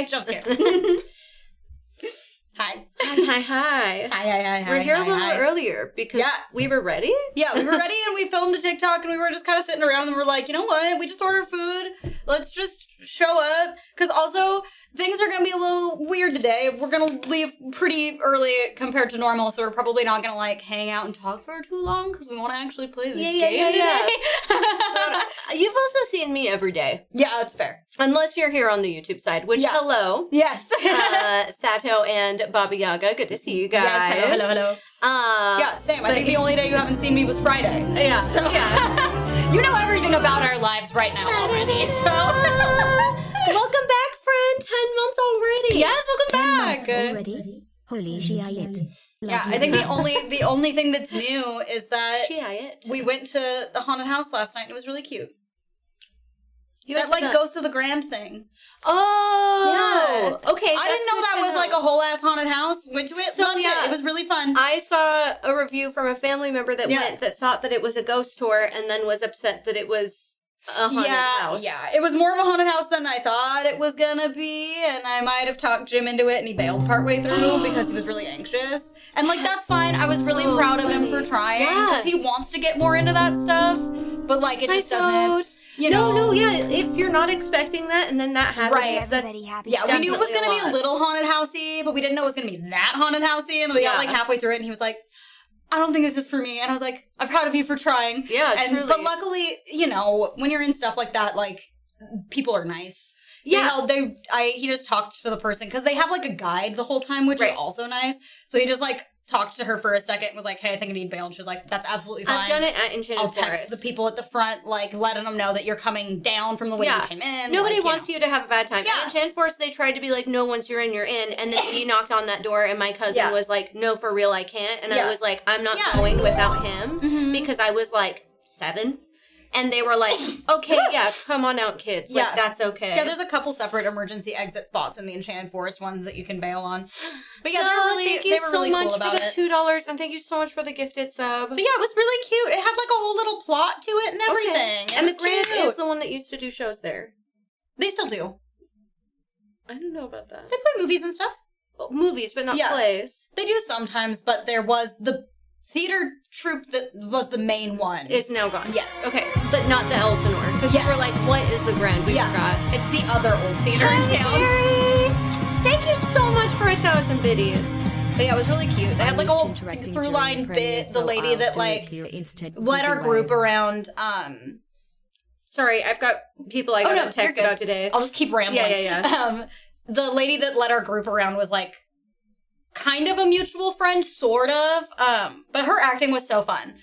Jump scare. Hi. Hi. We're here a little earlier because we were ready. Yeah, we were ready and we filmed the TikTok and we were just kind of sitting around and we're like, you know what? We just ordered food. Let's just show up. Because also, things are going to be a little weird today. We're going to leave pretty early compared to normal, so we're probably not going to, like, hang out and talk for too long because we want to actually play this game today. You've also seen me every day. Yeah, that's fair. Unless you're here on the YouTube side, which, hello. Yes. Sato and Baba Yaga, good to see you guys. Yes, hello. Yeah, same. I think the only day you haven't seen me was Friday. Yeah. So, you know everything about our lives right now already, so. Welcome back, friend. 10 months already. Yes, welcome back. Already? Holy shit. Yeah, I think the only thing that's new is that we went to the haunted house last night and it was really cute. That, like, Ghost of the Grand thing. Oh! Yeah. Okay, I didn't know that was, like, a whole-ass haunted house. Went to it, loved it. It was really fun. I saw a review from a family member that went that thought that it was a ghost tour and then was upset that it was a haunted house. Yeah, it was more of a haunted house than I thought it was gonna be, and I might have talked Jim into it, and he bailed partway through because he was really anxious. And, like, that's fine. I was really proud of him for trying, because he wants to get more into that stuff, but, like, it just doesn't... You know, if you're not expecting that and then that happens, that's we knew it was going to be a little haunted housey, but we didn't know it was going to be that haunted housey, and then we got, like, halfway through it, and he was like, I don't think this is for me, and I was like, I'm proud of you for trying. Yeah, truly. But luckily, you know, when you're in stuff like that, like, people are nice. Yeah. He just talked to the person, because they have, like, a guide the whole time, which is also nice, so he just, like, talked to her for a second and was like, hey, I think I need bail. And she was like, that's absolutely fine. I've done it at Enchanted Forest. I'll text the people at the front, like, letting them know that you're coming down from the way you came in. Nobody wants you to have a bad time. At Enchanted Forest, they tried to be like, no, once you're in, you're in. And then he knocked on that door and my cousin was like, no, for real, I can't. And I was like, I'm not going without him because I was like 7. And they were like, okay, come on out, kids. Like, that's okay. Yeah, there's a couple separate emergency exit spots in the Enchanted Forest ones that you can bail on. But yeah, thank you so much for the $2, and thank you so much for the gifted sub. But yeah, it was really cute. It had like a whole little plot to it and everything. And the Grand is the one that used to do shows there. They still do. I don't know about that. They play movies and stuff. Well, movies, but not plays. They do sometimes, but there was the theater troupe that was the main one. Is now gone. Yes. Okay, but not the Elsinore. Because we were like, what is the Grand? We forgot. It's the other old theater in town. Mary. Thank you so much for 1,000 biddies. But yeah, it was really cute. They had like a whole through-line bit. The lady that like led our group around. Sorry, I've got people I got to text about today. I'll just keep rambling. Yeah. The lady that led our group around was like kind of a mutual friend, sort of. But her acting was so fun.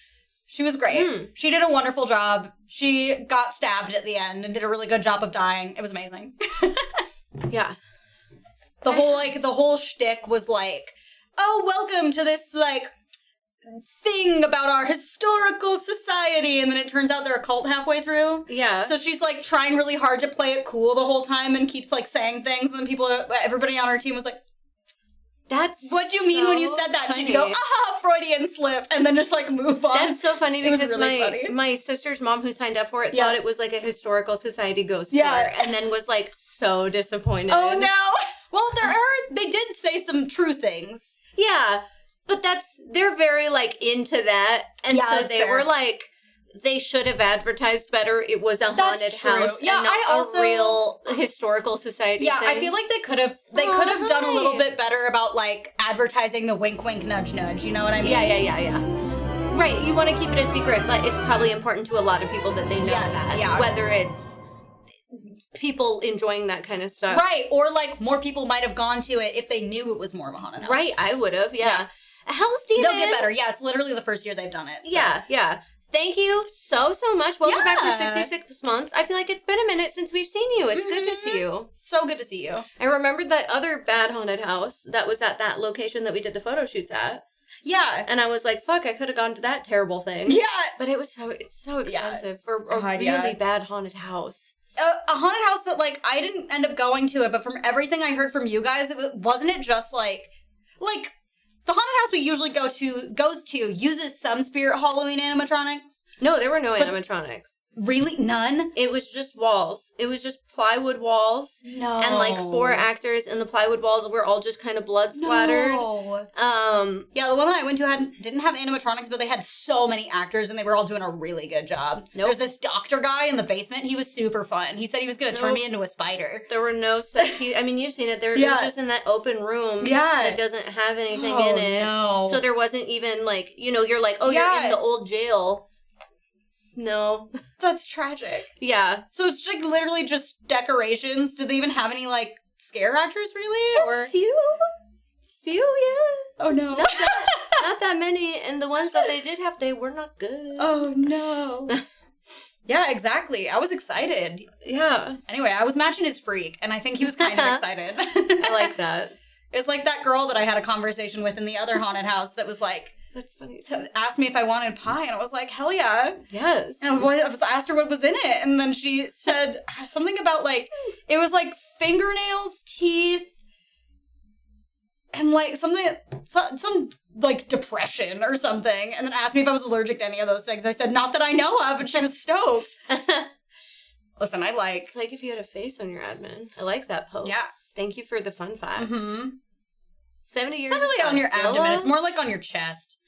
She was great. She did a wonderful job. She got stabbed at the end and did a really good job of dying. It was amazing. Yeah. The whole shtick was like, oh, welcome to this, like, thing about our historical society. And then it turns out they're a cult halfway through. Yeah. So she's, like, trying really hard to play it cool the whole time and keeps, like, saying things. And then everybody on our team was like, what do you mean when you said that? Funny. She'd go, Freudian slip, and then just, like, move on. That's so funny because really my sister's mom who signed up for it thought it was, like, a historical society ghost tour, and then was, like, so disappointed. Oh, no. Well, they did say some true things. Yeah, but they're very, like, into that, and so they were, like, they should have advertised better. It was a haunted house and not a real historical society thing. I feel like they could have done a little bit better about, like, advertising the wink, wink, nudge, nudge. You know what I mean? Yeah. Right, you want to keep it a secret, but it's probably important to a lot of people that they know that. Yeah. Whether it's people enjoying that kind of stuff. Right, or, like, more people might have gone to it if they knew it was more of a haunted house. Right, I would have, Hell's Demon! They'll get better. Yeah, it's literally the first year they've done it. So. Yeah. Thank you so much. Welcome back for 66 months. I feel like it's been a minute since we've seen you. It's good to see you. So good to see you. I remembered that other bad haunted house that was at that location that we did the photo shoots at. Yeah. And I was like, fuck, I could have gone to that terrible thing. Yeah. But it's so expensive for a really bad haunted house. A haunted house that, like, I didn't end up going to it, but from everything I heard from you guys, wasn't it just, like, the haunted house we usually goes to uses some Spirit Halloween animatronics. No, there were no animatronics. Really? None? It was just walls. It was just plywood walls. No. And, like, 4 actors, and the plywood walls were all just kind of blood splattered. No. Yeah, the one I went to didn't have animatronics, but they had so many actors, and they were all doing a really good job. Nope. There's this doctor guy in the basement. He was super fun. He said he was going to turn me into a spider. There were no set pieces. I mean, you've seen it. It was just in that open room that doesn't have anything in it. No. So there wasn't even, like, you know, you're like, oh, you're in the old jail. No. That's tragic. Yeah. So it's like literally just decorations. Did they even have any like scare actors really? Or few, yeah. Oh no. Not that many, and the ones that they did have, they were not good. Oh no. Yeah, exactly. I was excited. Yeah. Anyway, I was matching his freak, and I think he was kind of excited. I like that. It's like that girl that I had a conversation with in the other haunted house that was like, that's funny. Asked me if I wanted pie, and I was like, hell yeah. Yes. And I asked her what was in it, and then she said something about, like, it was, like, fingernails, teeth, and, like, some like, depression or something, and then asked me if I was allergic to any of those things. I said, not that I know of, and she was stoked. Listen, It's like if you had a face on your admin. I like that post. Yeah. Thank you for the fun facts. Mm-hmm. 70 years It's not really on your abdomen, it's more like on your chest.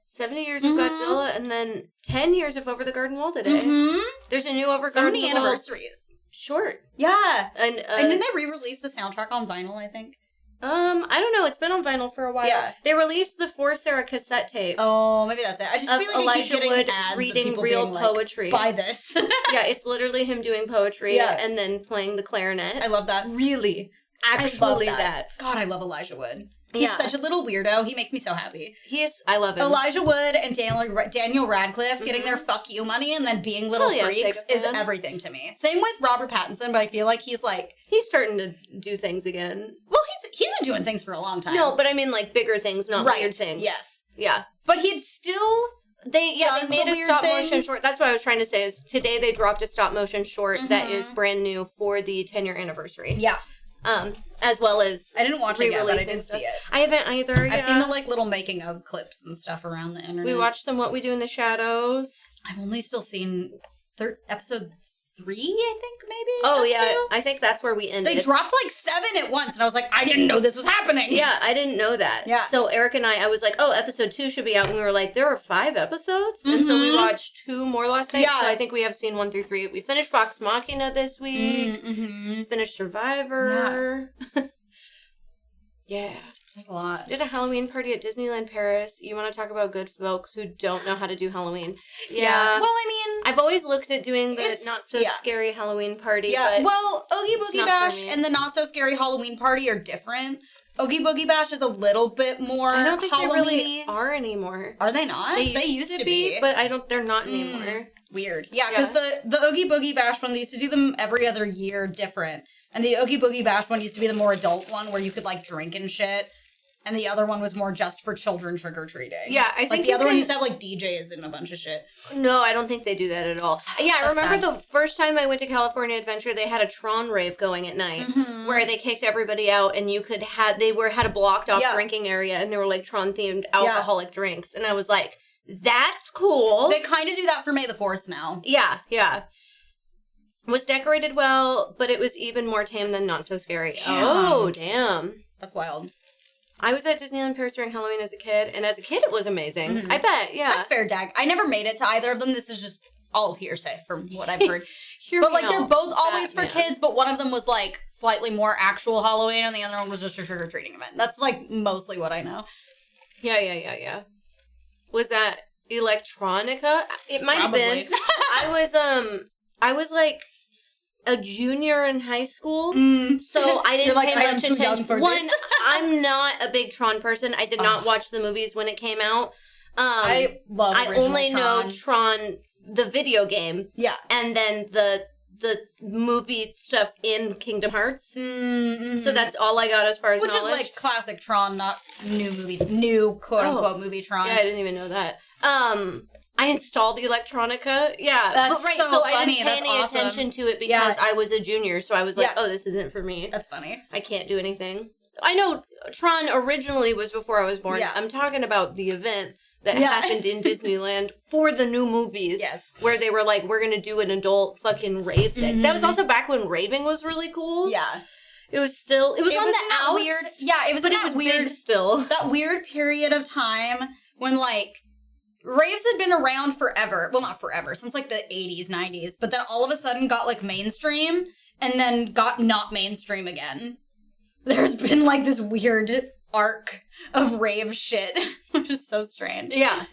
70 years of Godzilla, and then 10 years of Over the Garden Wall today. Mm-hmm. There's a new Over So Garden many Wall. anniversaries. Short. Yeah. And didn't they re-release the soundtrack on vinyl, I think? I don't know. It's been on vinyl for a while. Yeah. They released the For Sarah cassette tape. Oh, maybe that's it. I just feel like I keep getting Wood ads reading of people real being poetry. Like, buy this. Yeah, it's literally him doing poetry and then playing the clarinet. I love that. Really. Actually, that. God, I love Elijah Wood. He's such a little weirdo. He makes me so happy. I love him. Elijah Wood and Daniel Radcliffe getting their fuck you money and then being little freaks is everything to me. Same with Robert Pattinson, but I feel like he's starting to do things again. Well, he's been doing things for a long time. No, but I mean like bigger things, not weird things. Yes. Yeah. But he still they made a stop motion short. That's what I was trying to say is today they dropped a stop motion short that is brand new for the 10-year anniversary. Yeah. As well as I didn't watch it yet, but I did see it. I haven't either. I've seen the little making of clips and stuff around the internet. We watched some What We Do in the Shadows. I've only still seen episode 3, I think, maybe. Oh yeah, I think that's where we ended. They dropped 7 at once, and I was like, I didn't know this was happening. Yeah, I didn't know that. Yeah. So Eric and I was like, oh, episode 2 should be out, and we were like, there are 5 episodes, and so we watched 2 more last night. Yeah. So I think we have seen 1 through 3. We finished Vox Machina this week. Finished Survivor. Yeah. There's a lot. Did a Halloween party at Disneyland Paris. You want to talk about good folks who don't know how to do Halloween. Yeah. Well, I mean, I've always looked at doing the not-so-scary Halloween party. Yeah, well, Oogie Boogie Bash and the not-so-scary Halloween party are different. Oogie Boogie Bash is a little bit more Halloween-y. I don't think they really are anymore. Are they not? They used to be, but they're not anymore. Weird. Yeah, because the Oogie Boogie Bash one, they used to do them every other year different. And the Oogie Boogie Bash one used to be the more adult one where you could, drink and shit. And the other one was more just for children trick-or-treating. Yeah, I think the other one used to have, DJs and a bunch of shit. No, I don't think they do that at all. Yeah, I remember the first time I went to California Adventure, they had a Tron rave going at night where they kicked everybody out and you could had a blocked off drinking area and there were, Tron-themed alcoholic drinks. And I was like, that's cool. They kind of do that for May the 4th now. Yeah, yeah. Was decorated well, but it was even more tame than Not So Scary. Damn. Oh, damn. That's wild. I was at Disneyland Paris during Halloween as a kid, and as a kid it was amazing. I bet, yeah. That's fair, Dag. I never made it to either of them. This is just all hearsay from what I've heard. But, they're both always for kids, but one of them was, slightly more actual Halloween, and the other one was just a trick-or-treating event. That's, mostly what I know. Yeah. Was that electronica? It might have been. I was a junior in high school, so I didn't pay much attention. One, I'm not a big Tron person. I did not watch the movies when it came out. I love original only know Tron, the video game. Yeah. And then the movie stuff in Kingdom Hearts. So that's all I got as far as knowledge. Which is classic Tron, not new quote-unquote movie Tron. Yeah, I didn't even know that. I installed electronica. Yeah. That's so I funny. didn't pay any attention to it because I was a junior, so I was like, oh, this isn't for me. That's funny. I can't do anything. I know Tron originally was before I was born. Yeah. I'm talking about the event that happened in Disneyland for the new movies. Yes. Where they were like, we're going to do an adult fucking rave thing. That was also back when raving was really cool. Yeah. It was on the outs. Weird, yeah, it was but it was weird still. That weird period of time when, like, raves had been around forever. Well, not forever, since, like, the 80s, 90s. But then all of a sudden got, like, mainstream, and then got not mainstream again. There's been, like, this weird arc of rave shit, which is so strange. Yeah.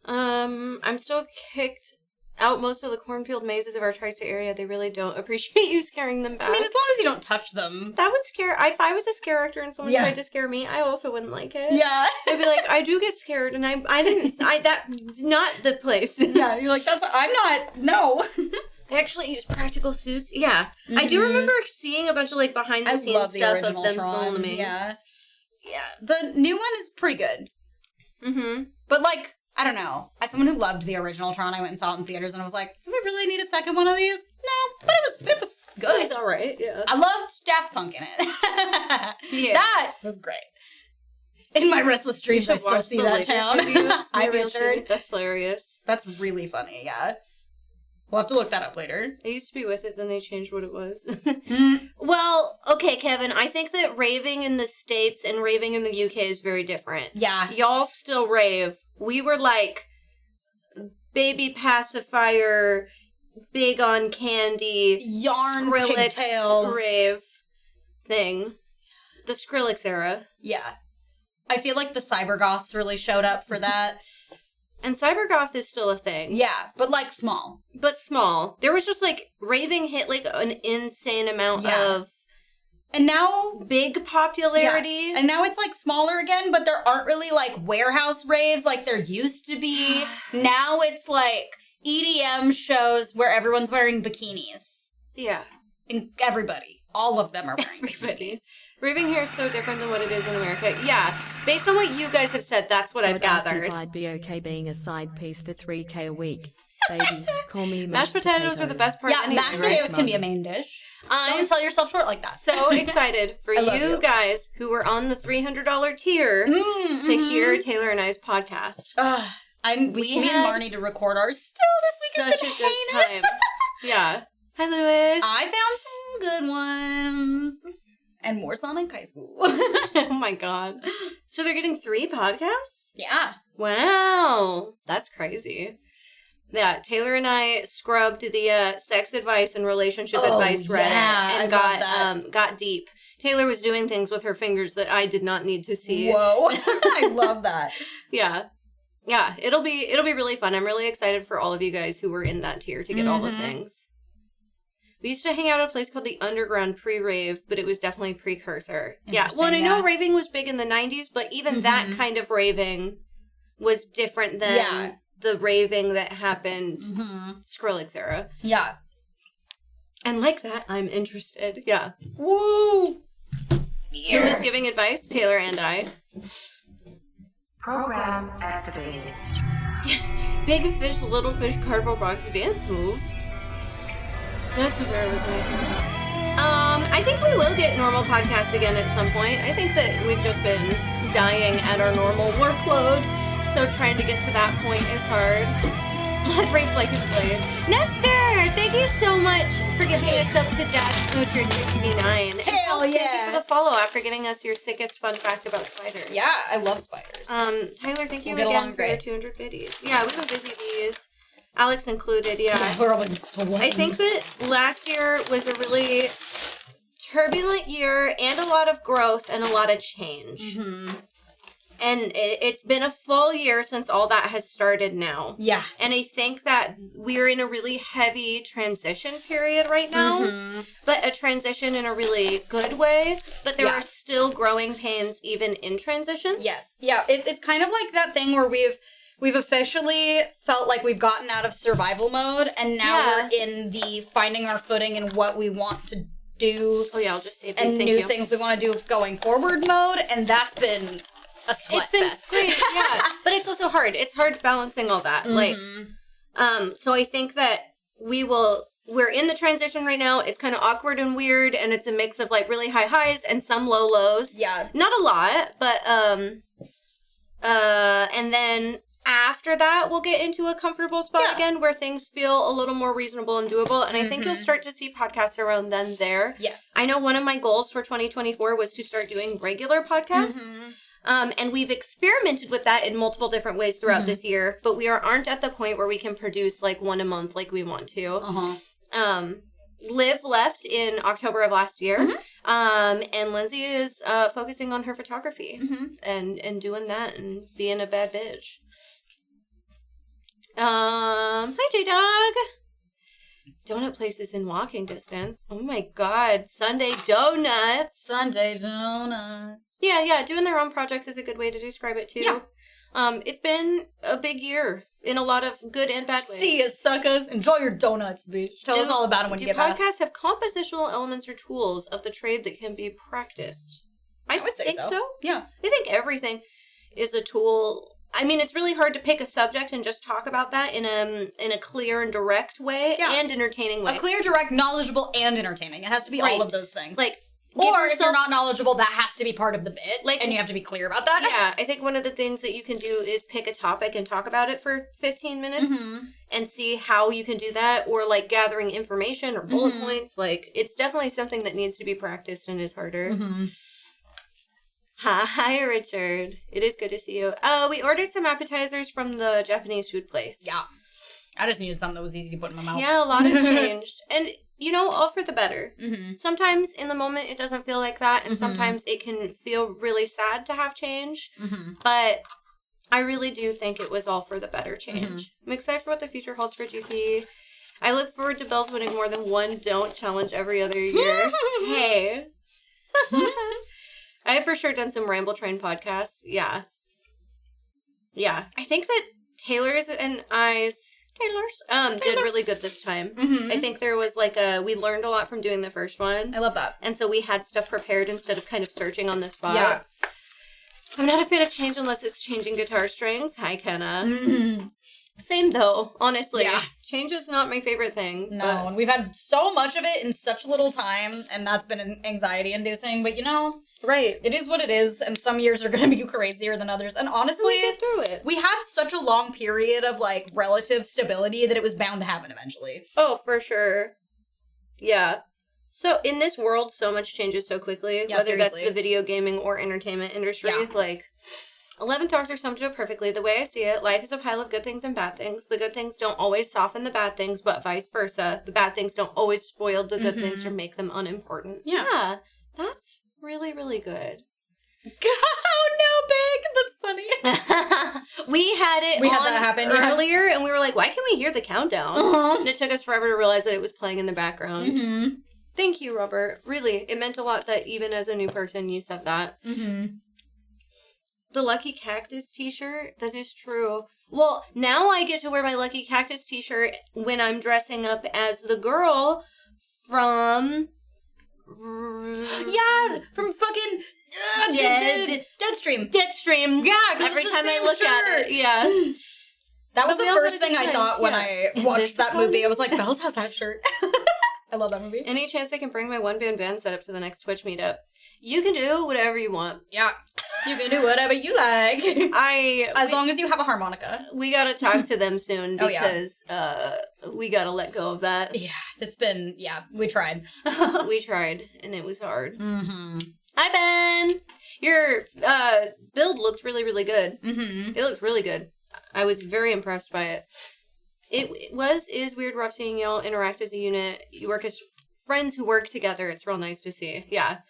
I'm still kicked out most of the cornfield mazes of our tri-state area. They really don't appreciate you scaring them back. I mean, as long as you don't touch them. That would scare... If I was a scare actor and someone tried to scare me, I also wouldn't like it. Yeah. I'd be like, I do get scared, and that's not the place. Yeah, you're like, no. They actually use practical suits. Yeah. Mm-hmm. I do remember seeing a bunch of, like, behind-the-scenes stuff of them filming. Yeah. The new one is pretty good. Mm-hmm. But, like, I don't know. As someone who loved the original Tron, I went and saw it in theaters, and I was like, do we really need a second one of these? No, but it was good. It's all right, yeah. I loved Daft Punk in it. Yeah. That was great. In my restless dreams, I still see that town. Hi, Richard. That's hilarious. That's really funny, yeah. We'll have to look that up later. I used to be with it, then they changed what it was. Well, okay, Kevin, I think that raving in the States and raving in the UK is very different. Yeah. Y'all still rave. We were like baby pacifier, big on candy, yarn Skrillex pigtails rave thing. The Skrillex era. Yeah. I feel like the cybergoths really showed up for that. And cybergoth is still a thing. Yeah, but like small. But small. There was just like raving hit like an insane amount of and now big popularity. Yeah. And now it's like smaller again, but there aren't really like warehouse raves like there used to be. Now it's like EDM shows where everyone's wearing bikinis. Yeah. And everybody. All of them are wearing bikinis. Raving here is so different than what it is in America. Yeah, based on what you guys have said, that's what I've gathered. I'd be okay being a side piece for $3K a week. Baby, call me mashed potatoes are the best part. Yeah, mashed potatoes can be a main dish. Don't sell yourself short like that. So excited for you guys who were on the $300 tier to hear Taylor and I's podcast. Me and Marnie to record ours still this week has been such a good time. Yeah. Hi, Lewis. I found some good ones. And more Sonic High School. Oh my god. So they're getting 3 podcasts? Yeah. Wow. That's crazy. Yeah, Taylor and I scrubbed the sex advice and relationship advice Reddit and got deep. Taylor was doing things with her fingers that I did not need to see. Whoa. I love that. Yeah. Yeah, it'll be really fun. I'm really excited for all of you guys who were in that tier to get all the things. We used to hang out at a place called the Underground pre-rave, but it was definitely precursor. Yeah. Well, and I know raving was big in the 90s, but even that kind of raving was different than the raving that happened Skrillex era. Yeah. And like that, I'm interested. Yeah. Woo! Who is giving advice? Taylor and I. Program activated. Big fish, little fish, cardboard box dance moves. That's what I was like. I think we will get normal podcasts again at some point. I think that we've just been dying at our normal workload, so trying to get to that point is hard. Blood rapes like it's played. Nestor, thank you so much for giving us up to Dad Smoocher 69. Hell yeah! Thank you for the follow after giving us your sickest fun fact about spiders. Yeah, I love spiders. Tyler, thank you again for your 200 biddies. Yeah, we've been busy bees. Alex included, yeah. We're all been sweating. I think that last year was a really turbulent year and a lot of growth and a lot of change. Mm-hmm. And it's been a full year since all that has started now. Yeah. And I think that we're in a really heavy transition period right now, but a transition in a really good way. But there are still growing pains even in transitions. Yes. Yeah. It's kind of like that thing where we've officially felt like we've gotten out of survival mode, and now we're in the finding our footing and what we want to do. Oh yeah, I'll just save these. And new things we want to do going forward mode, and that's been a sweat fest. Great, yeah. But it's also hard. It's hard balancing all that. Like, so I think that we will we're in the transition right now. It's kind of awkward and weird, and it's a mix of, like, really high highs and some low lows. Yeah. Not a lot, but, and then after that, we'll get into a comfortable spot again where things feel a little more reasonable and doable, and I think you'll start to see podcasts around then there. Yes. I know one of my goals for 2024 was to start doing regular podcasts. And we've experimented with that in multiple different ways throughout this year, but we aren't at the point where we can produce, like, one a month like we want to. Liv left in October of last year, and Lindsay is focusing on her photography and doing that and being a bad bitch. Hi, J-Dog. Donut places in walking distance. Oh my god. Sunday donuts. Sunday donuts. Yeah. Doing their own projects is a good way to describe it, too. Yeah. It's been a big year in a lot of good and bad ways. See ya, suckers. Enjoy your donuts, bitch. Tell us all about it when you get back. Do podcasts have compositional elements or tools of the trade that can be practiced? I would think so. Yeah. I think everything is a tool. I mean, it's really hard to pick a subject and just talk about that in a clear and direct way and entertaining way. A clear, direct, knowledgeable, and entertaining. It has to be all of those things. Like, or if you're not knowledgeable, that has to be part of the bit. Like, and you have to be clear about that. Yeah, I think one of the things that you can do is pick a topic and talk about it for 15 minutes and see how you can do that, or, like, gathering information or bullet points. Like, it's definitely something that needs to be practiced and is harder. Hi, Richard. It is good to see you. We ordered some appetizers from the Japanese food place. Yeah. I just needed something that was easy to put in my mouth. Yeah, a lot has changed. And, you know, all for the better. Sometimes in the moment it doesn't feel like that, and sometimes it can feel really sad to have change. But I really do think it was all for the better change. I'm excited for what the future holds for Juki. I look forward to Bells winning more than one Don't Challenge every other year. Hey. I have for sure done some Ramble Train podcasts. Yeah. I think that Taylor's did really good this time. I think there was we learned a lot from doing the first one. I love that. And so we had stuff prepared instead of kind of searching on the spot. Yeah. I'm not a fan of change unless it's changing guitar strings. Hi, Kenna. Same though, honestly. Yeah. Change is not my favorite thing. No, and we've had so much of it in such little time, and that's been anxiety inducing, but you know... Right. It is what it is, and some years are going to be crazier than others. And honestly, we get through it. We had such a long period of, like, relative stability that it was bound to happen eventually. Oh, for sure. Yeah. So, in this world, so much changes so quickly. Yeah, whether seriously. That's the video gaming or entertainment industry. Yeah. Like, 11 Doctor summed it up perfectly. The way I see it, life is a pile of good things and bad things. The good things don't always soften the bad things, but vice versa. The bad things don't always spoil the good things or make them unimportant. Yeah. That's... really, really good. Oh no, Big! That's funny. We had that happen earlier, and we were like, why can't we hear the countdown? And it took us forever to realize that it was playing in the background. Thank you, Robert. Really, it meant a lot that even as a new person, you said that. The Lucky Cactus t-shirt, that is true. Well, now I get to wear my Lucky Cactus t-shirt when I'm dressing up as the girl from... Yeah, from fucking Deadstream. Yeah, every time I look at it, yeah. That was the first thing I thought when I watched that movie. I was like, Bells has that shirt. I love that movie. Any chance I can bring my one-band band setup to the next Twitch meetup? You can do whatever you want. Yeah. You can do whatever you like. As long as you have a harmonica. We gotta talk to them soon because we gotta let go of that. Yeah, we tried. We tried, and it was hard. Hi, Ben! Your build looked really, really good. It looked really good. I was very impressed by it. It is weird rough seeing y'all interact as a unit. You work as friends who work together. It's real nice to see. Yeah.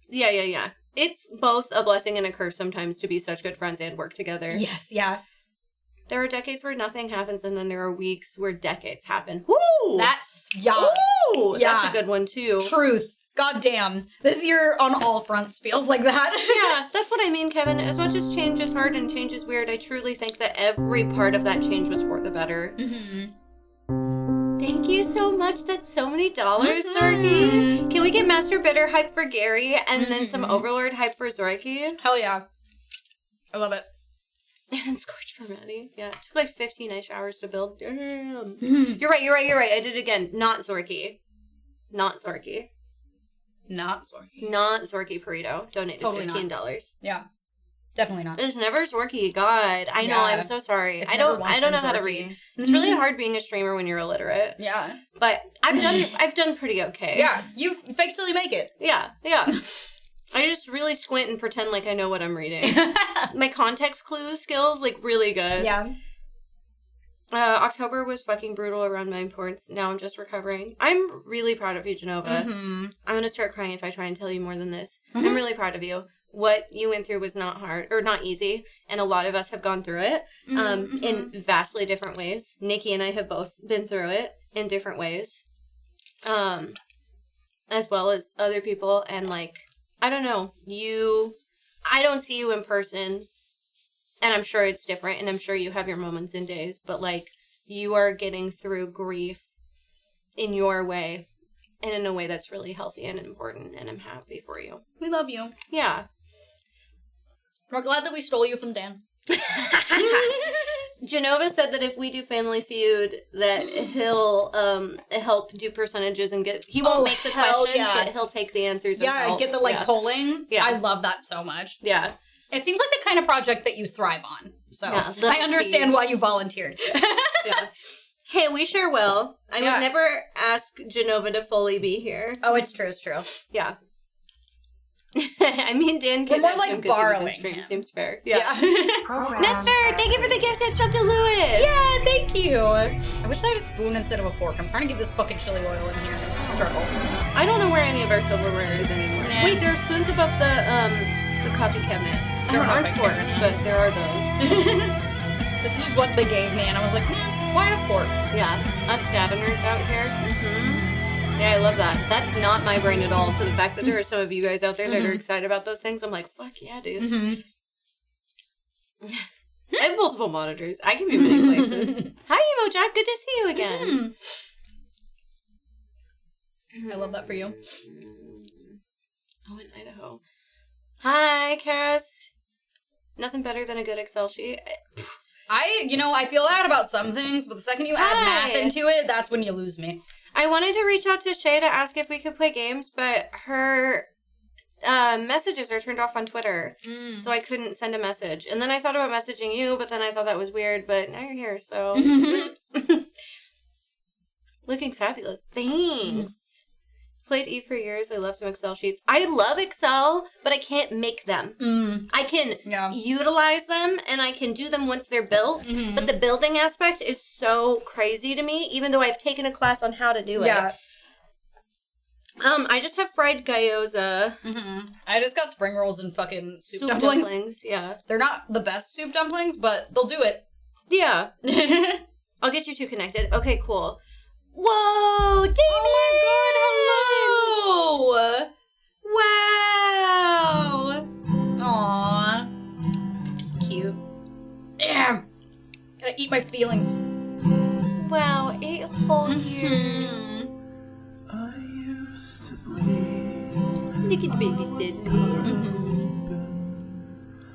Yeah. It's both a blessing and a curse sometimes to be such good friends and work together. Yes, yeah. There are decades where nothing happens, and then there are weeks where decades happen. Woo! Ooh, that's a good one, too. Truth. God damn. This year on all fronts feels like that. Yeah, that's what I mean, Kevin. As much as change is hard and change is weird, I truly think that every part of that change was for the better. Thank you so much. That's so many dollars, Zorky. Can we get Master Bitter hype for Gary and then some Overlord hype for Zorky? Hell yeah. I love it. And Scorch for Maddie. Yeah, it took like 15 night showers to build. Damn. You're right. I did it again. Not Zorky. Not Zorky Burrito. Donated totally $15. Not. Yeah. Definitely not. It's never Zorky. God. I know. I'm so sorry. I don't know how to read. It's really hard being a streamer when you're illiterate. Yeah. But I've done pretty okay. Yeah. You fake till you make it. Yeah. I just really squint and pretend like I know what I'm reading. My context clue skills, like, really good. Yeah. October was fucking brutal around my imports. Now I'm just recovering. I'm really proud of you, Genova. I'm gonna start crying if I try and tell you more than this. I'm really proud of you. What you went through was not hard, or not easy, and a lot of us have gone through it in vastly different ways. Niki and I have both been through it in different ways, as well as other people, and, like, I don't know, I don't see you in person, and I'm sure it's different, and I'm sure you have your moments and days, but, like, you are getting through grief in your way, and in a way that's really healthy and important, and I'm happy for you. We love you. Yeah. We're glad that we stole you from Dan. Genova said that if we do Family Feud, that he'll help do percentages and he won't make the questions, but he'll take the answers. Yeah, get the polling. Yeah, I love that so much. Yeah, it seems like the kind of project that you thrive on. So I understand why you volunteered. Yeah. Hey, we sure will. I would never ask Genova to fully be here. Oh, it's true. Yeah. I mean, Dan can more like borrowing. Seems fair. Yeah. Nestor, thank you for the gifted sub to Lewis. Yeah, thank you. I wish I had a spoon instead of a fork. I'm trying to get this fucking chili oil in here. It's a struggle. I don't know where any of our silverware is anymore. Nah. Wait, there are spoons above the coffee cabinet. There aren't forks, but there are those. This is just what they gave me, and I was like, why a fork? Yeah, us scavengers out here. Yeah, I love that. That's not my brain at all. So the fact that there are some of you guys out there that are excited about those things, I'm like, fuck yeah, dude. I have multiple monitors. I can be many places. Hi, Emo Jack. Good to see you again. I love that for you. Oh, in Idaho. Hi, Karis. Nothing better than a good Excel sheet. I feel that about some things, but the second you add math into it, that's when you lose me. I wanted to reach out to Shay to ask if we could play games, but her messages are turned off on Twitter, so I couldn't send a message. And then I thought about messaging you, but then I thought that was weird, but now you're here, so oops. Looking fabulous. Thanks. Played E for years. I love some Excel sheets. I love Excel, but I can't make them. I can utilize them, and I can do them once they're built, but the building aspect is so crazy to me, even though I've taken a class on how to do it. Yeah. I just have fried gyoza. I just got spring rolls and fucking soup dumplings. Yeah. They're not the best soup dumplings, but they'll do it. Yeah. I'll get you two connected. Okay, cool. Whoa, Damien! Oh my god, hello! Wow! Aww. Cute. Damn! Gotta eat my feelings. Wow, 8 whole years. I used to believe. Look at the baby sis.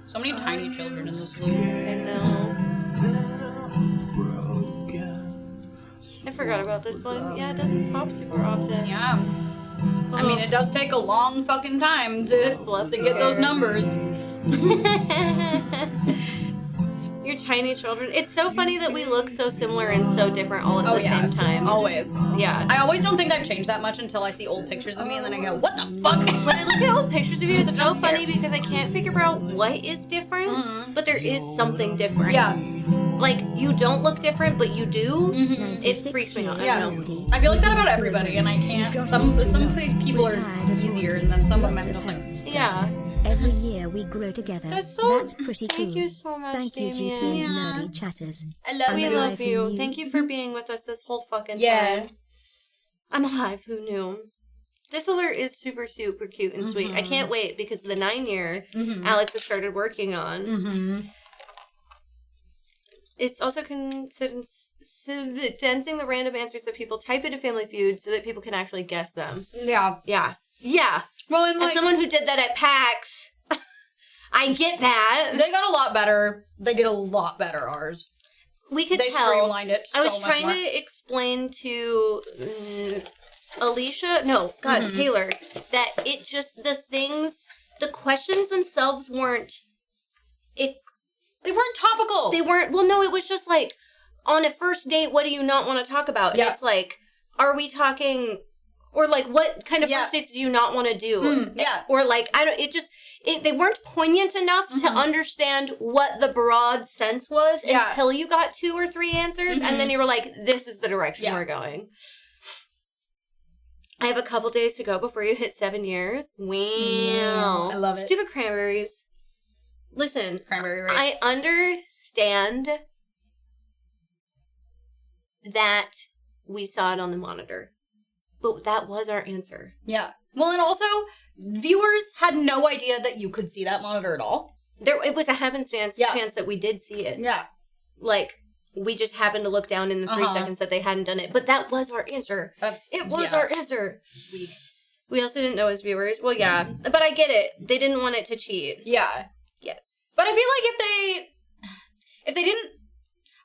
So many tiny children in this movie. I know. I forgot about this one. Yeah, it doesn't pop super often. Yeah. I mean, it does take a long fucking time to get those numbers. Your tiny children. It's so funny that we look so similar and so different all at the same time. Always. Yeah. I always don't think I've changed that much until I see old pictures of me and then I go, what the fuck? When I look at old pictures of you, it's so funny because I can't figure out what is different, but there is something different. Yeah. Like, you don't look different, but you do. It freaks me out. Yeah. I feel like that about everybody, and I can't. Some people are easier, and then some of them I'm just like, yeah. Every year we grow together. That's pretty cool. Thank you so much, Thank you, Damien. GP and Nerdy Chatters. I love We love you. Thank you for being with us this whole fucking time. I'm alive. Who knew? This alert is super, super cute and sweet. I can't wait because the 9-year Alex has started working on. It's also condensing the random answers that people type into Family Feud so that people can actually guess them. Yeah. Yeah. Yeah. Well, and as someone who did that at PAX, I get that. They got a lot better. They did a lot better, ours. We could tell. They streamlined it so I much was trying more. to explain to Taylor, that it just, the questions themselves weren't, they weren't topical. They weren't, well, no, it was just like, on a first date, what do you not want to talk about? Yeah. And it's like, are we talking, or like, what kind of first dates do you not want to do? Yeah. Or like, they weren't poignant enough to understand what the broad sense was until you got 2 or 3 answers, and then you were like, this is the direction we're going. I have a couple days to go before you hit 7 years. Wow. I love it. Stupid cranberries. Listen, Cranberry race. I understand that we saw it on the monitor, but that was our answer. Yeah. Well, and also, viewers had no idea that you could see that monitor at all. It was a happenstance chance that we did see it. Yeah. Like, we just happened to look down in the 3 seconds that they hadn't done it. But that was our answer. It was our answer. We also didn't know as viewers. Well, yeah. But I get it. They didn't want it to cheat. Yeah. Yes. But I feel like if they didn't,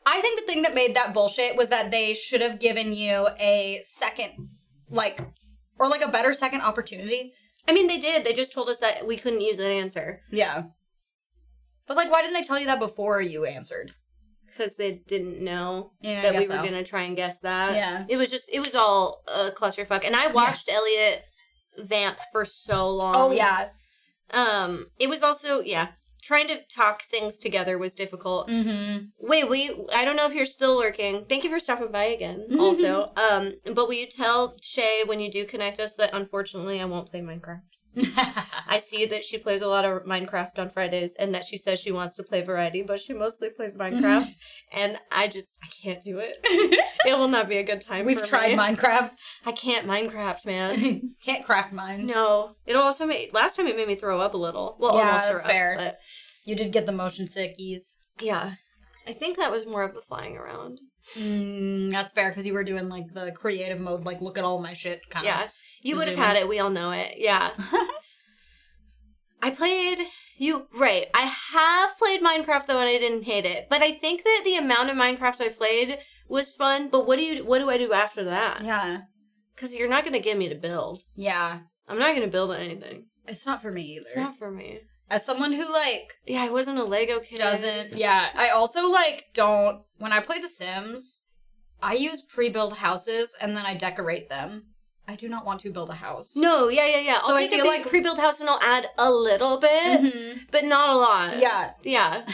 I think the thing that made that bullshit was that they should have given you a second, or a better second opportunity. I mean, they did. They just told us that we couldn't use that answer. Yeah. But, why didn't they tell you that before you answered? Because they didn't know that we were going to try and guess that. Yeah. It was all a clusterfuck. And I watched Elliot vamp for so long. Oh, yeah. It was also, trying to talk things together was difficult. Mm-hmm. Wait, I don't know if you're still lurking. Thank you for stopping by again, also. But will you tell Shay when you do connect us that unfortunately I won't play Minecraft? I see that she plays a lot of Minecraft on Fridays, and that she says she wants to play variety, but she mostly plays Minecraft, and I can't do it. It will not be a good time for me. We've tried Minecraft. I can't Minecraft, man. Can't craft mines. No. It'll also last time it made me throw up a little. Well, yeah, almost that's throw fair. up, but you did get the motion sickies. yeah. I think that was more of the flying around. That's fair, because you were doing, the creative mode, look at all my shit kind of. Yeah. You would have had it. We all know it. Yeah. I have played Minecraft, though, and I didn't hate it. But I think that the amount of Minecraft I played was fun. But what do I do after that? Yeah. Because you're not going to get me to build. Yeah. I'm not going to build anything. It's not for me either. It's not for me. As someone who, yeah, I wasn't a Lego kid. I also, don't, when I play The Sims, I use pre-built houses, and then I decorate them. I do not want to build a house. No, yeah. So I'll take a pre-built house and I'll add a little bit, but not a lot. Yeah. Yeah.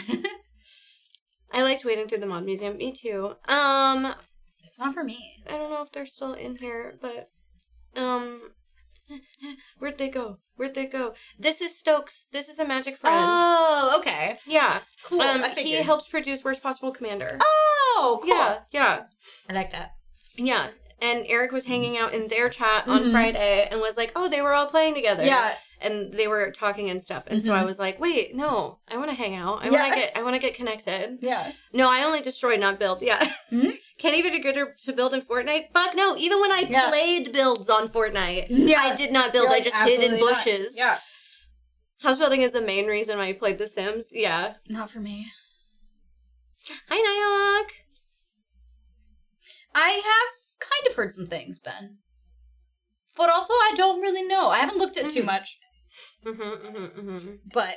I liked wading through the mod museum. Me too. It's not for me. I don't know if they're still in here, but where'd they go? This is Stokes. This is a magic friend. Oh, okay. Yeah. Cool. He helps produce Worst Possible Commander. Oh, cool. Yeah. I like that. Yeah. And Eric was hanging out in their chat on Friday and was like, oh, they were all playing together. Yeah. And they were talking and stuff. And so I was like, wait, no, I want to hang out. I want to get connected. Yeah. No, I only destroy, not build. Yeah. Mm-hmm. Can't even get her to build in Fortnite? Fuck no. Even when I played builds on Fortnite, I did not build. I just hid in bushes. Not. Yeah. House building is the main reason why I played The Sims. Yeah. Not for me. Hi, Nyok. I have kind of heard some things, Ben. But also, I don't really know. I haven't looked at too much. But,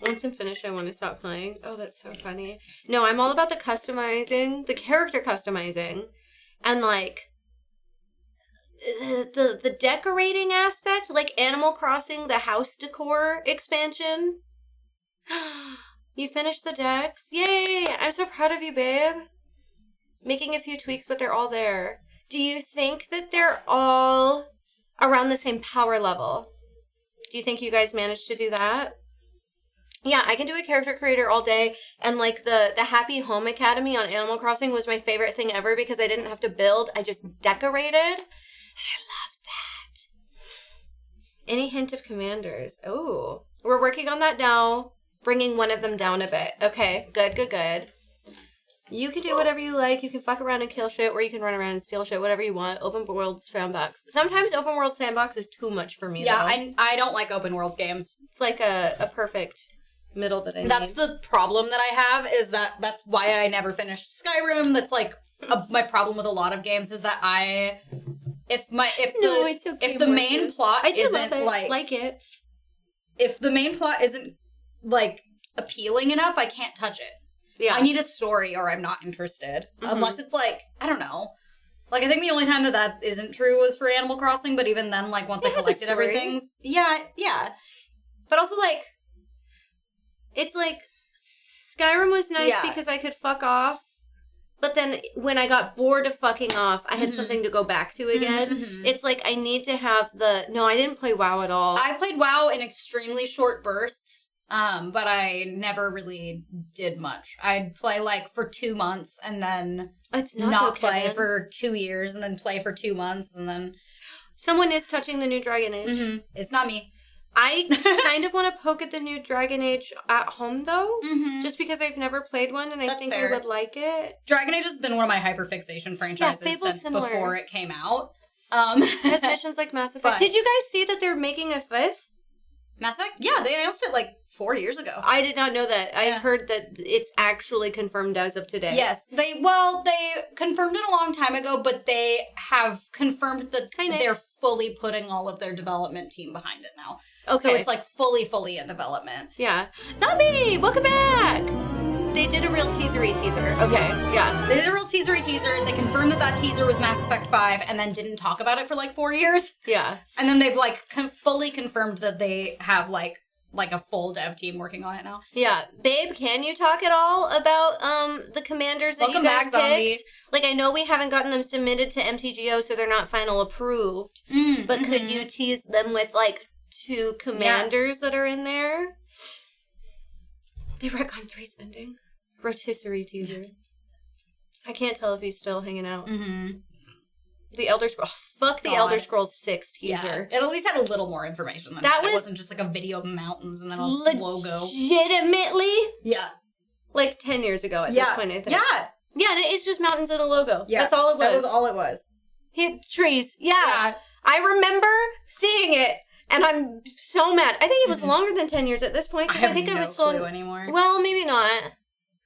Once I'm finished, I want to stop playing. Oh, that's so funny. No, I'm all about the character customizing, and the decorating aspect, like Animal Crossing, the house decor expansion. You finished the decks? Yay! I'm so proud of you, babe. Making a few tweaks, but they're all there. Do you think that they're all around the same power level? Do you think you guys managed to do that? Yeah, I can do a character creator all day, and the Happy Home Academy on Animal Crossing was my favorite thing ever because I didn't have to build, I just decorated, and I loved that. Any hint of commanders? Oh, we're working on that now, bringing one of them down a bit. Okay, good. You can do whatever you like. You can fuck around and kill shit, or you can run around and steal shit, whatever you want. Open world sandbox. Sometimes open world sandbox is too much for me, Yeah, though. I don't like open world games. It's like a perfect middle that I need. That's the problem that I have, is that's why I never finished Skyrim. That's like my problem with a lot of games, is that if the main plot isn't like it. If the main plot isn't like appealing enough, I can't touch it. Yeah. I need a story or I'm not interested. Unless it's like, I don't know. Like, I think the only time that isn't true was for Animal Crossing, but even then, like, once I collected everything... Yeah. But also, like... It's like, Skyrim was nice because I could fuck off, but then when I got bored of fucking off, I had something to go back to again. It's like, I need to have No, I didn't play WoW at all. I played WoW in extremely short bursts. But I never really did much. I'd play like for 2 months and then not play for 2 years and then play for 2 months and then... Someone is touching the new Dragon Age. It's not me. I kind of want to poke at the new Dragon Age at home though, just because I've never played one and I think I would like it. Dragon Age has been one of my hyperfixation franchises since before it came out. Has missions like Mass Effect. Did you guys see that they're making a 5th? Mass Effect? Yeah, they announced it like 4 years ago. I did not know that. I heard that it's actually confirmed as of today. Yes. They confirmed it a long time ago, but they have confirmed that they're fully putting all of their development team behind it now. Okay. So it's like fully in development. Yeah. Zombie! Welcome back! They did a real teasery teaser. Okay, yeah. They did a real teasery teaser. They confirmed that teaser was Mass Effect 5 and then didn't talk about it for like 4 years. Yeah. And then they've like fully confirmed that they have like a full dev team working on it now. Yeah. Babe, can you talk at all about the commanders that you guys picked? Zombie. Like, I know we haven't gotten them submitted to MTGO, so they're not final approved. But could you tease them with like 2 commanders that are in there? The Retcon 3 spending. Rotisserie teaser. I can't tell if he's still hanging out. The Elder Scrolls. Fuck the Elder Scrolls 6 teaser. Yeah. It at least had a little more information than that. It wasn't just like a video of mountains and then a logo. Legitimately? Yeah. Like 10 years ago at this point, I think. Yeah. Yeah, and it's just mountains and a logo. Yeah. That's all it was. That was all it was. Trees. Yeah. I remember seeing it. And I'm so mad. I think it was longer than 10 years at this point. Because I think I was still... clue anymore. Well, maybe not.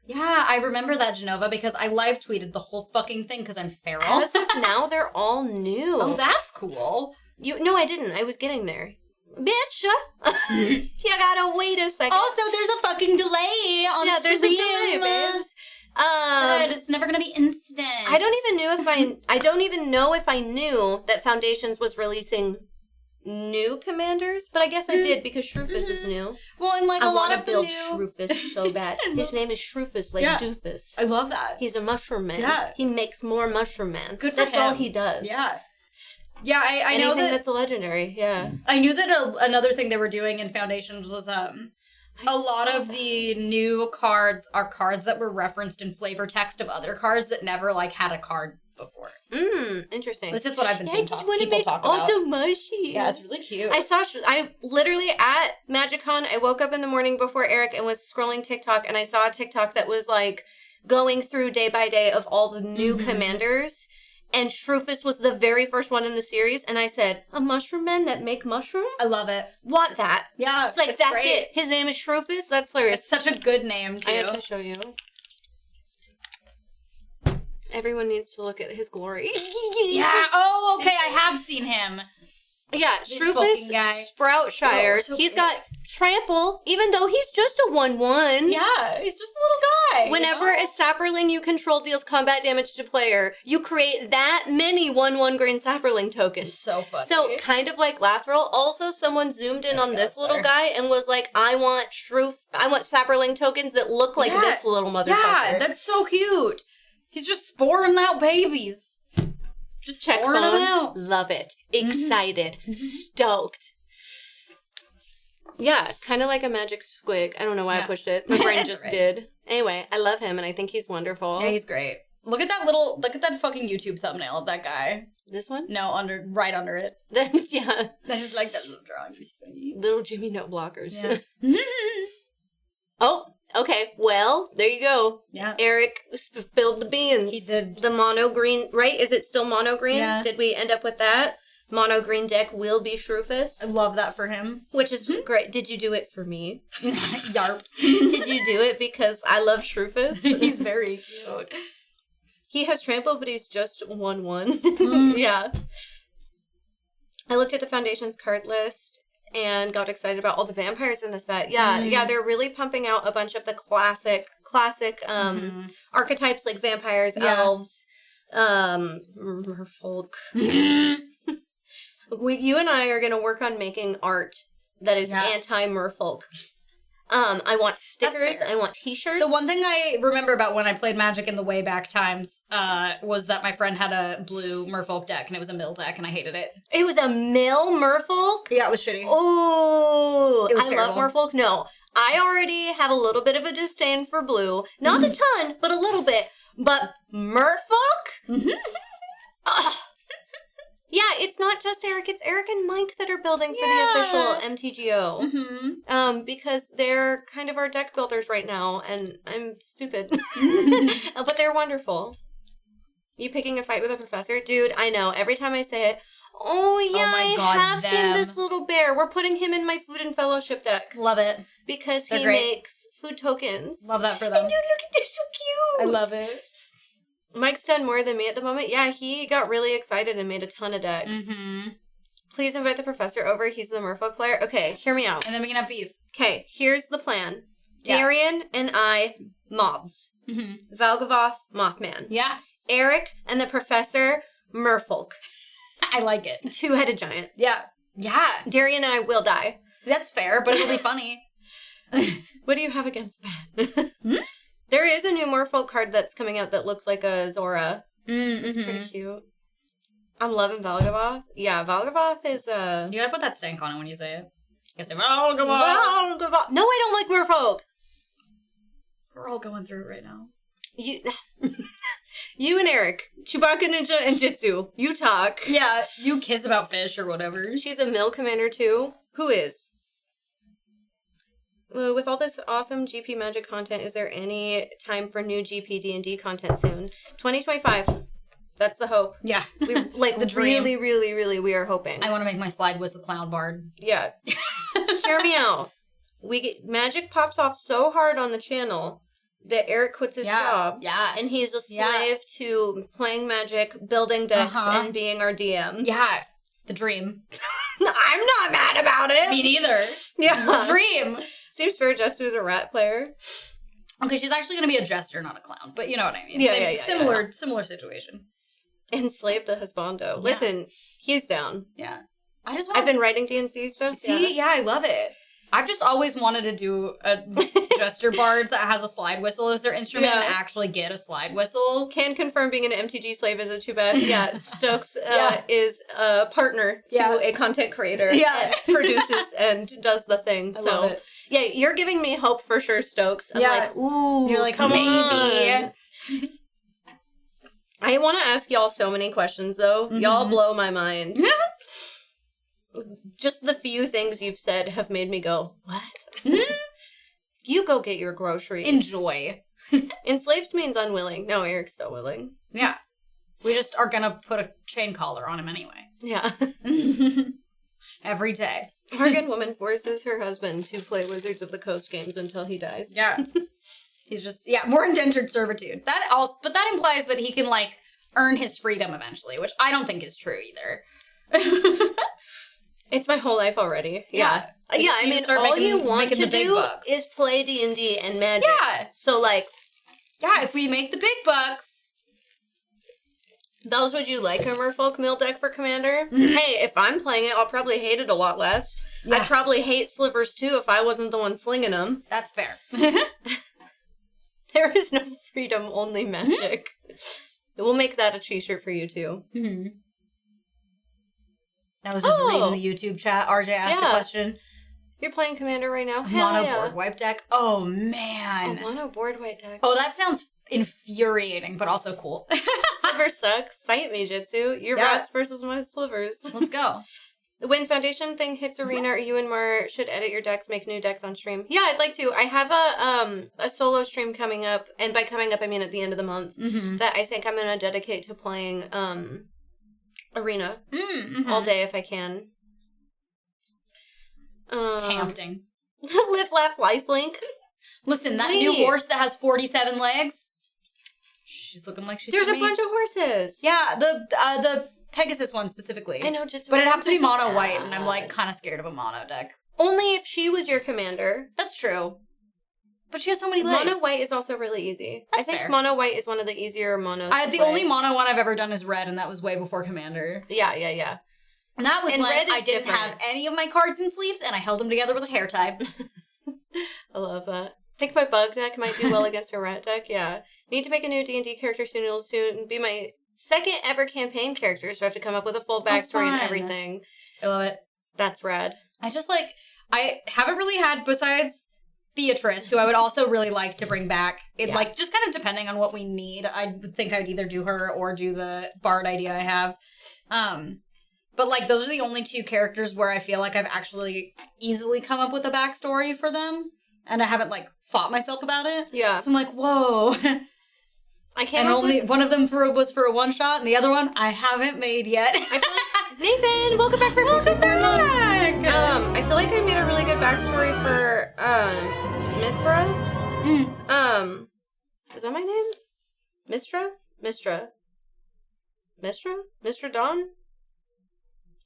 Yeah, I remember that, Genova, because I live tweeted the whole fucking thing because I'm feral. As of now, they're all new. Oh, that's cool. No, I didn't. I was getting there. Bitch! You gotta wait a second. Also, there's a fucking delay on stream. There's a delay, babes. It's never gonna be instant. I don't even know if I knew that Foundations was releasing new commanders, but I guess I did because Shrufus is new. Well, and like a lot of the build new Shrufus so bad. His name is Shrufus, like doofus. I love that. He's a mushroom man. Yeah. He makes more mushroom man. Good for That's him. all he does. Yeah. Yeah, I know that that's a legendary. Yeah. I knew that another thing they were doing in Foundations was a lot of the new cards are cards that were referenced in flavor text of other cards that never like had a card before. Interesting. This is what I've been seeing people talk all about. The mushy. Yeah, it's really cute. I literally at MagicCon, I woke up in the morning before Eric and was scrolling TikTok, and I saw a TikTok that was like going through day by day of all the new commanders. And Shrufus was the very first one in the series, and I said, a mushroom man that make mushrooms? I love it. Want that. Yeah, it's like, that's great. It. His name is Shrufus? That's hilarious. It's such a good name, too. I have to show you. Everyone needs to look at his glory. Yeah, oh, okay, I have seen him. Yeah, Shrufus Sproutshire. So he's got Trample, even though he's just a 1/1. Yeah, he's just a little guy. Whenever a Sapperling you control deals combat damage to player, you create that many 1/1 green Sapperling tokens. It's so funny. So, kind of like Lathril, also someone zoomed in on this little guy and was like, I want Sapperling tokens that look like this little motherfucker. Yeah, that's so cute. He's just sporing out babies. Just check pouring them phone. out. Love it. Excited. Stoked. Yeah, kind of like a magic squig. I don't know why I pushed it. My brain just did. Anyway, I love him and I think he's wonderful. Yeah, he's great. Look at that fucking YouTube thumbnail of that guy. This one? No, right under it. Yeah. I just like that little drawing. He's funny. Little Jimmy note blockers. Yeah. Oh, Okay, well, there you go. Yeah. Eric spilled the beans. He did. The mono green, right? Is it still mono green? Yeah. Did we end up with that? Mono green deck will be I Shrufus. love that for him. Which is great. Did you do it for me? Yarp. Did you do it because I love Shrufus? He's very cute. He has trample, but he's just 1/1. Yeah. I looked at the Foundation's card list and got excited about all the vampires in the set. Yeah, they're really pumping out a bunch of the classic archetypes like vampires, elves, merfolk. You and I are going to work on making art that is anti-merfolk. I want stickers. I want t-shirts. The one thing I remember about when I played Magic in the way back times was that my friend had a blue merfolk deck, and it was a mill deck, and I hated it. It was a mill merfolk? Yeah, it was shitty. Oh, it was I terrible. love merfolk. No, I already have a little bit of a disdain for blue. Not a ton, but a little bit. But merfolk? Ugh. Yeah, it's not just Eric. It's Eric and Mike that are building for the official MTGO. Because they're kind of our deck builders right now, and I'm stupid. But they're wonderful. You picking a fight with a professor? Dude, I know. Every time I say it, I have seen this little bear. We're putting him in my Food and Fellowship deck. Love it. Because They're he great. makes food tokens. Love that for them. And dude, look at, they're so cute. I love it. Mike's done more than me at the moment. Yeah, he got really excited and made a ton of decks. Please invite the professor over. He's the merfolk player. Okay, hear me out. And then we can have beef. Okay, here's the plan. Darian and I, mobs. Valgavoth, Mothman. Yeah. Eric and the professor, merfolk. I like it. Two-headed giant. Yeah. Yeah. Darian and I will die. That's fair, but it'll be funny. What do you have against that? There is a new merfolk card that's coming out that looks like a Zora. It's pretty cute. I'm loving Valgavoth. Yeah, Valgavoth is You gotta put that stank on it when you say it. You say, Valgavoth. Valgavoth. No, I don't like merfolk. We're all going through it right now. You and Eric, Chewbacca Ninja and Jitsu, you talk. Yeah, you kiss about fish or whatever. She's a mill commander too. Who is? With all this awesome GP Magic content, is there any time for new GP D&D content soon? 2025. That's the hope. Yeah. We like The dream. really, we are hoping. I want to make my slide whistle clown bard. Yeah. Hear me out. Magic pops off so hard on the channel that Eric quits his job. Yeah. And he's a slave to playing Magic, building decks, and being our DM. Yeah. The dream. I'm not mad about it. Me neither. Yeah. The dream. Seems fair. Jetsu is a rat player. Okay, she's actually going to be a jester, not a clown. But you know what I mean. Yeah, Similar situation. Enslaved the husbando. Listen, he's down. Yeah. I've been writing D&D stuff. See? Yeah, I love it. I've just always wanted to do a jester bard that has a slide whistle as their instrument and actually get a slide whistle. Can confirm being an MTG slave isn't too bad. Yeah, Stokes is a partner to a content creator and produces and does the thing. I love it. Yeah, you're giving me hope for sure, Stokes. I'm like, ooh. You're like, come maybe. on. I want to ask y'all so many questions, though. Y'all blow my mind. Just the few things you've said have made me go, what? You go get your groceries. Enjoy. Enslaved means unwilling. No, Eric's so willing. Yeah. We just are going to put a chain collar on him anyway. Yeah. Every day. Argan woman forces her husband to play Wizards of the Coast games until he dies. Yeah. He's just, more indentured servitude. But that implies that he can, earn his freedom eventually, which I don't think is true either. It's my whole life already. Yeah. Yeah, I mean, all you want to do is play D&D and Magic. Yeah. So, if we make the big bucks. Those, would you like a Merfolk Mill deck for Commander? Hey, if I'm playing it, I'll probably hate it a lot less. Yeah. I'd probably hate Slivers, too, if I wasn't the one slinging them. That's fair. There is no freedom, only magic. We'll make that a t-shirt for you, too. I was just reading the YouTube chat. RJ asked a question. You're playing Commander right now? Mono board wipe deck? Oh, man. A mono board wipe deck. Oh, that sounds infuriating, but also cool. Slivers suck. Fight me, Jitsu. Your rats versus my slivers. Let's go. When Foundation thing hits Arena, you and Mar should edit your decks, make new decks on stream. Yeah, I'd like to. I have a solo stream coming up, and by coming up, I mean at the end of the month, that I think I'm going to dedicate to playing Arena all day if I can. Tempting. Live, laugh, lifelink. Listen, that new horse that has 47 legs, she's looking like she's There's a bunch of horses. Yeah, the Pegasus one specifically. I know, Jitsu. But it'd have to be mono white, and I'm like kind of scared of a mono deck. Only if she was your commander. That's true. But she has so many legs. Mono white is also really easy. That's I think fair. mono white is one of the easier monos. The only mono one I've ever done is red, and that was way before commander. Yeah. And that was And when red is I didn't different. have any of my cards in sleeves, and I held them together with a hair tie. I love that. I think my bug deck might do well against a rat deck, yeah. Need to make a new D&D character soon. It'll soon be my second ever campaign character, so I have to come up with a full backstory and everything. I love it. That's rad. I haven't really had, besides Beatrice, who I would also really like to bring back. Like, just kind of depending on what we need. I would think I'd either do her or do the Bard idea I have. But, like, those are the only two characters where I feel like I've actually easily come up with a backstory for them. And I haven't, like, fought myself about it. Yeah. So I'm like, whoa. I can't. And one of them was for a one shot, and the other one I haven't made yet. Nathan, welcome back for Welcome back. I feel like I made a really good backstory for Mithra. Is that my name? Mistra Dawn?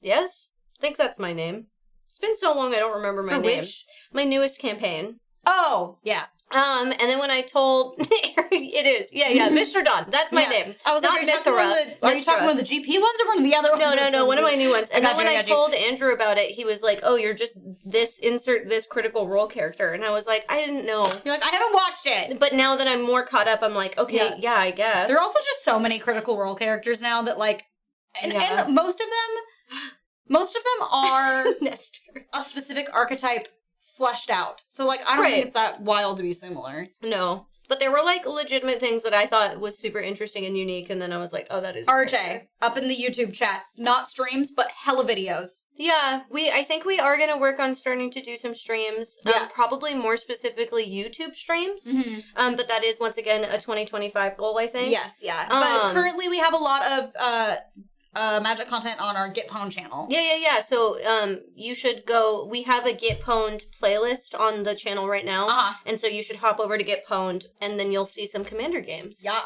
Yes? I think that's my name. It's been so long I don't remember my name. Which? My newest campaign. Oh, yeah. And then when I told it is, Mr. Dawn. That's my name. I was not like, Mithra. are you talking one of the GP ones or one of the other ones? No, one of my new ones. And then when I got you. told Andrew about it, he was like, "Oh, you're just insert this critical role character," and I was like, "I didn't know." You're like, I haven't watched it. But now that I'm more caught up, I'm like, okay, yeah I guess. There are also just so many critical role characters now that like, and most of them are a specific archetype fleshed out. So, like, I don't think it's that wild to be similar. No. But there were, like, legitimate things that I thought was super interesting and unique, and then I was like, oh, that is... RJ, up in the YouTube chat. Not streams, but hella videos. Yeah, I think we are going to work on starting to do some streams. Probably more specifically YouTube streams. Mm-hmm. But that is, once again, a 2025 goal, I think. Yes, yeah. But currently we have a lot of... Magic content on our Get Pwned channel. Yeah. So, you should go. We have a Get Pwned playlist on the channel right now, and so you should hop over to Get Pwned, and then you'll see some Commander games. Yeah.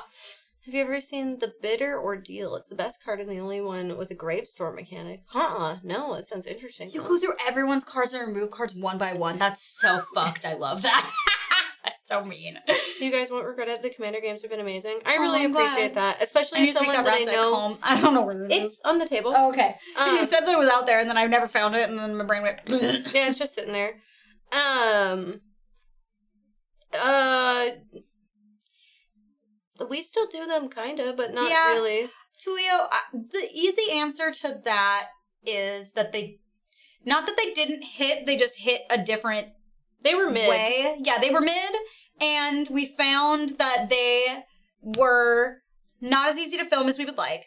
Have you ever seen the Bitter Ordeal? It's the best card and the only one with a Gravestore mechanic. No, that sounds interesting. You go through everyone's cards and remove cards one by one. That's so fucked. I love that. That's so mean. You guys won't regret it. The Commander games have been amazing. I really appreciate that. Especially as someone that I know. Home. I don't know where it is. It's on the table. Oh, okay. It said that it was out there, and then I never found it, and then my brain went... Yeah, it's just sitting there. We still do them, kinda, but not really. Tulio, the easy answer to that is that they... Not that they didn't hit, they just hit a different... They were mid. Way. Yeah, they were mid, and we found that they were not as easy to film as we would like.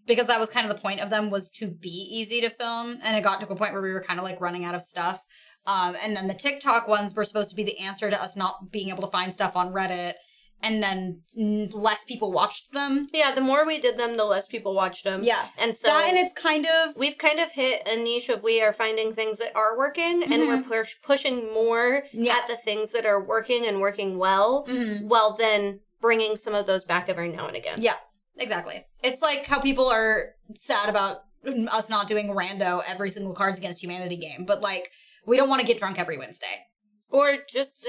Because that was kind of the point of them, was to be easy to film, and it got to a point where we were kind of like running out of stuff. And then the TikTok ones were supposed to be the answer to us not being able to find stuff on Reddit, and then less people watched them. Yeah, the more we did them, the less people watched them. Yeah. And so... That, and it's kind of... We've kind of hit a niche of we are finding things that are working, and we're pushing more at the things that are working and working well, while then bringing some of those back every now and again. Yeah, exactly. It's like how people are sad about us not doing rando every single Cards Against Humanity game, but, like, we don't want to get drunk every Wednesday. Or just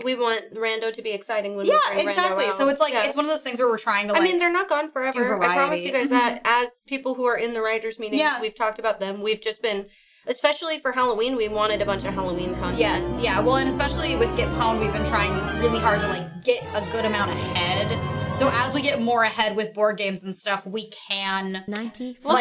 we want rando to be exciting when we bring exactly. Rando out. So it's like it's one of those things where we're trying to. Like, I mean, they're not gone forever. I promise you guys that. As people who are in the writers' meetings, we've talked about them. We've just been, especially for Halloween, we wanted a bunch of Halloween content. Yes, yeah. Well, and especially with Get Pwned, we've been trying really hard to like get a good amount ahead. So as we get more ahead with board games and stuff, we can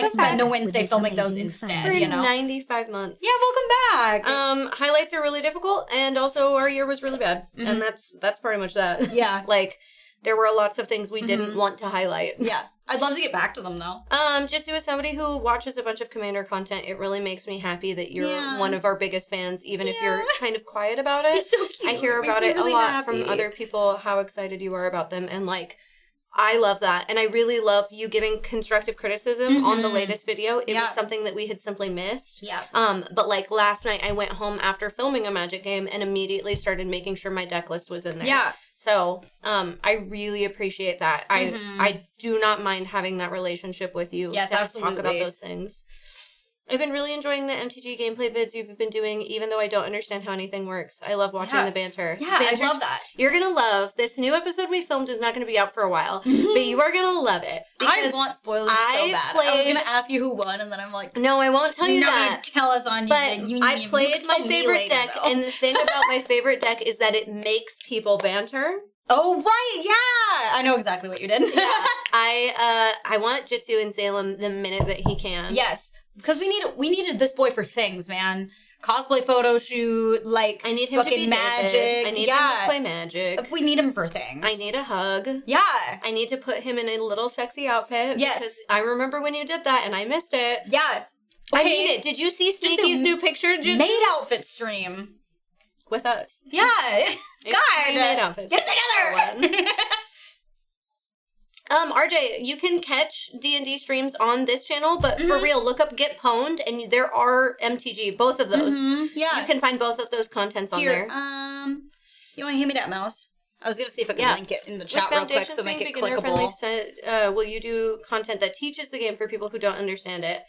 spend a Wednesday filming those instead. For 95 months. Yeah, welcome back. Highlights are really difficult, and also our year was really bad, and that's pretty much that. Yeah, like there were lots of things we didn't want to highlight. Yeah. I'd love to get back to them, though. Jitsu is somebody who watches a bunch of Commander content. It really makes me happy that you're one of our biggest fans, even if you're kind of quiet about it. He's so cute. I hear about it really a lot from other people, how excited you are about them, and, like, I love that. And I really love you giving constructive criticism on the latest video. It was something that we had simply missed. Yeah. But, like, last night I went home after filming a Magic game and immediately started making sure my deck list was in there. Yeah. So, I really appreciate that. I do not mind having that relationship with you to talk about those things. I've been really enjoying the MTG gameplay vids you've been doing, even though I don't understand how anything works. I love watching the banter. Yeah, I love that. You're going to love this new episode we filmed is not going to be out for a while, but you are going to love it. I want spoilers so bad. I was going to ask you who won, and then I'm like, no, I won't tell you that. Tell us on but you. I played my favorite deck, and the thing about my favorite deck is that it makes people banter. Oh, right, yeah! I know exactly what you did. Yeah. I want Jitsu in Salem the minute that he can. Yes, because we needed this boy for things, man. Cosplay photo shoot, like, I need him fucking to be Magic. David. I need him to play Magic. We need him for things. I need a hug. Yeah. I need to put him in a little sexy outfit. Yes. Because I remember when you did that, and I missed it. Yeah. I need it. Did you see Sneaky's new picture, Jitsu? Made outfit stream. With us. Yeah. God. Made outfits. Get it together! RJ, you can catch D&D streams on this channel, but for real, look up Get Pwned, and there are MTG, both of those. Yeah. You can find both of those contents on there. You want to hand me that mouse? I was going to see if I could link it in the chat real quick so make it clickable. Will you do content that teaches the game for people who don't understand it?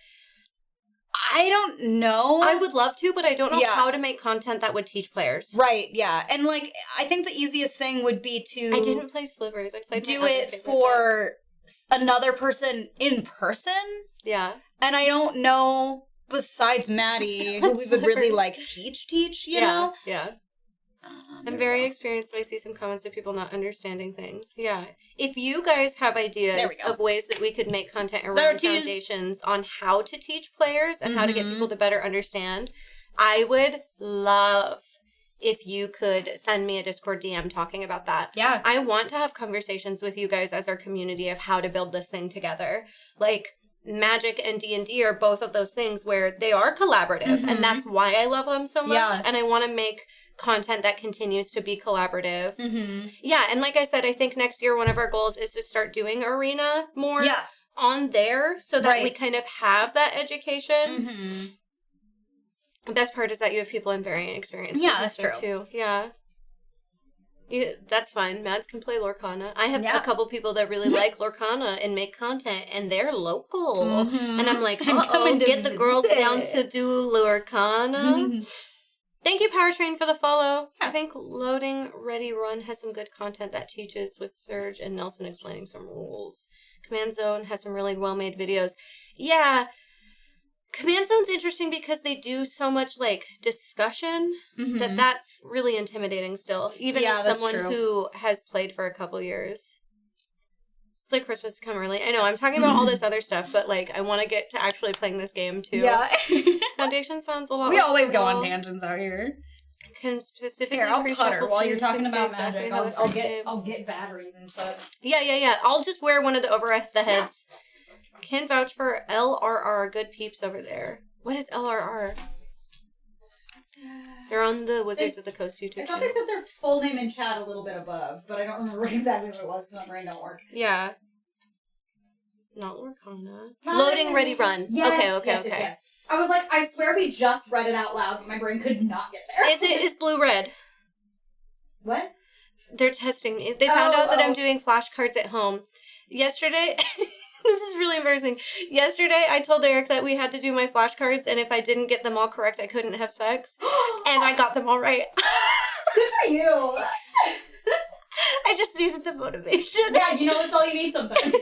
I don't know. I would love to, but I don't know how to make content that would teach players. Right, yeah. And, like, I think the easiest thing would be to... I didn't play Slivers. I played do it for another person in person. Yeah. And I don't know, besides Maddie, who we would really, like, teach, you know? Yeah. I'm very experienced, but I see some comments of people not understanding things. Yeah. If you guys have ideas of ways that we could make content around foundations on how to teach players and how to get people to better understand, I would love if you could send me a Discord DM talking about that. Yeah. I want to have conversations with you guys as our community of how to build this thing together. Like, Magic and D&D are both of those things where they are collaborative, and that's why I love them so much. Yeah. And I want to make content that continues to be collaborative. Yeah, and like I said, I think next year one of our goals is to start doing Arena more on there so that we kind of have that education. The best part is that you have people in varying experiences. Yeah, that's true. Too. Yeah. That's fine. Mads can play Lorcana. I have a couple people that really like Lorcana and make content, and they're local. And I'm like, get the girls down to do Lorcana. Thank you, Powertrain, for the follow. I think Loading Ready Run has some good content that teaches with Serge and Nelson explaining some rules. Command Zone has some really well-made videos. Yeah, Command Zone's interesting because they do so much, like, discussion that's really intimidating still. Even as someone who has played for a couple years. It's like Christmas to come early. I know, I'm talking about all this other stuff, but, like, I want to get to actually playing this game, too. Yeah. Foundation sounds a lot We always go on tangents out here. Can specifically I'll putter while you're talking about Magic. I'll get batteries and stuff. Yeah. I'll just wear one of the over the heads. Can vouch for LRR. Good peeps over there. What is LRR? They're on the Wizards of the Coast YouTube channel. I thought they said their full name in chat a little bit above, but I don't remember exactly what it was because my brain don't work. Yeah. Not Lorcana. Loading Ready Run. Yes, Okay. Yes. I was like, I swear we just read it out loud, but my brain could not get there. Is blue-red. What? They're testing me. They found out that I'm doing flashcards at home. Yesterday... This is really embarrassing. Yesterday, I told Eric that we had to do my flashcards, and if I didn't get them all correct, I couldn't have sex. And I got them all right. Good for you. I just needed the motivation. Yeah, you know that's all you need sometimes.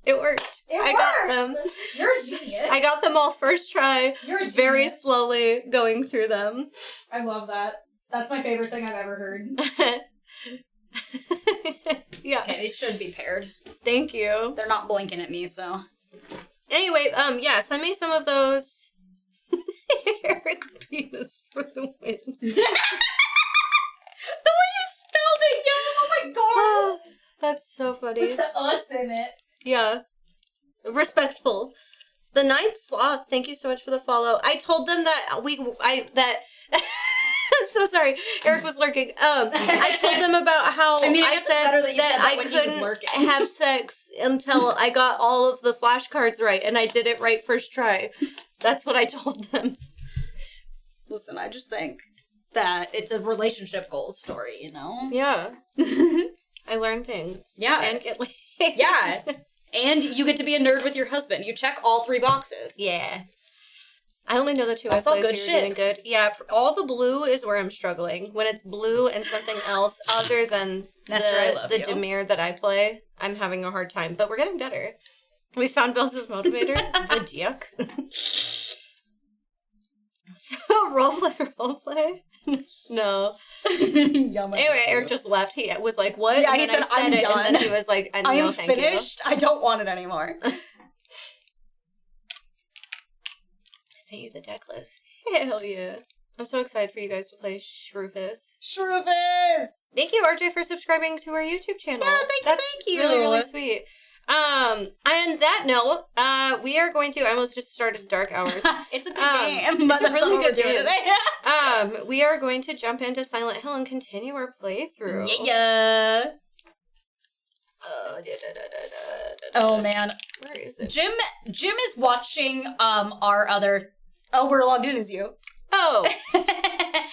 It worked. I got them. You're a genius. I got them all first try. You're a genius. Very slowly going through them. I love that. That's my favorite thing I've ever heard. Yeah. Okay, they should be paired. Thank you. They're not blinking at me, so. Anyway, yeah, send me some of those. Eric penis for the win. The way you spelled it, yeah, oh my god. So funny. Us in it. Yeah. Respectful. The Ninth Sloth, thank you so much for the follow. I told them that I'm so sorry. Eric was lurking. I told them about how I said that I couldn't have sex until I got all of the flashcards right, and I did it right first try. That's what I told them. Listen, I just think that it's a relationship goals story, you know? Yeah. I learn things. Yeah. And get laid. Yeah. And you get to be a nerd with your husband. You check all 3 boxes. Yeah. I only know the 2 That's I all play, good so shit. you're doing good. Yeah, all the blue is where I'm struggling. When it's blue and something else other than Nestor, I love the you. Demir that I play, I'm having a hard time. But we're getting better. We found Bells' motivator. The dick. So, roleplay? No. Anyway, Eric just left. He was like, what? Yeah, and he then said, I I'm it, done. And then he was like, I no, am thank finished. I don't want it anymore. I sent you the deck list. Hell yeah. I'm so excited for you guys to play Shroofus. Shroofus! Thank you, RJ, for subscribing to our YouTube channel. Yeah, thank you. Really, really sweet. And that note, we are going to, I almost just started Dark Hours. It's a good game. It's a really good game. Today. We are going to jump into Silent Hill and continue our playthrough. Yeah. Oh, man. Where is it? Jim is watching, our other... Oh, we're logged in as you. Oh. Let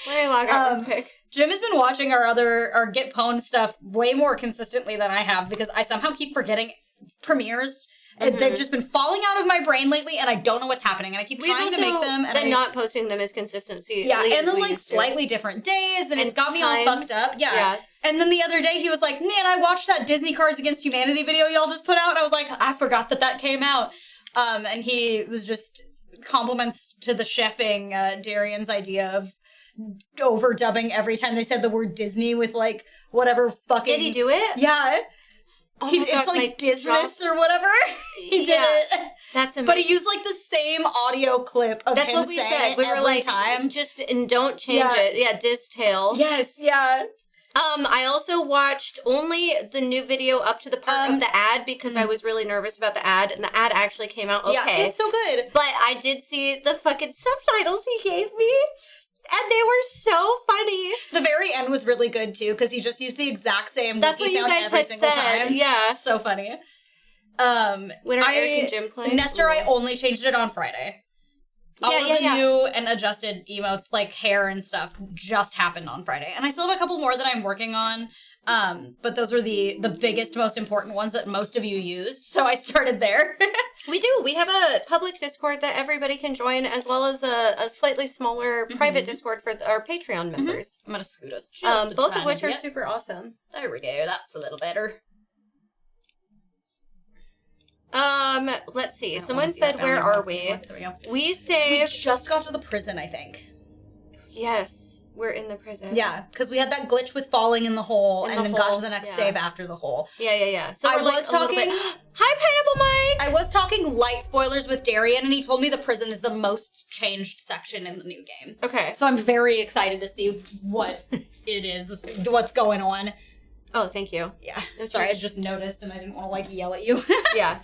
me log out real quick. Jim has been watching our Get Pwned stuff way more consistently than I have because I somehow keep forgetting premieres. And they've just been falling out of my brain lately, and I don't know what's happening. And I keep trying to make them. And not posting them is consistency. Yeah, and then like slightly different days, and it's got me all fucked up. Yeah. And then the other day he was like, man, I watched that Disney Cards Against Humanity video y'all just put out. And I was like, I forgot that came out. And he was just compliments to the chefing Darian's idea of overdubbing every time they said the word Disney with like whatever fucking... Did he do it? Yeah. Oh It's like Dismas or whatever. He did it. That's amazing. But he used like the same audio clip of him saying it every time. Just, and don't change it. Yeah, Distail. Yes, yeah. I also watched only the new video up to the part of the ad because I was really nervous about the ad, and the ad actually came out okay. Yeah, it's so good. But I did see the fucking subtitles he gave me, and they were so funny. The very end was really good too because he just used the exact same That's what you sound guys every had single said. time. Yeah, so funny. When are Eric and Jim playing? Nestor, I only changed it on Friday. All of the new and adjusted emotes, like hair and stuff, just happened on Friday. And I still have a couple more that I'm working on. But those were the biggest, most important ones that most of you used. So I started there. We do. We have a public Discord that everybody can join, as well as a slightly smaller private Discord for our Patreon members. I'm going to scoot us just both of which are super awesome. There we go. That's a little better. Let's see. Someone said, where are we? There we go. We saved... We just got to the prison, I think. Yes. We're in the prison. Yeah, because we had that glitch with falling in the hole and then got to the next save after the hole. Yeah. So I was talking... Hi, Pineapple Mike! I was talking light spoilers with Darian, and he told me the prison is the most changed section in the new game. Okay. So I'm very excited to see what it is, what's going on. Oh, thank you. Yeah. Sorry, I just noticed, and I didn't want to, like, yell at you. Yeah.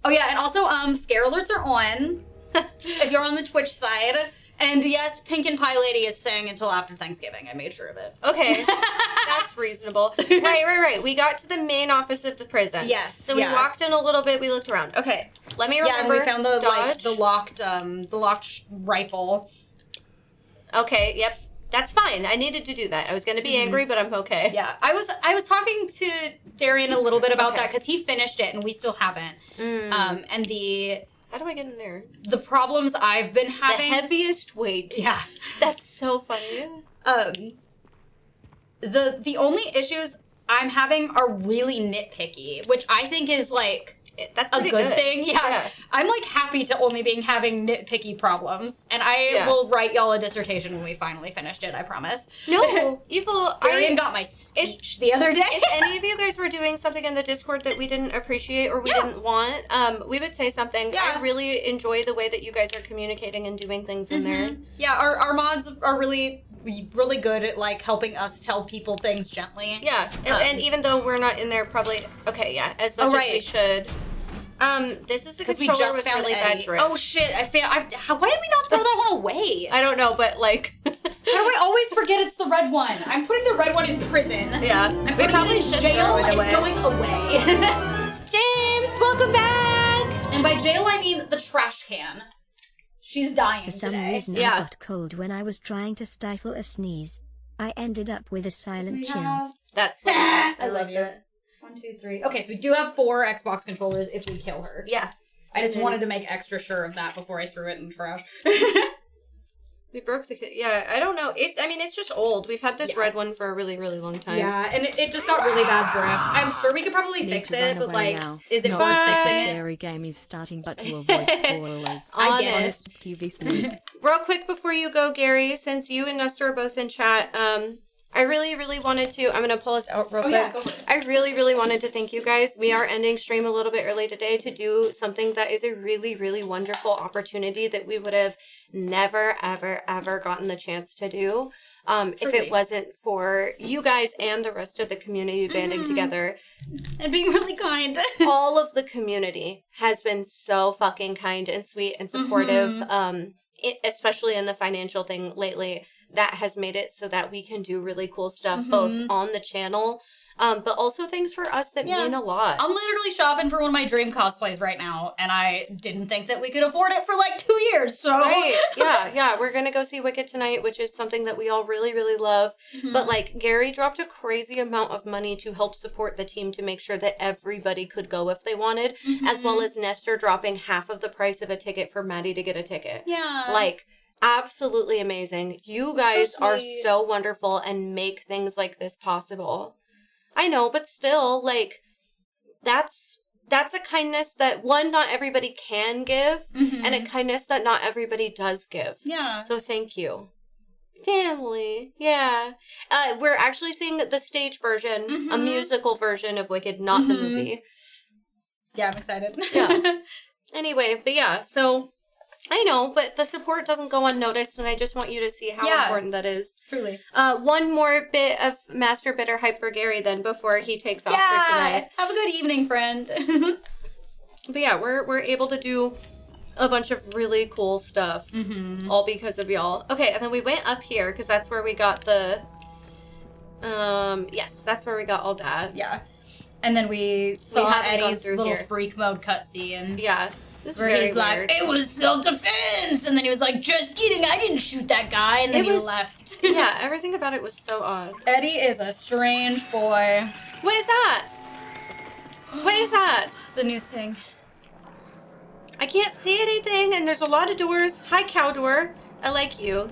Oh, yeah, and also, scare alerts are on, if you're on the Twitch side. And yes, Pink and Pie Lady is staying until after Thanksgiving. I made sure of it. Okay. That's reasonable. Right. We got to the main office of the prison. Yes. So we walked in a little bit, we looked around. Okay. Let me remember. Yeah, and we found the locked rifle. Okay, yep. That's fine. I needed to do that. I was going to be angry, but I'm okay. Yeah. I was talking to Darian a little bit about that because he finished it and we still haven't. And the... How do I get in there? The problems I've been having... The heaviest weight. Yeah. That's so funny. The only issues I'm having are really nitpicky, which I think is, like, that's a pretty good thing. Yeah. I'm like happy to only being having nitpicky problems. And I will write y'all a dissertation when we finally finished it, I promise. No, Evil. Darian got my speech the other day. If any of you guys were doing something in the Discord that we didn't appreciate or we didn't want, we would say something. Yeah. I really enjoy the way that you guys are communicating and doing things in there. Yeah, our mods are really good at like helping us tell people things gently. Yeah, and even though we're not in there, probably as much as we should. This is the controller with really bad drift. Oh shit! Why did we not throw that one away? I don't know, but like, how do I always forget it's the red one? I'm putting the red one in prison. Yeah, we probably should jail. Throw it away. It's going away. James, welcome back. And by jail, I mean the trash can. She's dying For some today. reason, I got cold when I was trying to stifle a sneeze. I ended up with a silent chill. That's nice. I love you. 1, 2, 3. Okay, so we do have 4 Xbox controllers if we kill her. Yeah. I just wanted to make extra sure of that before I threw it in the trash. We broke the... Yeah, I don't know. It's just old. We've had this red one for a really, really long time. Yeah, and it just got really bad drift. I'm sure we could probably fix it, but like, is it worth fixing it? Scary game is starting, but to avoid spoilers. Honest TV sneak. Real quick before you go, Gary, since you and Nestor are both in chat, I really, really wanted to... I'm going to pull us out real quick. Yeah, go for it. I really, really wanted to thank you guys. We are ending stream a little bit early today to do something that is a really, really wonderful opportunity that we would have never, ever, ever gotten the chance to do if it wasn't for you guys and the rest of the community banding together. And being really kind. All of the community has been so fucking kind and sweet and supportive, especially in the financial thing lately. That has made it so that we can do really cool stuff both on the channel, but also things for us that mean a lot. I'm literally shopping for one of my dream cosplays right now, and I didn't think that we could afford it for like 2 years, so... Right, yeah, we're gonna go see Wicked tonight, which is something that we all really, really love. But like, Gary dropped a crazy amount of money to help support the team to make sure that everybody could go if they wanted, as well as Nestor dropping half of the price of a ticket for Maddie to get a ticket. Yeah. Like... absolutely amazing. You guys are so wonderful and make things like this possible. I know, but still, like, that's a kindness that, one, not everybody can give, and a kindness that not everybody does give. Yeah. So thank you. Family. Yeah. We're actually seeing the stage version, a musical version of Wicked, not the movie. Yeah, I'm excited. Yeah. Anyway, but yeah, so... I know, but the support doesn't go unnoticed, and I just want you to see how important that is. Truly. One more bit of Master Bitter hype for Gary, then, before he takes off for tonight. Have a good evening, friend. But yeah, we're able to do a bunch of really cool stuff, all because of y'all. Okay, and then we went up here, because that's where we got the... yes, that's where we got all that. Yeah. And then we saw Eddie's little freak mode cutscene. Yeah. Where he's like, it was self-defense! And then he was like, just kidding, I didn't shoot that guy, and then he left. Yeah, everything about it was so odd. Eddie is a strange boy. What is that? What is that? The new thing. I can't see anything, and there's a lot of doors. Hi, cow door. I like you.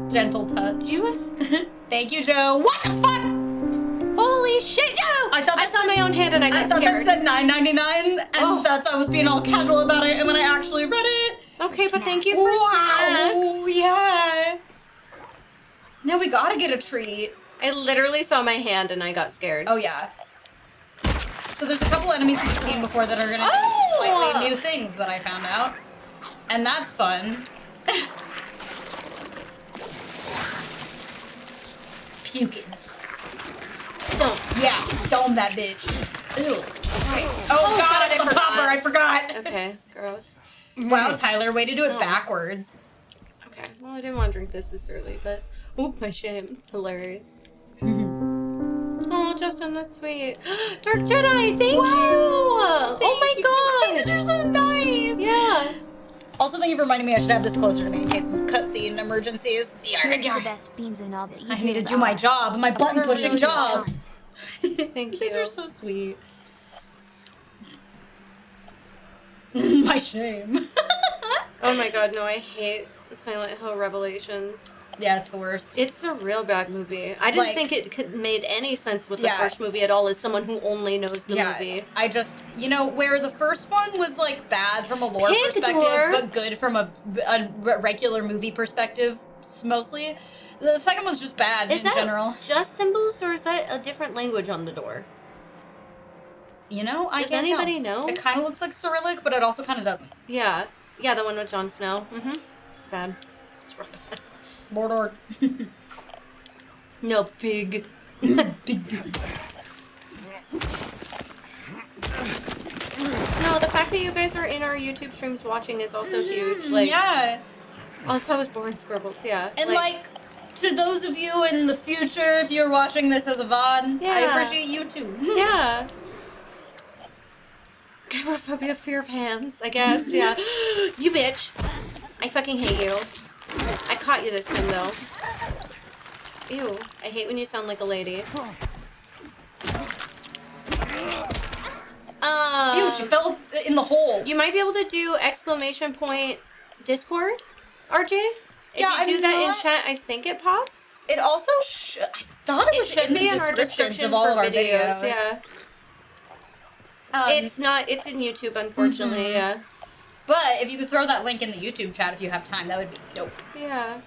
Gentle touch. You have... Thank you, Joe. What the fuck? Holy shit, Joe! I saw my own hand and I got scared. I thought that said $9.99, and that's I was being all casual about it, and then I actually read it. Okay, but thank you for snacks. Yeah. Now we gotta get a treat. I literally saw my hand and I got scared. Oh, yeah. So there's a couple enemies that you've seen before that are gonna do slightly new things that I found out. And that's fun. Puking. Don't. Yeah, dome that bitch. Ew. Christ. Oh god, it's a popper, I forgot. Okay, gross. Wow, Tyler, way to do it backwards. Okay, well, I didn't want to drink this early, but... Oop, my shame. Hilarious. Oh, Justin, that's sweet. Dark Jedi, thank you! Oh my god! These are so nice! Yeah. Also, thank you for reminding me I should have this closer to me in case of cutscene emergencies. You're the best beans and all that you I need to do my job, my button-pushing job. Thank you. These are so sweet. My shame. Oh my god, no, I hate Silent Hill Revelations. Yeah, it's the worst. It's a real bad movie. I didn't think it made any sense with the first movie at all as someone who only knows the movie. I just, where the first one was, like, bad from a lore perspective, but good from a regular movie perspective, mostly. The second one's just bad in general. Is that just symbols, or is that a different language on the door? I can't tell. Does anybody know? It kind of looks like Cyrillic, but it also kind of doesn't. Yeah. Yeah, the one with Jon Snow. Mm-hmm. It's bad. It's real bad. Mordor. No, big. Big. No, the fact that you guys are in our YouTube streams watching is also huge. Like, yeah. Also, I was born scribbles, yeah. And, to those of you in the future, if you're watching this as a VOD, I appreciate you too. Yeah. Gyrophobia, fear of hands, I guess, yeah. You bitch. I fucking hate you. I caught you this time, though. Ew. I hate when you sound like a lady. Ew, she fell in the hole. You might be able to do ! Discord, RJ? If you do that in chat, I think it pops. It also I thought it was in the descriptions of all of our videos. Yeah. It's not. It's in YouTube, unfortunately. Yeah. But if you could throw that link in the YouTube chat if you have time, that would be dope. Yeah.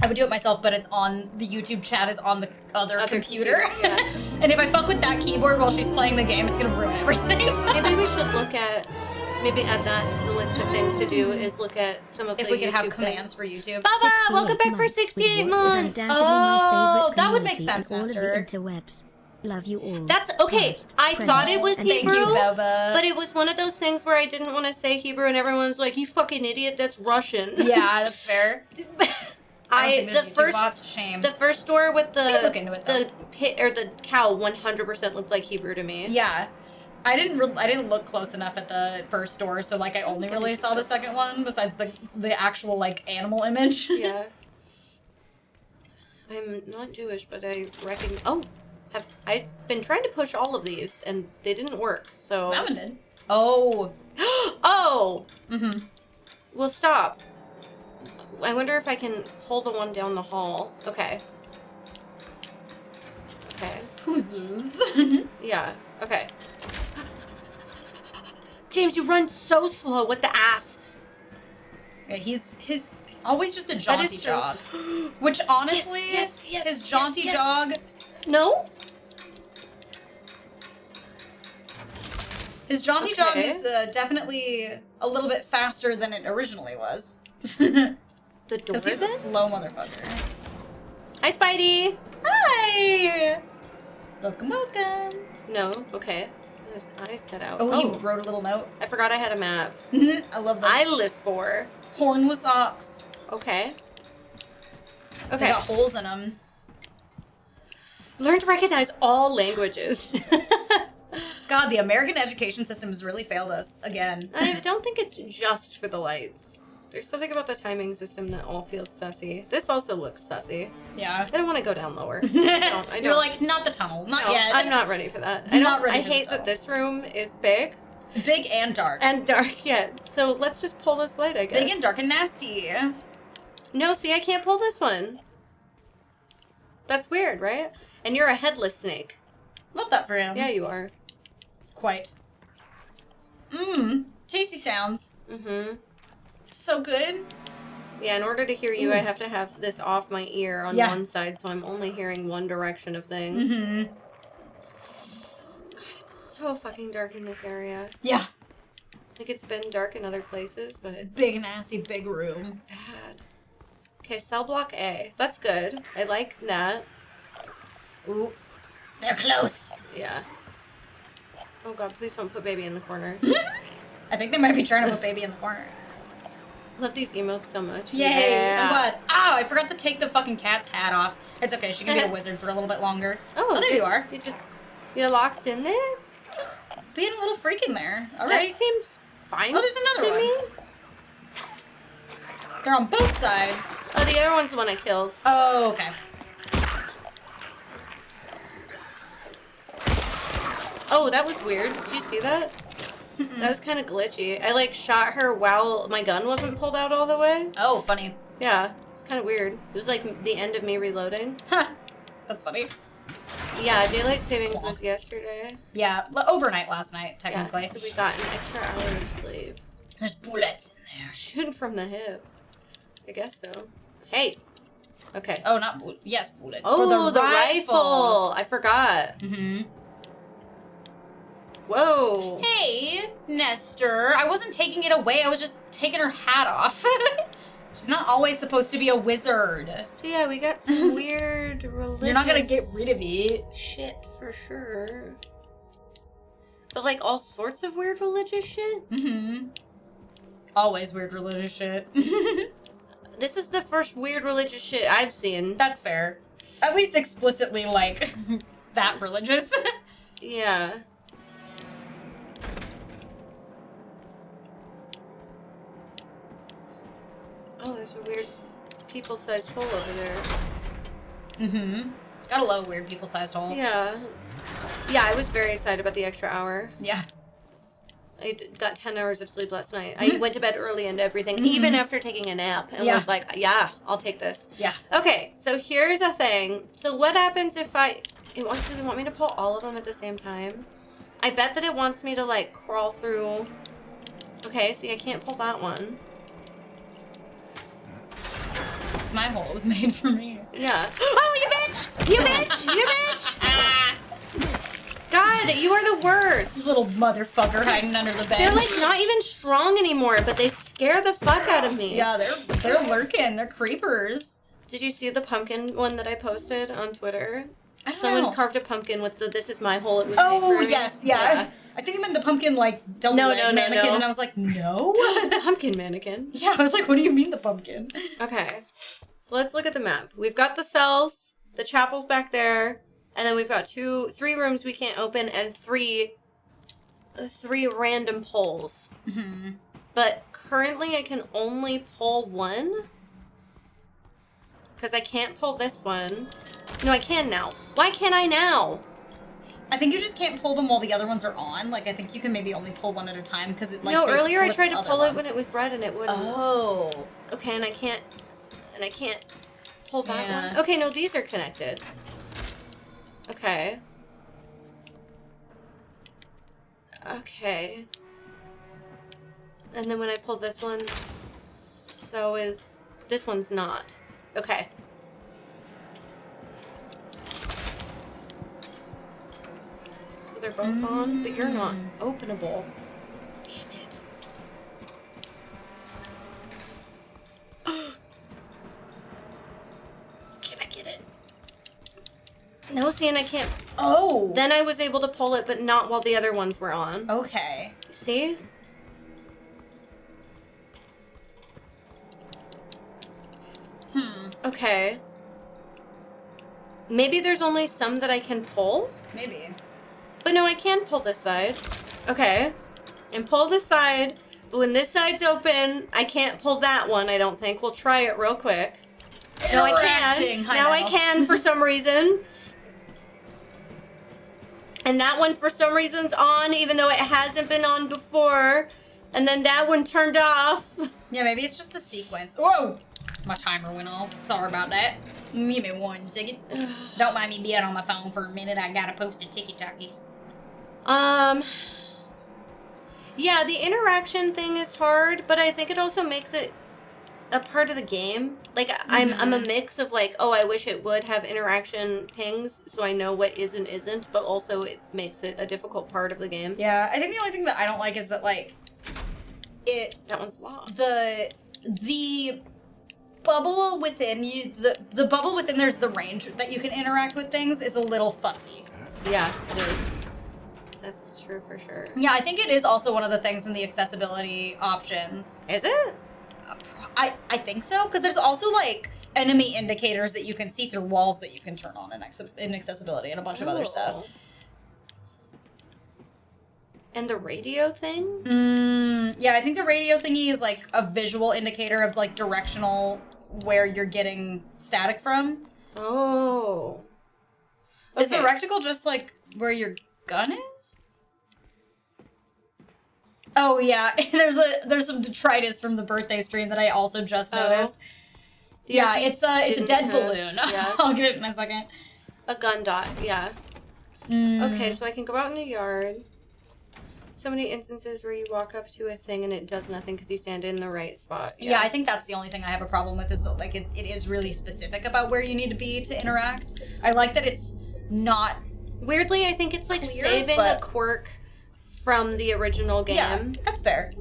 I would do it myself, but it's on the YouTube chat is on the other computer. Yeah. And if I fuck with that keyboard while she's playing the game, it's gonna ruin everything. Maybe we should maybe add that to the list of things to do, is look at some of the YouTube If we could have things. commands for YouTube. Baba, welcome back for 68 months! Oh, that would make sense, Master. Interwebs. Love you all. That's okay. I thought it was Hebrew, Thank you, Baba. but it was one of those things where I didn't want to say Hebrew, and everyone's like, "You fucking idiot, that's Russian." Yeah, that's fair. The first door with look into it, the pit or the cow 100% looked like Hebrew to me. Yeah. I didn't look close enough at the first door, so I only really saw the second one besides the actual animal image. Yeah. I'm not Jewish, but I reckon. Oh, I've been trying to push all of these and they didn't work. So that one did. Oh. Oh. Mhm. Well, stop. I wonder if I can pull the one down the hall. Okay. Okay. Puzzles. Yeah. Okay. James, you run so slow. What the ass? Yeah, he's always just a jaunty jog. Which honestly, his jaunty jog. No. His jaunty jog is definitely a little bit faster than it originally was. The door. Because he's a slow motherfucker. Hi, Spidey. Hi. Welcome, welcome. No. Okay. His eyes cut out. Oh, he wrote a little note. I forgot I had a map. I love that. Eyeless boar. Hornless ox. Okay. Okay. They got holes in them. Learn to recognize all languages. God, the American education system has really failed us again. I don't think it's just for the lights. There's something about the timing system that all feels sussy. This also looks sussy. Yeah. I don't want to go down lower. I don't. You're like, not the tunnel. Not yet. I'm not ready for that. I hate that this room is big. Big and dark. And dark, yeah. So let's just pull this light, I guess. Big and dark and nasty. No, see, I can't pull this one. That's weird, right? And you're a headless snake. Love that for him. Yeah, you are. Quite. Tasty sounds. Mm-hmm. So good. Yeah, in order to hear you, I have to have this off my ear on one side, so I'm only hearing one direction of things. Mm-hmm. God, it's so fucking dark in this area. Yeah. Like, it's been dark in other places, but... Big, nasty, big room. Bad. Okay, cell block A. That's good. I like that. Ooh. They're close. Yeah. Oh god, please don't put baby in the corner. I think they might be trying to put baby in the corner. Love these emotes so much. Yay! Yeah. I'm glad. Ow, I forgot to take the fucking cat's hat off. It's okay, she can be a wizard for a little bit longer. Oh, there you are. You're locked in there? Just being a little freak in there. Alright. That seems fine. Oh, there's another one. Me? They're on both sides. Oh, the other one's the one I killed. Oh, okay. Oh, that was weird. Did you see that? That was kind of glitchy. I, like, shot her while my gun wasn't pulled out all the way. Oh, funny. Yeah, it's kind of weird. It was, like, the end of me reloading. That's funny. Yeah, daylight savings was yesterday. Yeah, overnight last night, technically. Yeah, so we got an extra hour of sleep. There's bullets in there. Shooting from the hip. I guess so. Hey! Okay. Oh, not bullets. Yes, bullets. Oh, for the rifle! I forgot. Mm-hmm. Whoa! Hey, Nestor. I wasn't taking it away. I was just taking her hat off. She's not always supposed to be a wizard. So yeah, we got some weird religious... You're not gonna get rid of it. Shit, for sure. But like all sorts of weird religious shit? Mm-hmm. Always weird religious shit. This is the first weird religious shit I've seen. That's fair. At least explicitly, like, that religious. Yeah. Oh, there's a weird people-sized hole over there. Mm-hmm. Gotta love weird people-sized hole. Yeah. Yeah, I was very excited about the extra hour. Yeah. I got 10 hours of sleep last night. I went to bed early and everything, even after taking a nap, and was like, yeah, I'll take this. Yeah. Okay, so here's a thing. So what happens if does it want me to pull all of them at the same time? I bet that it wants me to, like, crawl through. Okay, see, I can't pull that one. It's my hole. It was made for me. Yeah. Oh, you bitch! You bitch! You bitch! God, you are the worst. This little motherfucker hiding under the bed. They're like not even strong anymore, but they scare the fuck out of me. Yeah, they're lurking. They're creepers. Did you see the pumpkin one that I posted on Twitter? I don't Someone know. carved a pumpkin with the "This is my hole." It was made for me. Yes, yeah. I think you meant the pumpkin like double leg mannequin, and I was like, no. Pumpkin mannequin. Yeah, I was like, what do you mean the pumpkin? Okay, so let's look at the map. We've got the cells, the chapel's back there, and then we've got 3 rooms we can't open, and three random pulls. Mm-hmm. But currently, I can only pull one because I can't pull this one. No, I can now. Why can't I now? I think you just can't pull them while the other ones are on. Like, I think you can maybe only pull one at a time because it like. No, earlier I tried to pull it when it was red and it wouldn't. Oh. Okay, and I can't pull that Yeah. one. Okay, no, these are connected. Okay. Okay. And then when I pull this one, so is this one's not. Okay. So they're both on, but you're not openable. Damn it. Can I get it? No, see, and I can't. Oh. Then I was able to pull it, but not while the other ones were on. Okay. See? Okay. Maybe there's only some that I can pull? Maybe. But no, I can pull this side. Okay. And pull this side. But when this side's open, I can't pull that one, I don't think. We'll try it real quick. No, I can. Now I can for some reason. And that one for some reason's on, even though it hasn't been on before. And then that one turned off. Yeah, maybe it's just the sequence. Whoa! My timer went off. Sorry about that. Give me 1 second. Don't mind me being on my phone for a minute. I gotta post a ticky-tacky. Yeah, the interaction thing is hard, but I think it also makes it a part of the game. Like, I'm a mix of like, oh, I wish it would have interaction pings so I know what is and isn't, but also it makes it a difficult part of the game. Yeah, I think the only thing that I don't like is that, like, That one's locked. The bubble within you, the bubble within there's the range that you can interact with things is a little fussy. Yeah, it is. That's true for sure. Yeah, I think it is also one of the things in the accessibility options. Is it? I think so, because there's also, like, enemy indicators that you can see through walls that you can turn on in accessibility and a bunch of other stuff. And the radio thing? Yeah, I think the radio thingy is, like, a visual indicator of, like, directional where you're getting static from. Oh. Okay. Is the reticle just, like, where your gun is? Oh yeah, there's some detritus from the birthday stream that I also just noticed. Yeah, it's a dead balloon. Yeah. I'll get it in a second. A gun dot, yeah. Okay, so I can go out in the yard. So many instances where you walk up to a thing and it does nothing because you stand in the right spot. Yeah, I think that's the only thing I have a problem with is that like it is really specific about where you need to be to interact. I like that it's not weirdly, I think it's like clear, saving a quirk from the original game. Yeah, that's fair.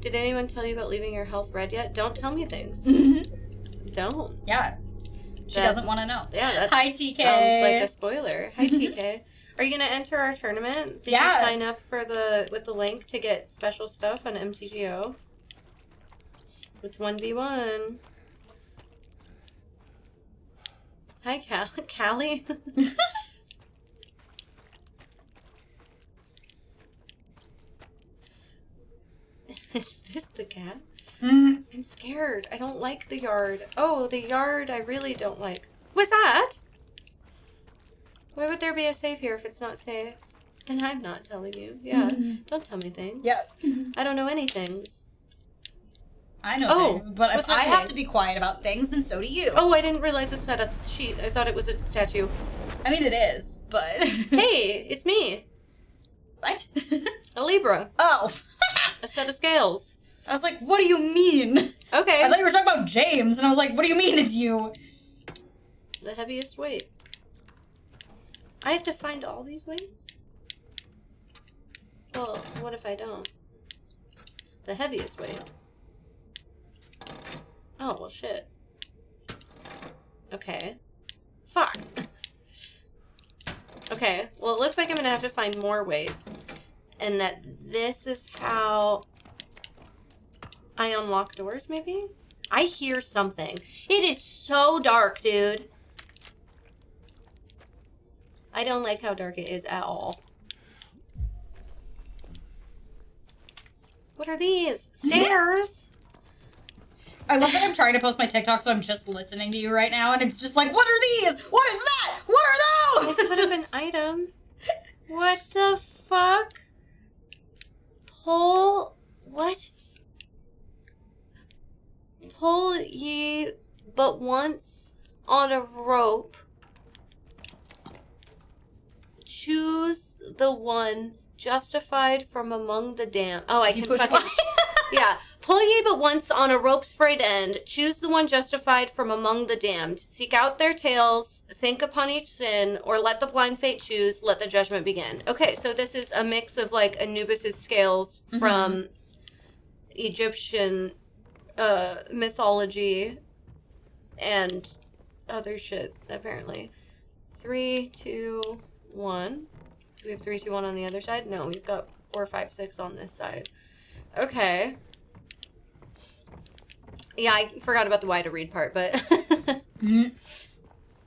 Did anyone tell you about leaving your health red yet? Don't tell me things. Don't. Yeah. She doesn't want to know. Yeah, that Hi, TK. Sounds like a spoiler. Hi, TK. Are you going to enter our tournament? Did you sign up for with the link to get special stuff on MTGO? It's 1v1. Hi, Callie. Is this the cat? I'm scared. I don't like the yard. Oh, the yard I really don't like. What's that? Why would there be a safe here if it's not safe? Then I'm not telling you. Yeah. Don't tell me things. Yep. I don't know any things. I know things, but if I have to be quiet about things, then so do you. Oh, I didn't realize this had a sheet. I thought it was a statue. I mean, it is, but... Hey, it's me. What? A Libra. Oh. A set of scales. I was like, what do you mean? Okay. I thought you were talking about James, and I was like, what do you mean it's you? The heaviest weight. I have to find all these weights? Well, what if I don't? The heaviest weight. Oh, well, shit. Okay. Fuck. Okay, well, it looks like I'm gonna have to find more weights. And that this is how I unlock doors, maybe? I hear something. It is so dark, dude. I don't like how dark it is at all. What are these? Stairs? I love that I'm trying to post my TikTok, so I'm just listening to you right now, and it's just like, what are these? What is that? What are those? It could have been item. What the fuck? Pull... What? Pull ye but once on a rope. Choose the one justified from among the damned. Oh, I can fucking... Yeah. Pull ye but once on a rope's frayed end. Choose the one justified from among the damned. Seek out their tales. Think upon each sin. Or let the blind fate choose. Let the judgment begin. Okay, so this is a mix of, like, Anubis' scales from Egyptian mythology and other shit, apparently. 3, 2, 1. Do we have 3, 2, 1 on the other side? No, we've got 4, 5, 6 on this side. Okay. Yeah, I forgot about the why to read part, but...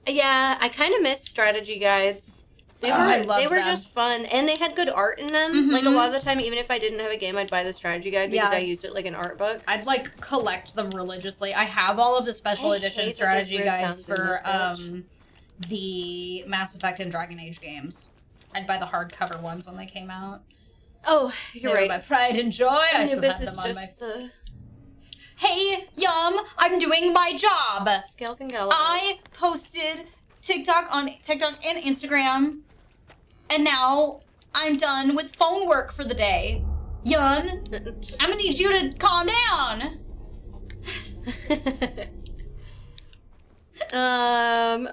Yeah, I kind of missed strategy guides. They were just fun, and they had good art in them. Like, a lot of the time, even if I didn't have a game, I'd buy the strategy guide because I used it like an art book. I'd, like, collect them religiously. I have all of the special edition strategy guides for the Mass Effect and Dragon Age games. I'd buy the hardcover ones when they came out. Oh, you're right. My pride and joy. I still have them on my... Hey, Yum, I'm doing my job. Scales and gallows. I posted TikTok on TikTok and Instagram, and now I'm done with phone work for the day. Yum, I'm gonna need you to calm down.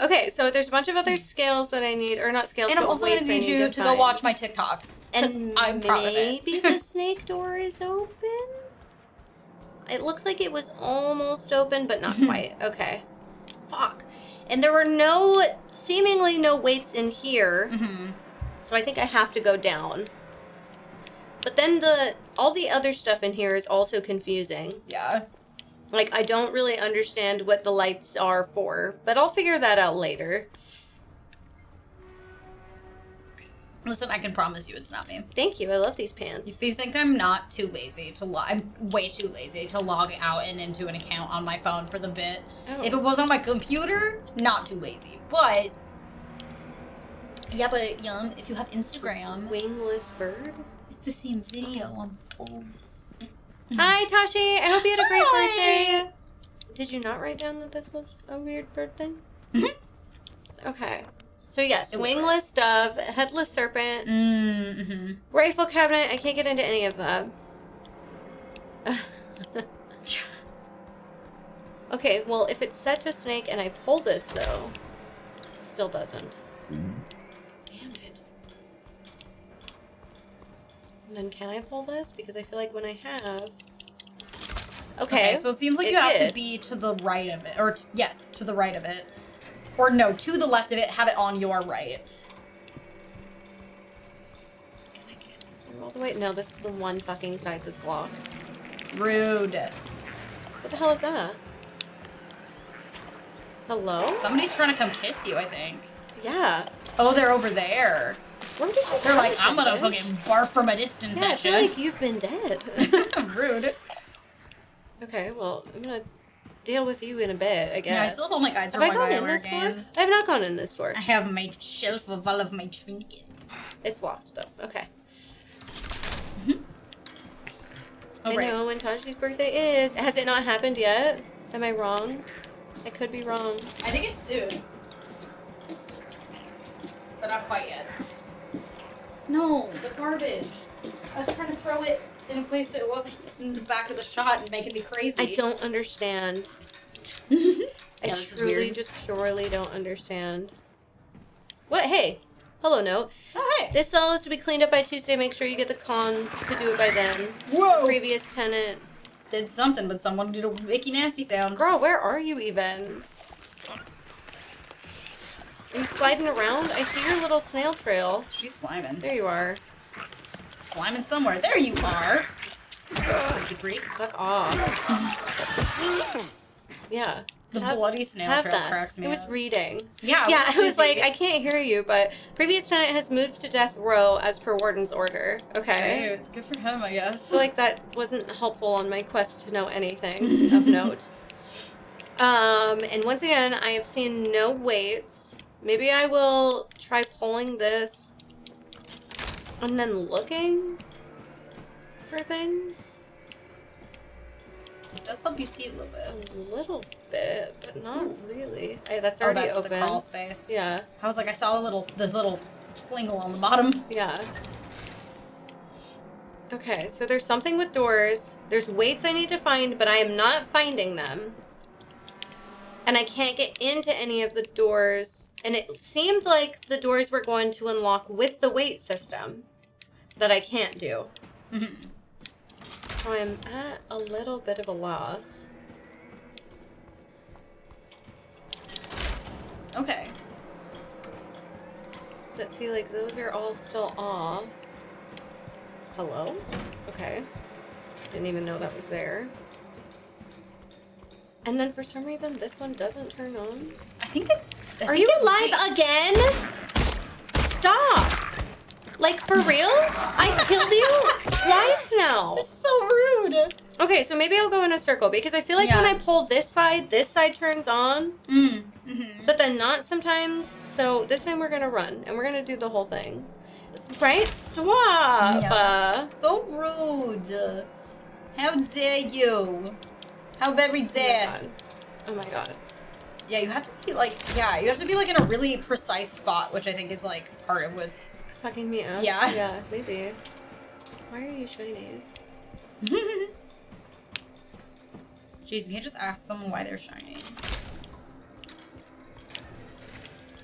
Okay, so there's a bunch of other scales that I need, or not scales, and I'm also gonna need you to go watch my TikTok. And I'm proud of it. Maybe the snake door is open? It looks like it was almost open, but not quite. Okay. Fuck. And there were seemingly no weights in here. So I think I have to go down. But then all the other stuff in here is also confusing. Yeah. Like, I don't really understand what the lights are for, but I'll figure that out later. Listen, I can promise you it's not me. Thank you. I love these pants. If you think I'm not too lazy to I'm way too lazy to log out and into an account on my phone for the bit. Oh. If it was on my computer, not too lazy. But yeah, but Yum, if you have Instagram, wingless bird. It's the same video. Hi, Tashi. I hope you had a great birthday. Did you not write down that this was a weird birthday? Okay. So yes, wingless dove, headless serpent, rifle cabinet. I can't get into any of them. Okay, well, if it's set to snake and I pull this, though, it still doesn't. Damn it. And then can I pull this? Because I feel like when I have... Okay, so it seems like you have to be to the right of it. Or, yes, to the right of it. Or no, to the left of it, have it on your right. Can I get through all the way? No, this is the one fucking side that's locked. Rude. What the hell is that? Hello? Somebody's trying to come kiss you, I think. Yeah. Oh, they're over there. Where did you They're like, I'm gonna fucking barf from a distance I at feel like you've been dead. Rude. Okay, well, I'm gonna deal with you in a bit, I guess. Yeah, I still have all my guides for Have my I gone in Bioware this games. store? I have not gone in this store. I have my shelf of all of my trinkets. It's locked, though. Okay. Oh, I know when Tashi's birthday is. Has it not happened yet? Am I wrong? I could be wrong. I think it's soon. But not quite yet. No, the garbage. I was trying to throw it in a place that it wasn't in the back of the shot and making me crazy. I don't understand. I truly just purely don't understand. What? Hey. Hello, note. Oh, hey. This cell is to be cleaned up by Tuesday. Make sure you get the cons to do it by then. Whoa. Previous tenant. Did something, but someone did a icky nasty sound. Girl, where are you even? Are you sliding around? I see your little snail trail. She's sliming. There you are. Sliming somewhere. There you are. You freak. Fuck off. Yeah. The bloody snail trail cracks me It was up. reading. Yeah, I was like, I can't hear you, but previous tenant has moved to death row as per warden's order. Okay. Hey, good for him, I guess. I feel like that wasn't helpful on my quest to know anything of note. And once again, I have seen no weights. Maybe I will try pulling this and then looking for things. It does help you see a little bit. A little bit, but not really. That's already that's open. the crawl space. Yeah. I was like, I saw the little flingle on the bottom. Yeah. Okay, so there's something with doors. There's weights I need to find, but I am not finding them. And I can't get into any of the doors. And it seemed like the doors were going to unlock with the weight system that I can't do. Mm-hmm. So I'm at a little bit of a loss. Okay. But see, like, those are all still off. Hello? Okay. Didn't even know that was there. And then for some reason, this one doesn't turn on. Are you alive again? Stop! Like, for real? I killed you twice now. That's so rude. Okay, so maybe I'll go in a circle because I feel like when I pull this side turns on. Mm-hmm. But then not sometimes. So this time we're gonna run and we're gonna do the whole thing. Right? Swap! Yeah. So rude. How dare you? How very dare. Oh my god. Yeah, you have to be like, you have to be like in a really precise spot, which I think is like part of what's fucking me up. Yeah. Yeah, maybe. Why are you shiny? Jeez, we can't just ask someone why they're shiny.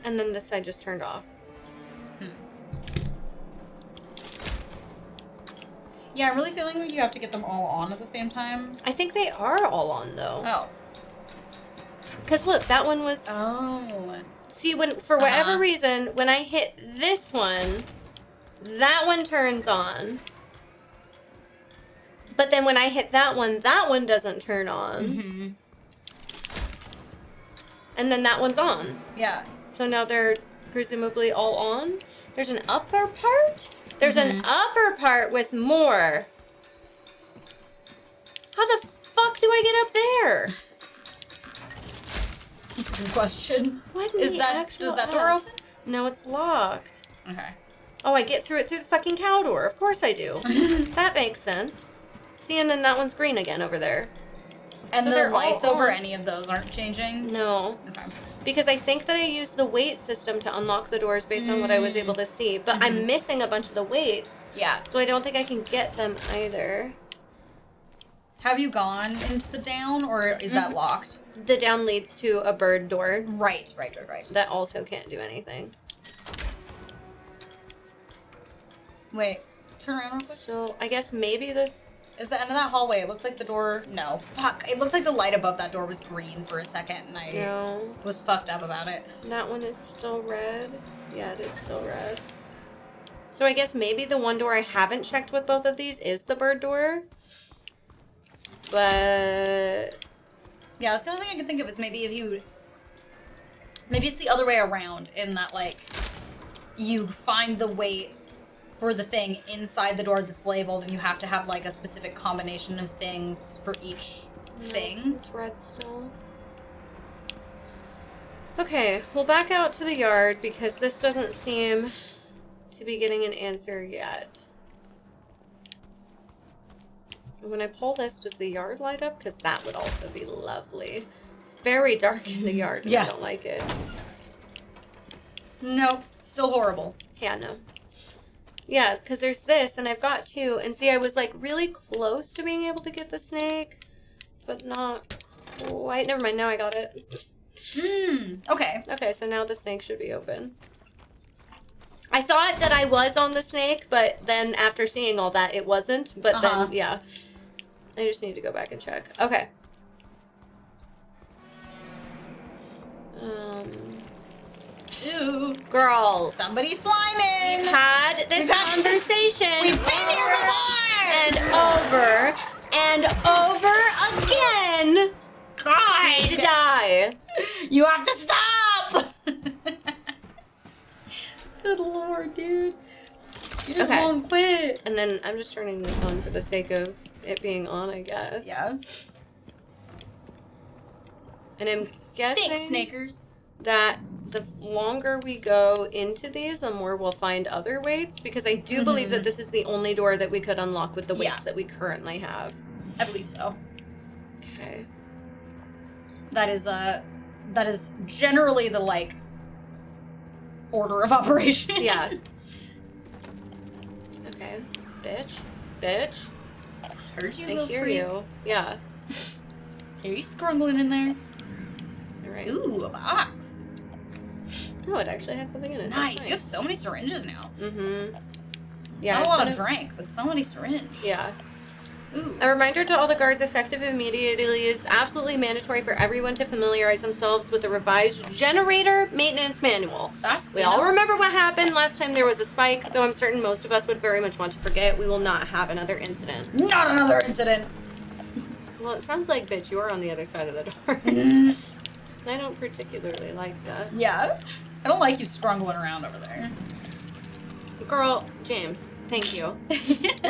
And then this side just turned off. Yeah, I'm really feeling like you have to get them all on at the same time. I think they are all on though. Oh. Because look, that one was... Oh. See, when for whatever reason, when I hit this one, that one turns on. But then when I hit that one doesn't turn on. Mm-hmm. And then that one's on. Yeah. So now they're presumably all on. There's an upper part? There's an upper part with more. How the fuck do I get up there? That's a good question. What is that? Does that door open? No, it's locked. Okay. Oh, I get through it through the fucking cow door. Of course I do. That makes sense. See, and then that one's green again over there. And so the lights over any of those aren't changing? No. Okay. Because I think that I used the weight system to unlock the doors based on what I was able to see. But I'm missing a bunch of the weights. Yeah. So I don't think I can get them either. Have you gone into the down, or is that locked? The down leads to a bird door. Right. That also can't do anything. Wait, turn around real quick. So I guess maybe the... Is the end of that hallway? It looked like the door... No. Fuck. It looked like the light above that door was green for a second, and I was fucked up about it. That one is still red. Yeah, it is still red. So I guess maybe the one door I haven't checked with both of these is the bird door. But... Yeah, that's the only thing I can think of is maybe if you... Maybe it's the other way around in that, like, you find the weight for the thing inside the door that's labeled, and you have to have, like, a specific combination of things for each thing. It's red still. Okay, we'll back out to the yard because this doesn't seem to be getting an answer yet. When I pull this, does the yard light up? Because that would also be lovely. It's very dark in the yard, and I don't like it. Nope. Still horrible. Yeah, no. Yeah, because there's this, and I've got two. And see, I was, like, really close to being able to get the snake, but not quite. Never mind, now I got it. Okay. Okay, so now the snake should be open. I thought that I was on the snake, but then after seeing all that, it wasn't. But then, yeah. I just need to go back and check. Okay. Ooh. Girls. Somebody's sliming. We've had this conversation. We've been here before. And over. And over again. God. You need to die. You have to stop. Good lord, dude. You just won't quit. And then I'm just turning this on for the sake of it being on, I guess. Yeah. And I'm guessing Thanks, Snakers. that the longer we go into these, the more we'll find other weights, because I do believe that this is the only door that we could unlock with the weights that we currently have. I believe so. Okay. That is generally the, like, order of operation. Yeah. Okay. Bitch. Heard you, I hear you. Yeah. Are you scrungling in there? Alright. Ooh, a box. Oh, it actually had something in it. Nice. You have so many syringes now. Mm-hmm. Yeah. Not a lot of drink, but so many syringes. Yeah. Ooh. A reminder to all the guards, effective immediately, is absolutely mandatory for everyone to familiarize themselves with the revised generator maintenance manual. We all remember what happened last time there was a spike, though I'm certain most of us would very much want to forget. We will not have another incident. Not another incident. Well, it sounds like, bitch, you're on the other side of the door. I don't particularly like that. Yeah. I don't like you scrungling around over there. Girl, James, thank you.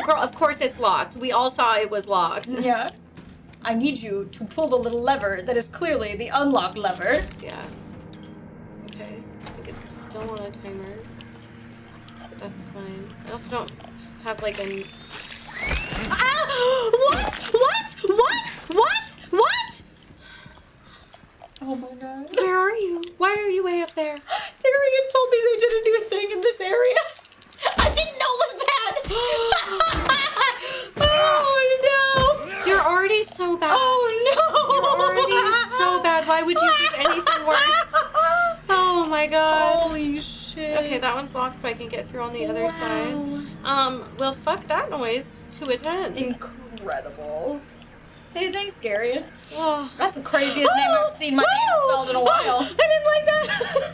Girl, of course it's locked. We all saw it was locked. Yeah. I need you to pull the little lever that is clearly the unlock lever. Yeah. Okay. I think it's still on a timer. But that's fine. I also don't have like a... Ah! What? Oh my god. Where are you? Why are you way up there? Darian told me they did a new thing in this area. I didn't know it was that. Oh no. You're already so bad. Oh no. You're already so bad. Why would you do anything worse? Oh my god. Holy shit. Okay, that one's locked, but I can get through on the other side. Well, fuck that noise to a 10. Incredible. Hey, thanks, Gary. Oh. That's the craziest name I've seen my name spelled in a while. I didn't like that.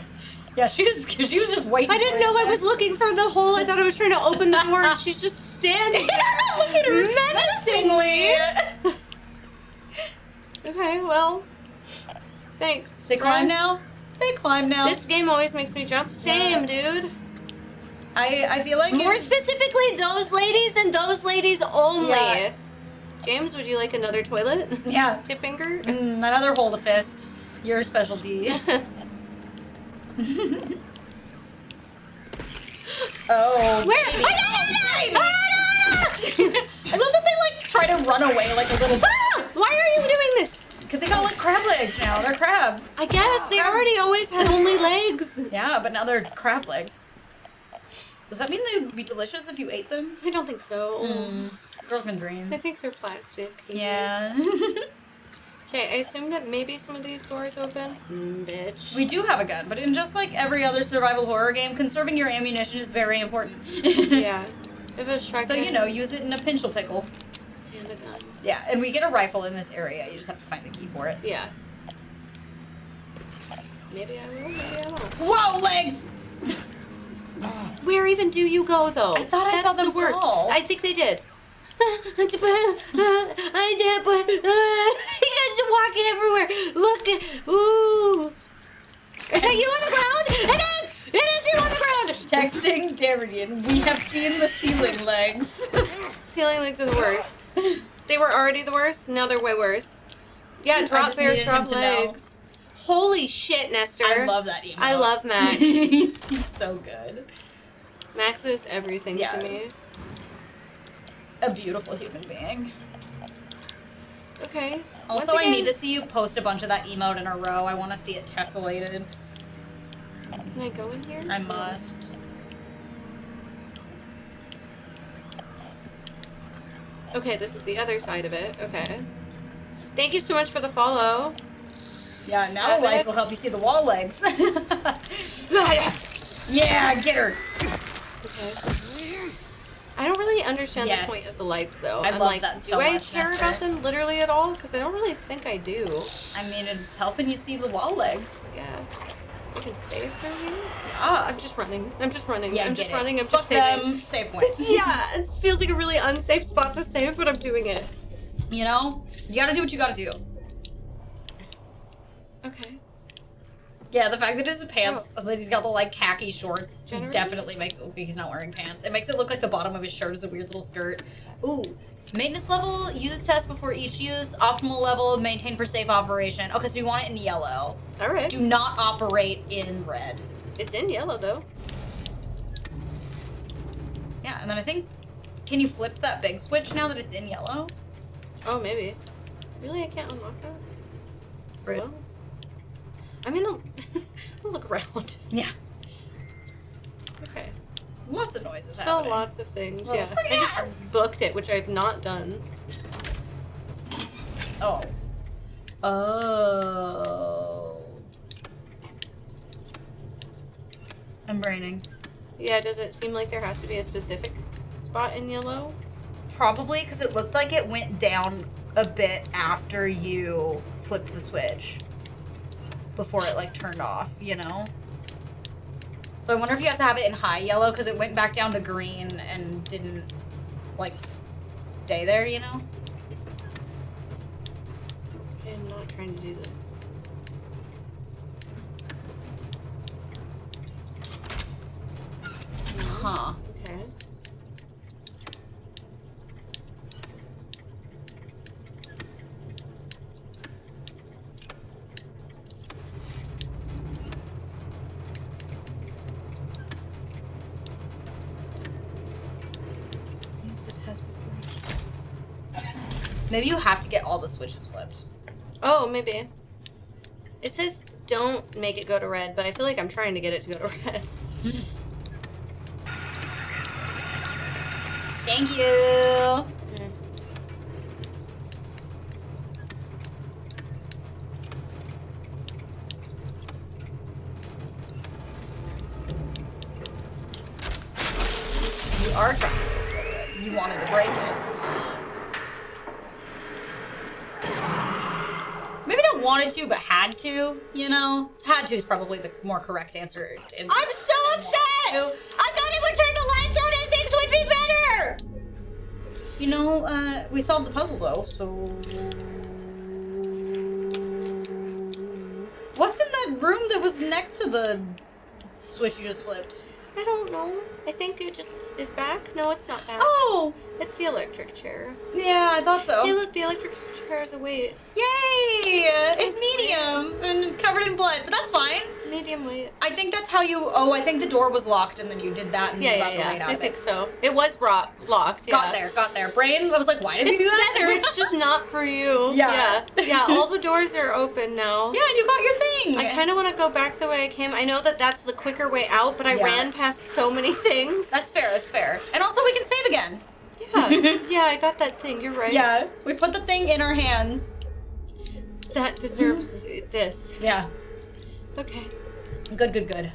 Yeah, she was just waiting. I didn't know I was looking for the hole. I thought I was trying to open the door, and she's just standing there. Look at her menacingly. Okay, well, thanks. They climb now? They climb now. This game always makes me jump. Same, dude. I feel like more specifically those ladies and those ladies only. Yeah. James, would you like another toilet? Yeah. To finger? Another hold a fist. Your specialty. Oh. Where? Baby. I love that they like try to run away like a little. Why are you doing this? Because they got like crab legs now. They're crabs. I guess they already always had only legs. Yeah, but now they're crab legs. Does that mean they'd be delicious if you ate them? I don't think so. Girl can dream. I think they're plastic. Yeah. Okay, I assume that maybe some of these doors open. Bitch. We do have a gun, but in just like every other survival horror game, conserving your ammunition is very important. Yeah. If a shotgun. So, you know, use it in a pinch pickle. And a gun. Yeah, and we get a rifle in this area. You just have to find the key for it. Yeah. Maybe I will, maybe I won't. Whoa, legs! Where even do you go, though? I thought I saw them the worst. fall. I think they did. You guys are walking everywhere. Look. Ooh. Is that you on the ground? It is! It is you on the ground! Texting Darien, we have seen the ceiling legs. Ceiling legs are the worst. They were already the worst, now they're way worse. Yeah, drop bears, drop legs. Holy shit, Nestor. I love that email. I love Max. He's so good. Max is everything to me. A beautiful human being. Okay. Also, I need to see you post a bunch of that emote in a row. I want to see it tessellated. Can I go in here? I must. Okay, this is the other side of it. Okay. Thank you so much for the follow. Yeah, now the lights will help you see the wall legs. Yeah, get her. Okay. I don't really understand the point of the lights, though. I love that so much, Do I care about them literally at all? Because I don't really think I do. I mean, it's helping you see the wall legs. Yes. I can save from here? Yeah. I'm just running. I'm just running. Yeah, I'm just running. I'm Fuck just saving. them. Save points. Yeah, it feels like a really unsafe spot to save, but I'm doing it. You know? You gotta do what you gotta do. Okay. Yeah, the fact that his pants, that he's got the like khaki shorts, Generator? definitely makes it look like he's not wearing pants. It makes it look like the bottom of his shirt is a weird little skirt. Ooh, maintenance level, use test before each use, optimal level, maintain for safe operation. Okay, so we want it in yellow. All right. Do not operate in red. It's in yellow, though. Yeah, and then I think, can you flip that big switch now that it's in yellow? Oh, maybe. Really? I can't unlock that? Rude. Well, I mean, I'll look around. Yeah. Okay. Lots of noises Still happening. lots of things, Well, yeah. it's pretty I just hard. booked it, which I've not done. Oh. Oh. I'm braining. Yeah, does it seem like there has to be a specific spot in yellow? Probably, because it looked like it went down a bit after you flipped the switch. Before it, like, turned off, you know? So I wonder if you have to have it in high yellow, because it went back down to green and didn't, like, stay there, you know? Okay, I'm not trying to do this. Huh. Okay. Maybe you have to get all the switches flipped. Oh, maybe. It says don't make it go to red, but I feel like I'm trying to get it to go to red. Thank you. Okay. You are trying to get it. You wanted to break it. Maybe not wanted to, but had to, you know? Had to is probably the more correct answer. I'm so upset! I thought it would turn the lights on and things would be better! You know, we solved the puzzle though, so... What's in that room that was next to the switch you just flipped? I don't know. I think it just is back. No, it's not back. Oh! It's the electric chair. Yeah, I thought so. Hey, look, the electric chair has a weight. Yay! It's medium and covered in blood, but that's fine. Medium weight. I think that's how you. Oh, I think the door was locked, and then you did that, and you got the weight out I of think it. so. It was locked. Yeah. Got there. Brain. I was like, why did you do that? Better. It's just not for you. Yeah. Yeah. All the doors are open now. Yeah, and you got your thing. I kind of want to go back the way I came. I know that that's the quicker way out, but I ran past so many things. That's fair. And also, we can save again. Yeah. Yeah, I got that thing. You're right. Yeah, we put the thing in our hands. That deserves this. Yeah. Okay. Good.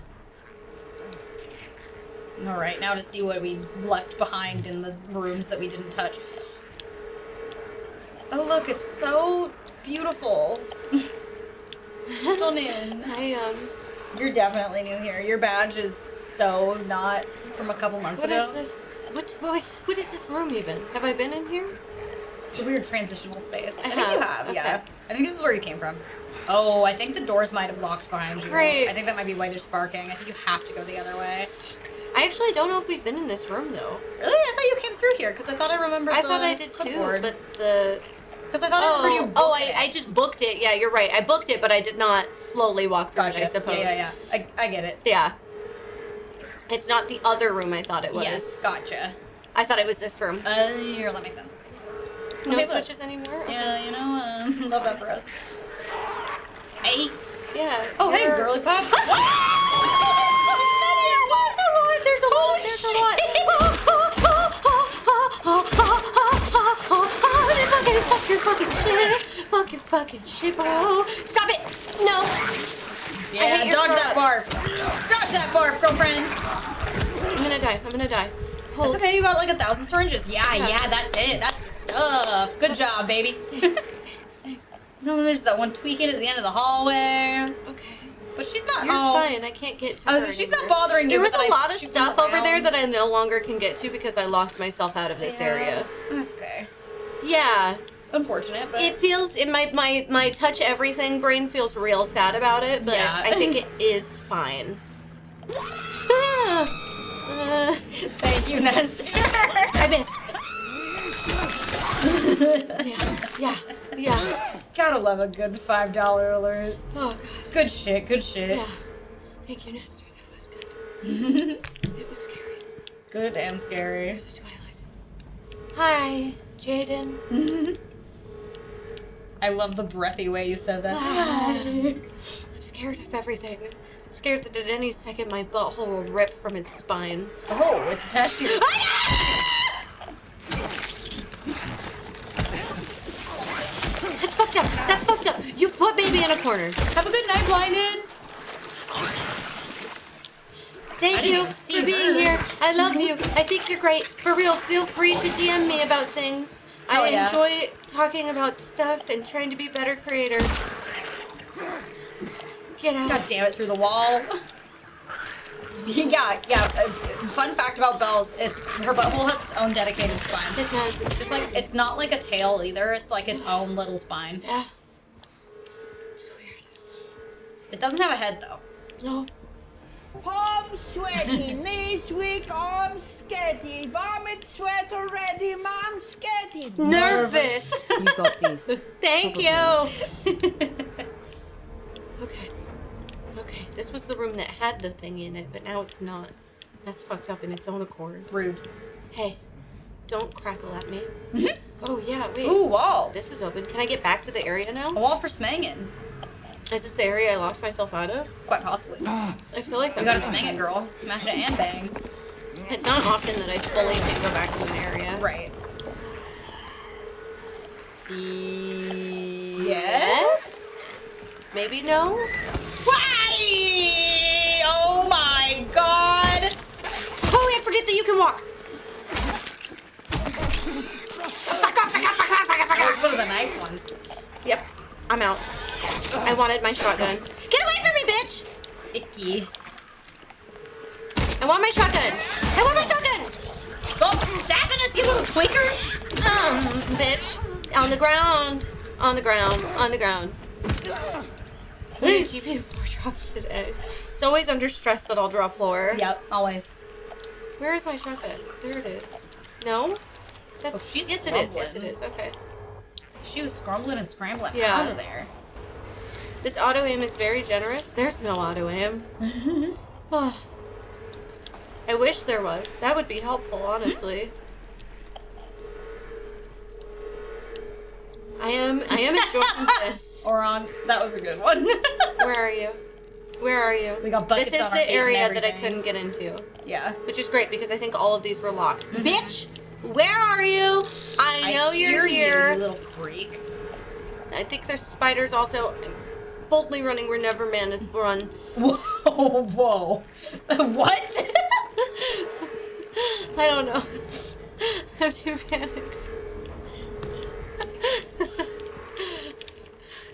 All right, now to see what we left behind in the rooms that we didn't touch. Oh, look, it's so beautiful. Stunning. You're definitely new here. Your badge is so not from a couple months ago. What is this? What is this room even? Have I been in here? It's a weird transitional space. I think have. you have, yeah. Okay. I think this is where you came from. Oh, I think the doors might have locked behind you. Great. I think that might be why they're sparking. I think you have to go the other way. I actually don't know if we've been in this room though. Really? I thought you came through here because I thought I remembered I thought I did clipboard. too, but the... Because I thought I remembered you booked it. I just booked it. Yeah, you're right. I booked it, but I did not slowly walk through Gotcha. it, I suppose. Yeah. I get it. Yeah. It's not the other room I thought it was. Yes, gotcha. I thought it was this room. Here, that makes sense. No Okay, switches anymore? Okay. Yeah, you know, love that for us. Hey. Yeah. Oh, hey, girly pop. There's a lot. Fuck your fucking shit, bro. Stop it. No. Yeah, dodge that barf. Dodge that barf, girlfriend. I'm gonna die. It's okay, you got like 1,000 syringes. Yeah, that's it. That's the stuff. Good job, baby. Thanks. No, there's that one tweaking at the end of the hallway. Okay. But she's not. You're fine. I can't get to her. She's anymore. not bothering you. There was but a lot of she stuff went over there around. that I no longer can get to because I locked myself out of this area. That's okay. Yeah. Unfortunate, but It feels in my touch everything brain feels real sad about it, but Yeah. I think it is fine. thank you, Nestor. I missed. Yeah. Gotta love a good $5 alert. Oh god. It's good shit. Yeah. Thank you, Nestor. That was good. It was scary. Good and scary. There's a Twilight. Hi, Jaden. I love the breathy way you said that. I'm scared of everything. I'm scared that at any second my butthole will rip from its spine. Oh, it's attached to your... That's fucked up. You put baby in a corner. Have a good night, Blinded. Thank you for being here. I love you. I think you're great. For real, feel free to DM me about things. I enjoy talking about stuff and trying to be better creators. Get out. God damn it, through the wall. Yeah. Fun fact about Belle's, her butthole has its own dedicated spine. It does. It's just like, it's not like a tail either. It's like its own little spine. Yeah. It's weird. It doesn't have a head though. No. Palm sweaty, knees weak, arms sketty, vomit, sweat already, mom sketty. Nervous. You got these. Thank you. Okay, this was the room that had the thing in it, but now it's not. That's fucked up in its own accord. Rude. Hey, don't crackle at me. Oh, yeah, wait. Ooh, wall. This is open. Can I get back to the area now? A wall for smangin'. Is this the area I locked myself out of? Quite possibly. I feel like You gotta smang it, girl. Smash it and bang. It's not often that I fully can go back to an area. Right. Yes? Maybe no? Why? Oh my god! Oh, I forget that you can walk! Oh, it's one of the knife ones. Yep, I'm out. I wanted my shotgun. Get away from me, bitch! Icky. I want my shotgun! Stop stabbing us, you little twinker! Bitch. On the ground. So many GP lore drops today. It's always under stress that I'll drop lore. Yep, always. Where is my shotgun? There it is. No? That's, Oh, she's yes, it is. scrumbling. Yes, it is. Okay. She was scrambling and scrambling Yeah. out of there. This auto aim is very generous. There's no auto aim. Oh. I wish there was. That would be helpful, honestly. I am enjoying this. Oron, that was a good one. Where are you? Where are you? We got buckets This is on our the feet and area that I everything. couldn't get into. Yeah. Which is great because I think all of these were locked. Bitch! Where are you? I know you're here. You little freak. I think there's spiders also. I'm boldly running where never man has run. Whoa. Whoa. What? I don't know. I'm too panicked.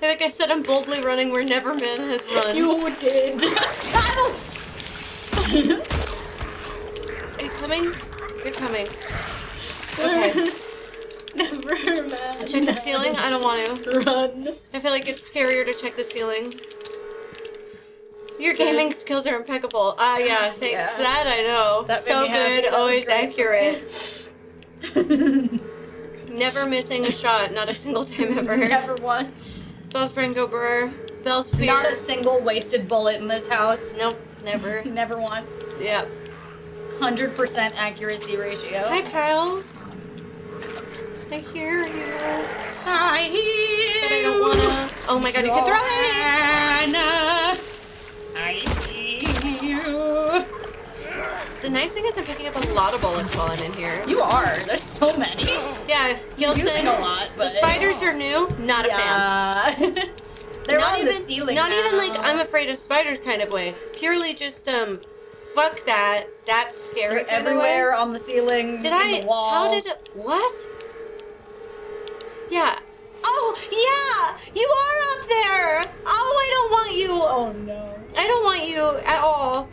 Like I said, I'm boldly running where never man has run. You did. Are you coming? You're coming. Okay. Never, man. Check the ceiling? I don't want to. Run. I feel like it's scarier to check the ceiling. Your gaming skills are impeccable. Yeah, thanks. Yeah. That I know. That So made me happy. good, That always was accurate. Never missing a shot, not a single time ever. Never once. Bell's Brango Burr. Bell's Fear. Not a single wasted bullet in this house. Nope, never. Never once. Yeah. 100% accuracy ratio. Hi, Kyle. I hear you. I hear But I don't wanna. Oh my god, you can throw it! Joanna, I see you. The nice thing is I'm picking up a lot of bullets while I'm in here. You are. There's so many. Yeah, Using Gilson. a lot, but The spiders are new. Not a fan. yeah. They're Not on even, the ceiling not now. even like I'm afraid of spiders kind of way. Purely just fuck that. That's scary. They're kind of everywhere way. on the ceiling. Did in the walls. How did it? What? Yeah. Oh yeah. You are up there. Oh, I don't want you. Oh no. I don't want you at all.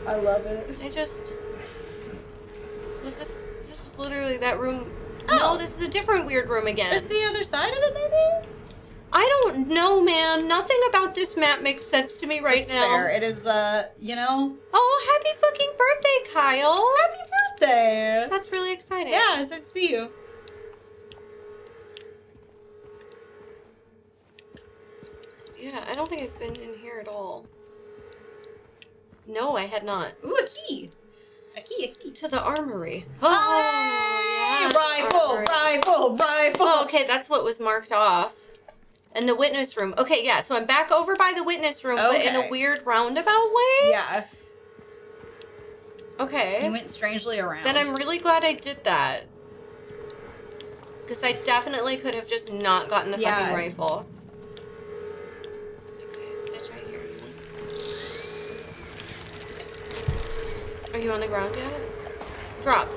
I love it. I just. This was literally that room. Oh. No, this is a different weird room again. Is the other side of it maybe? I don't know, man. Nothing about this map makes sense to me right It's now. fair. It is, you know. Oh, happy fucking birthday, Kyle. Happy birthday. That's really exciting. Yeah, it's nice to see you. Yeah, I don't think I've been in here at all. No, I had not. Ooh, a key. A key. To the armory. Oh, yeah. Rifle. Oh, okay, that's what was marked off. And the witness room. Okay, yeah, so I'm back over by the witness room, but in a Okay. weird roundabout way? Yeah. Okay. You went strangely around. Then I'm really glad I did that. Because I definitely could have just not gotten the fucking rifle. Okay, bitch, I hear you. Are you on the ground yet? Drop.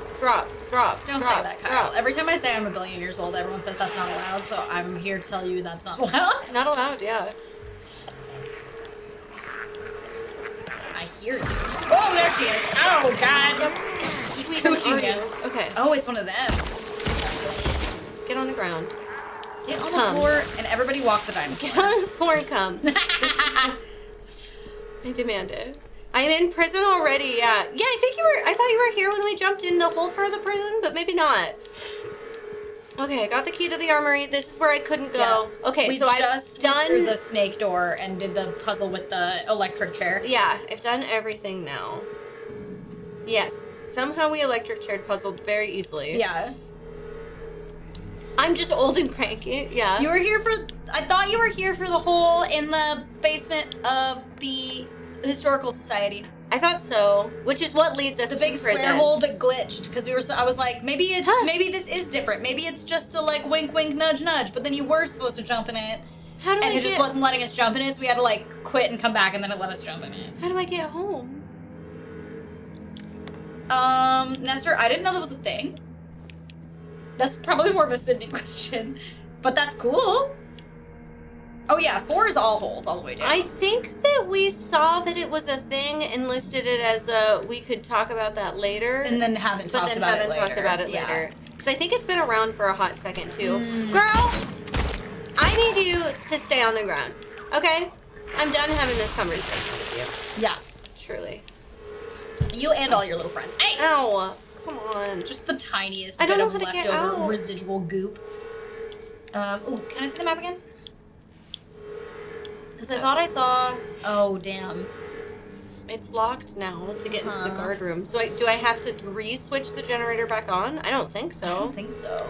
Don't say that, Kyle. Every time I say I'm a billion years old, everyone says that's not allowed, so I'm here to tell you that's not allowed. Not allowed, yeah. I hear you. Oh, there she is. Oh, God. She's scooching you. Okay. Oh, it's one of them. Get on the ground. Get on the floor and everybody walk the dinosaur. Get on the floor and come. I demand it. I am in prison already, yeah. Yeah, I thought you were here when we jumped in the hole for the prison, but maybe not. Okay, I got the key to the armory. This is where I couldn't go. Yeah. Okay, so I've done through the snake door and did the puzzle with the electric chair. Yeah, I've done everything now. Yes. Somehow we electric chaired puzzled very easily. Yeah. I'm just old and cranky. Yeah. You were here I thought you were here for the hole in the basement of the Historical Society. I thought so, which is what leads us to the big prison. square hole that glitched because I was like, maybe this is different. Maybe it's just a like wink, wink, nudge, nudge. But then you were supposed to jump in it, and it just wasn't letting us jump in it. So we had to like quit and come back, and then it let us jump in it. How do I get home? Nestor, I didn't know that was a thing. That's probably more of a Sydney question, but that's cool. Oh yeah, 4 is all holes all the way down. I think that we saw that it was a thing and listed it as we could talk about that later. And then haven't talked about it later. Because I think it's been around for a hot second too. Girl, I need you to stay on the ground, okay? I'm done having this conversation with you. Yeah. Truly. You and all your little friends. Hey! Ow! Come on. Just the tiniest I don't bit know of how to get leftover out. residual goop. Ooh, can I see the map again? Because I thought I saw... Oh, damn. It's locked now to get into the guard room. So do I have to re-switch the generator back on? I don't think so. I don't think so.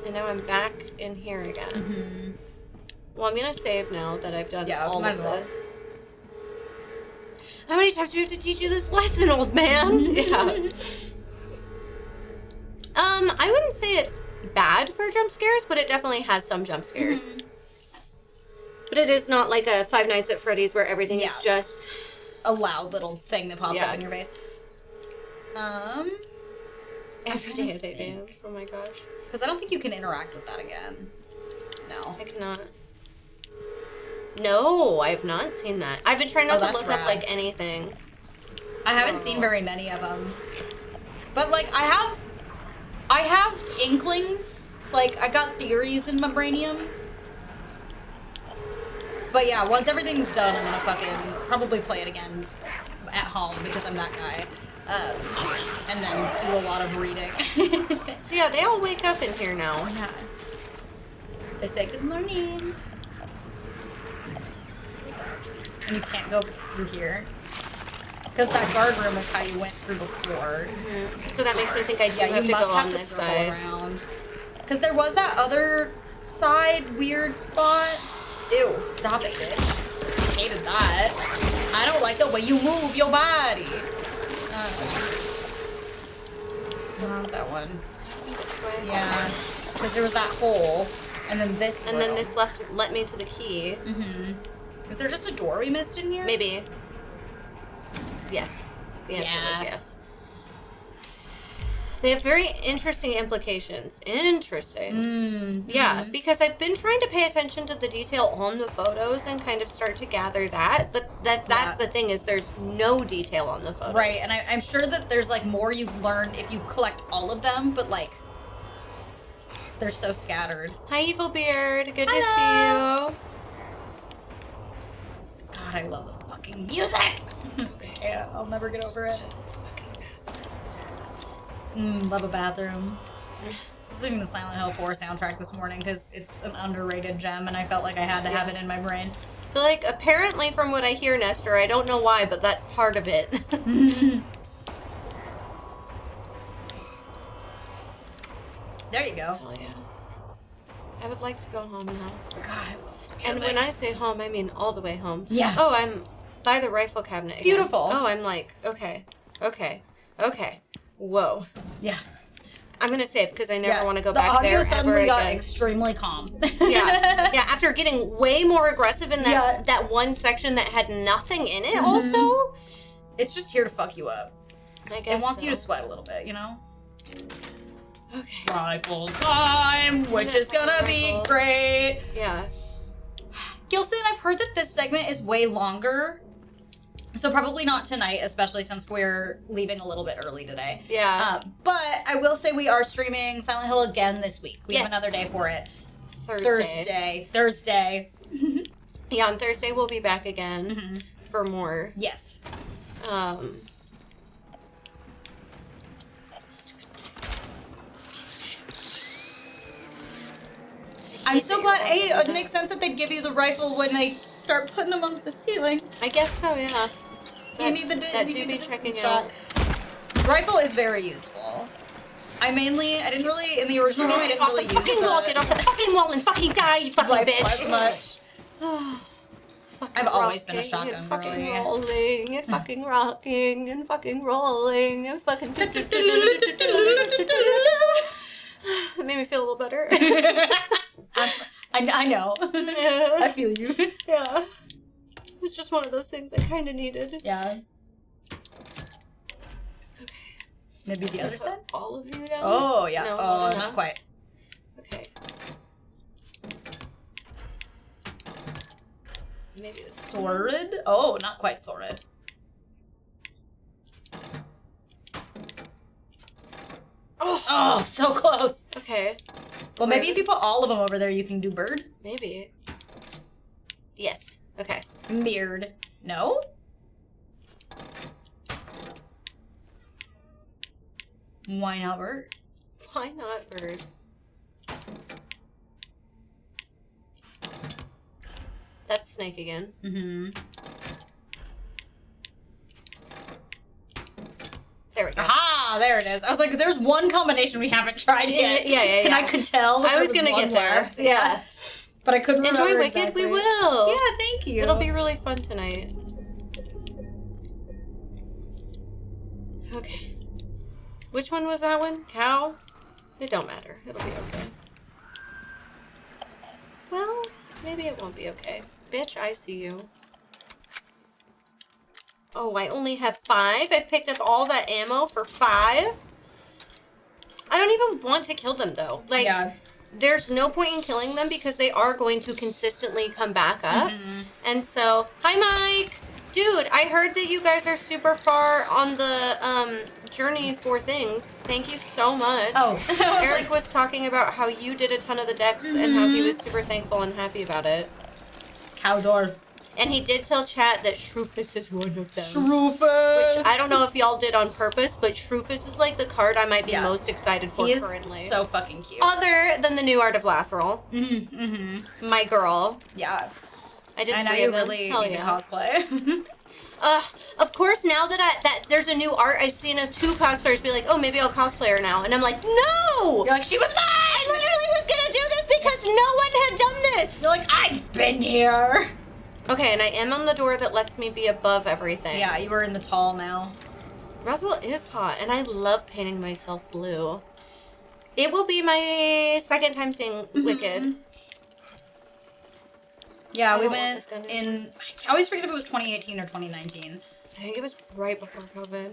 And now I'm back in here again. Mm-hmm. Well, I'm going to save now that I've done all of this. How many times do we have to teach you this lesson, old man? Yeah. I wouldn't say it's bad for jump scares, but it definitely has some jump scares. Mm-hmm. But it is not like a Five Nights at Freddy's where everything is just a loud little thing that pops up in your face. Every day they do. Oh my gosh. Because I don't think you can interact with that again. No. I cannot. No, I have not seen that. I've been trying not to look up like anything. I haven't seen very many of them. But like I have inklings. Like I got theories in my brainium. But yeah, once everything's done, I'm gonna fucking probably play it again at home because I'm that guy. And then do a lot of reading. So yeah, they all wake up in here now. Yeah. They say good morning. And you can't go through here. Because that guard room is how you went through before. Mm-hmm. So that makes me think I do have to go on this side. Because there was that other side weird spot. Ew, stop it, bitch. I hated that. I don't like the way you move your body. Not that one. This way. Yeah. Because there was that hole. And then this And then this let me to the key. Mm-hmm. Is there just a door we missed in here? Maybe. Yes. The answer was yes. They have very interesting implications. Interesting. Mm-hmm. Yeah, because I've been trying to pay attention to the detail on the photos and kind of start to gather that, but that's the thing is there's no detail on the photos. Right, and I'm sure that there's like more you learn if you collect all of them, but like they're so scattered. Hi, Evil Beard. Good to see you. God, I love the fucking music. Okay, yeah, I'll never get over it. Love a bathroom. Singing the Silent Hill 4 soundtrack this morning because it's an underrated gem and I felt like I had to have it in my brain. I feel like apparently from what I hear, Nestor, I don't know why, but that's part of it. There you go. Hell yeah. I would like to go home now. God, and when I say home, I mean all the way home. Yeah. Oh, I'm by the rifle cabinet again. Beautiful. Oh, I'm like, okay. Whoa. Yeah. I'm gonna save because I never want to go back there ever again. The audio suddenly got extremely calm. Yeah. After getting way more aggressive in that one section that had nothing in it. Also, it's just here to fuck you up. I guess it wants you to sweat a little bit, you know. Okay. Rifle time, which is gonna be great. Yeah. Gilson, I've heard that this segment is way longer. So probably not tonight, especially since we're leaving a little bit early today. Yeah. But I will say we are streaming Silent Hill again this week. We have another day for it. Thursday. Yeah, on Thursday we'll be back again for more. Yes. I'm so glad, it makes sense that they'd give you the rifle when they start putting them on the ceiling. I guess so, yeah. You need the checking out. Rifle is very useful. I didn't really, in the original game, I didn't really use the fucking wall, get off the fucking wall and fucking die, you fucking bitch. As much. I've always been a shotgun girl. Fucking rolling and fucking rocking and fucking rolling and fucking. It made me feel a little better. I know. I feel you. Yeah. It was just one of those things I kind of needed. Yeah. Okay. Maybe the other side? All of you down? Oh, yeah. No, not quite. Okay. Maybe it's Sword? Oh, not quite sword. Oh, so close. Okay. Well, maybe if you put all of them over there, you can do bird. Maybe. Yes. Okay. Beard. No? Why not bird? Why not bird? That's Snake again. Mm-hmm. There we go. Aha! There it is. I was like, there's one combination we haven't tried yet. Yeah. And I could tell. I was gonna get there. Left. Yeah. But I couldn't remember Enjoy Wicked? exactly. We will. Yeah, thank you. It'll be really fun tonight. Okay. Which one was that one? Cow? It don't matter. It'll be okay. Well, maybe it won't be okay. Bitch, I see you. Oh, I only have 5? I've picked up all that ammo for 5? I don't even want to kill them, though. Like, there's no point in killing them because they are going to consistently come back up. Mm-hmm. And so, hi, Mike! Dude, I heard that you guys are super far on the journey for things. Thank you so much. Oh, Eric was talking about how you did a ton of the decks and how he was super thankful and happy about it. Cow door. And he did tell chat that Shroofus is one of them. Shroofus! Which I don't know if y'all did on purpose, but Shroofus is like the card I might be most excited for currently. So fucking cute. Other than the new Art of Lathril. My girl. Yeah. I did. And now you really need to cosplay. Of course, now that there's a new art, I've seen 2 cosplayers be like, oh, maybe I'll cosplay her now. And I'm like, no! You're like, she was mine! I literally was gonna do this because no one had done this! You're like, I've been here! Okay, and I am on the door that lets me be above everything. Yeah, you are in the tall now. Roswell is hot, and I love painting myself blue. It will be my second time seeing Wicked. Yeah, we went in... I always forget if it was 2018 or 2019. I think it was right before COVID.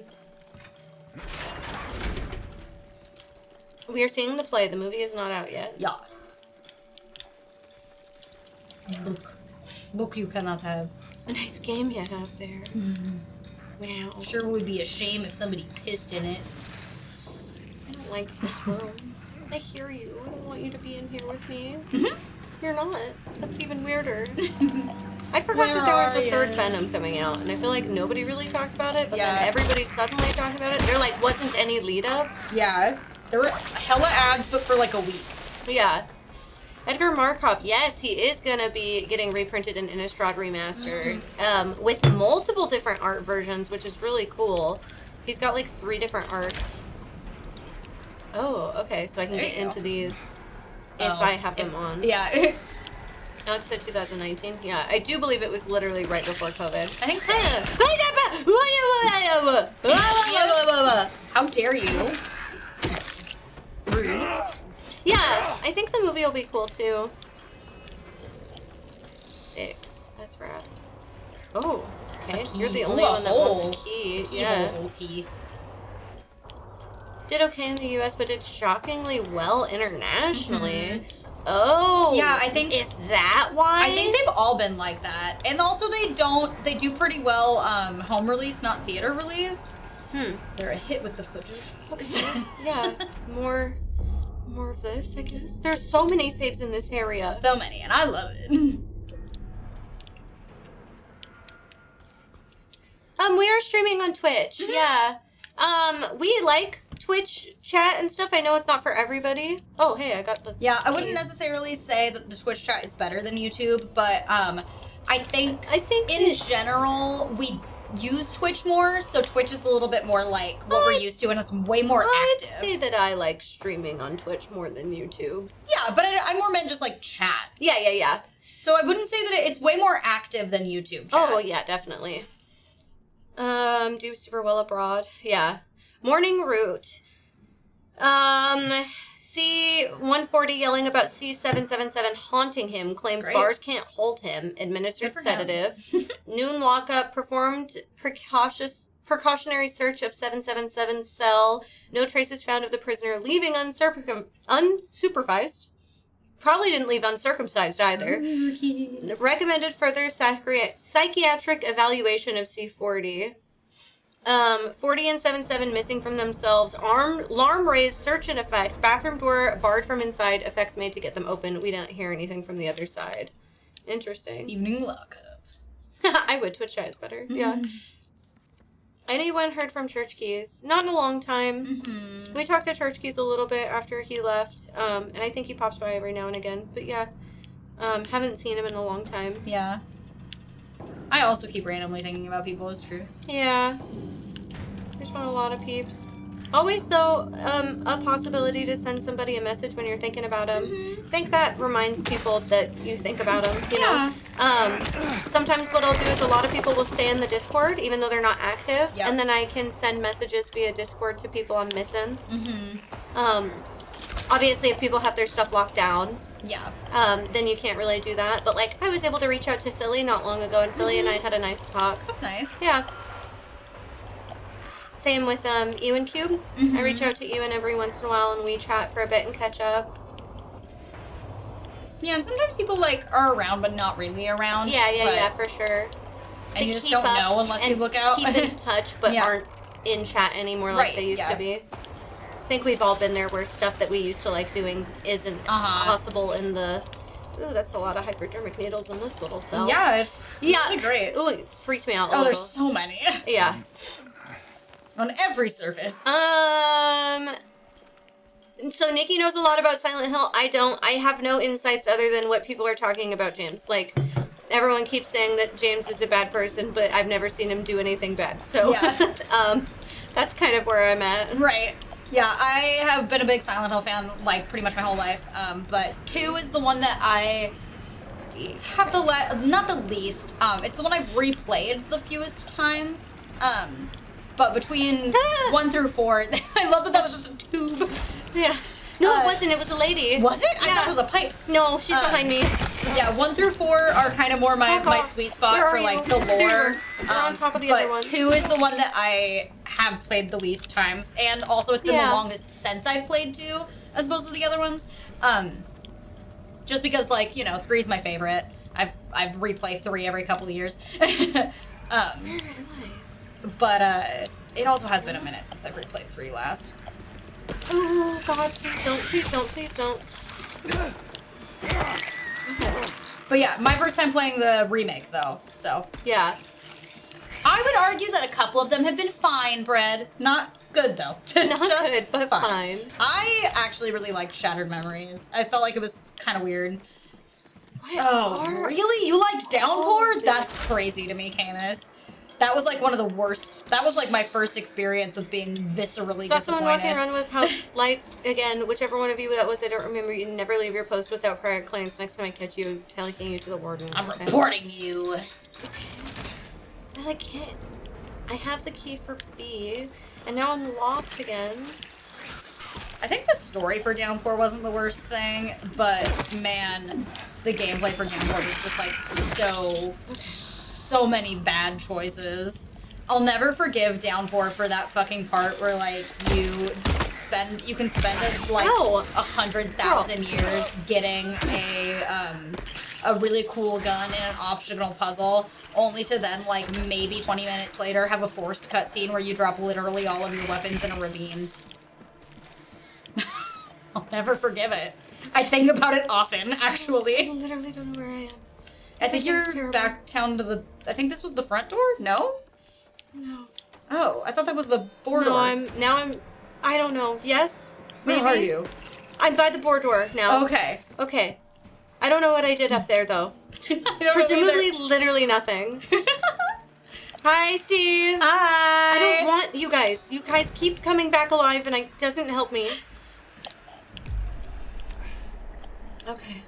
We are seeing the play. The movie is not out yet. Yeah. Book you cannot have. A nice game you have there. Wow. Sure would be a shame if somebody pissed in it. I don't like this room. I hear you. I don't want you to be in here with me. You're not. That's even weirder. I forgot that there was a third Venom coming out, and I feel like nobody really talked about it, but then everybody suddenly talked about it. There, like, wasn't any lead up. Yeah. There were hella ads, but for like a week. Yeah. Edgar Markov, yes, he is going to be getting reprinted in Innistrad Remastered with multiple different art versions, which is really cool. He's got, like, 3 different arts. Oh, okay, so I can get into these if I have them on. Yeah. Oh, it said 2019. Yeah, I do believe it was literally right before COVID. I think so. How dare you? Rude. Yeah, I think the movie will be cool too. Sticks. That's rad. Oh, okay. You're the only one that wants a key. Yeah. Key. Did okay in the US, but did shockingly well internationally. Oh, yeah, I think is that why? I think they've all been like that, and also they do pretty well home release, not theater release. They're a hit with the footage. Yeah, more of this, I guess. There's so many saves in this area. So many, and I love it. We are streaming on Twitch. Yeah. We like Twitch chat and stuff. I know it's not for everybody. Oh, hey, I got the I wouldn't necessarily say that the Twitch chat is better than YouTube, but I think in general we use Twitch more, so Twitch is a little bit more like what we're used to, and it's way more active. I'd say that I like streaming on Twitch more than YouTube. Yeah, but I more meant just like chat. Yeah. So I wouldn't say that it's way more active than YouTube chat. Oh, yeah, definitely. Do super well abroad. Yeah. Morning Root. C140 yelling about C777 haunting him, claims bars can't hold him, administered sedative. Noon lockup, performed precautionary search of 777's cell. No traces found of the prisoner, leaving unsupervised. Probably didn't leave uncircumcised either. Recommended further psychiatric evaluation of C40. 40 and 77 missing from themselves. Alarm raised, search in effect. Bathroom door barred from inside. Effects made to get them open. We didn't hear anything from the other side. Interesting. Evening lockup. I would. Twitch chat is better. Yeah. Anyone heard from Church Keys? Not in a long time. We talked to Church Keys a little bit after he left. And I think he pops by every now and again. But yeah. Haven't seen him in a long time. Yeah. I also keep randomly thinking about people, it's true. Yeah. There's been a lot of peeps. Always, though, a possibility to send somebody a message when you're thinking about them. I think that reminds people that you think about them, you know? Sometimes what I'll do is a lot of people will stay in the Discord, even though they're not active, and then I can send messages via Discord to people I'm missing. Obviously, if people have their stuff locked down, then you can't really do that. But, like, I was able to reach out to Philly not long ago, and Philly and I had a nice talk. That's nice. Yeah. Same with Ewan Cube. I reach out to Ewan every once in a while and we chat for a bit and catch up. Yeah, and sometimes people like are around but not really around. Yeah, for sure. And you just don't know unless you look out. Keep in touch but aren't in chat anymore like they used to be. I think we've all been there where stuff that we used to like doing isn't possible in the... Ooh, that's a lot of hypodermic needles in this little cell. Yeah, it's really great. Ooh, it freaked me out a little. little. There's so many. Yeah. On every surface. So Nikki knows a lot about Silent Hill. I don't. I have no insights other than what people are talking about James. Like, everyone keeps saying that James is a bad person, but I've never seen him do anything bad. So, that's kind of where I'm at. Right. Yeah, I have been a big Silent Hill fan, like, pretty much my whole life. But 2 is the one that I have not the least. It's the one I've replayed the fewest times. But between 1 through 4, I love that was just a tube. Yeah. No, it wasn't. It was a lady. Was it? I thought it was a pipe. No, she's behind me. Yeah, 1 through 4 are kind of more my sweet spot for like the lore. On top of the other one. 2 is the one that I have played the least times, and also it's been the longest since I've played 2, as opposed to the other ones. Just because, like, you know, 3 is my favorite. I've replayed 3 every couple of years. But it also has been a minute since I've replayed 3 last. Oh God! Please don't! Please don't! Please don't! But yeah, my first time playing the remake though, so yeah. I would argue that a couple of them have been fine, Bread. Not good though. Not just good, but fine. I actually really liked Shattered Memories. I felt like it was kind of weird. Really? You liked Downpour? That's crazy to me, Camus. That was like one of the worst. That was like my first experience with being viscerally disappointed. Someone walking around with house lights again. Whichever one of you that was, I don't remember. You never leave your post without prior claims. Next time I catch you, taking you to the warden. I'm reporting you. I can't. I have the key for B, and now I'm lost again. I think the story for Downpour wasn't the worst thing, but man, the gameplay for Downpour was just like so many bad choices. I'll never forgive Downpour for that fucking part where like you can spend like 100,000 years getting a really cool gun in an optional puzzle, only to then like maybe 20 minutes later have a forced cutscene where you drop literally all of your weapons in a ravine. I'll never forgive it. I think about it often, actually. I literally don't know where I am. I think you're back down to the... I think this was the front door? No? No. Oh, I thought that was the board door. I don't know. Yes? Maybe? Where are you? I'm by the board door now. Okay. Okay. I don't know what I did up there, though. Presumably, literally nothing. Hi, Steve. Hi. I don't want you guys. You guys keep coming back alive, and it doesn't help me. Okay.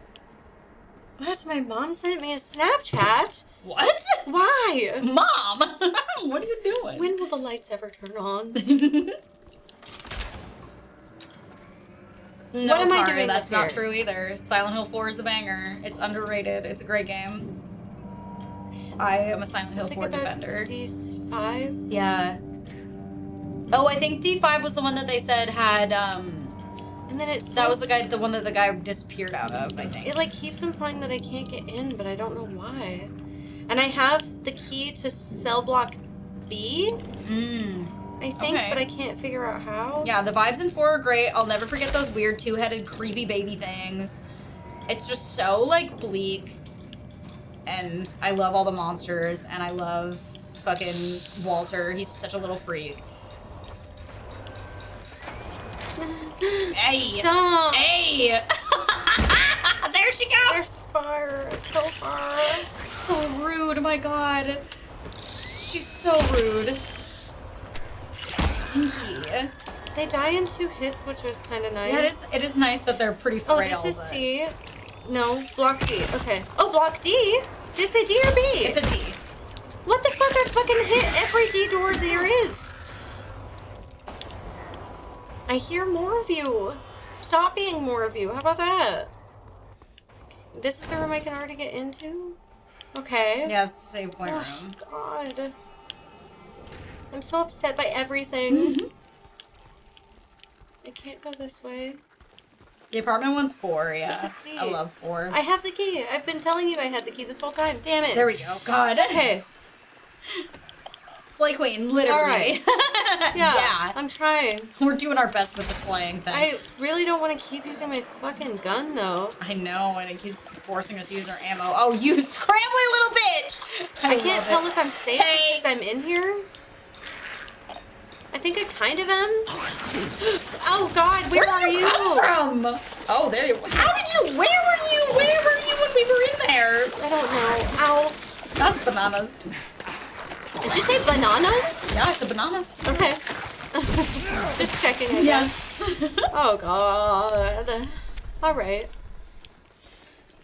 What? My mom sent me a Snapchat? What? Why? Mom! What are you doing? When will the lights ever turn on? No, what am I doing? That's not true either. Silent Hill 4 is a banger. It's underrated. It's a great game. I am a Silent Hill 4 defender. D5? Yeah. Oh, I think D5 was the one that they said had, and then that was the one that the guy disappeared out of, I think. It, like, keeps implying that I can't get in, but I don't know why. And I have the key to cell block B, I think, but I can't figure out how. Yeah, the vibes in 4 are great. I'll never forget those weird 2-headed creepy baby things. It's just so, like, bleak. And I love all the monsters, and I love fucking Walter. He's such a little freak. Hey! Stop! Hey! There she goes! There's far. So far. So rude, my god. She's so rude. Stinky. They die in 2 hits, which was kind of nice. Yeah, it is nice that they're pretty frail. Oh, this is C. No, block D. Okay. Oh, block D? Did it say D or B? It's a D. What the fuck? I fucking hit every D door there is. I hear more of you. Stop being more of you. How about that? This is the room I can already get into? Okay. Yeah, it's the save point room. God. I'm so upset by everything. I can't go this way. The apartment one's 4, yeah. This is D. I love 4. I have the key. I've been telling you I had the key this whole time. Damn it. There we go. God. Okay. Slay Queen, literally. All right. Yeah. I'm trying. We're doing our best with the slaying thing. I really don't want to keep using my fucking gun, though. I know, and it keeps forcing us to use our ammo. Oh, you scrambly little bitch! I can't tell if I'm safe Hey. because I'm in here. I think I kind of am. Oh God, where are you? Come from? Oh, there you. How did you? Where were you? Where were you when we were in there? I don't know. Ow. That's bananas. Did you say bananas? Yeah, it's a bananas. Okay. Just checking, I guess. Oh God. All right.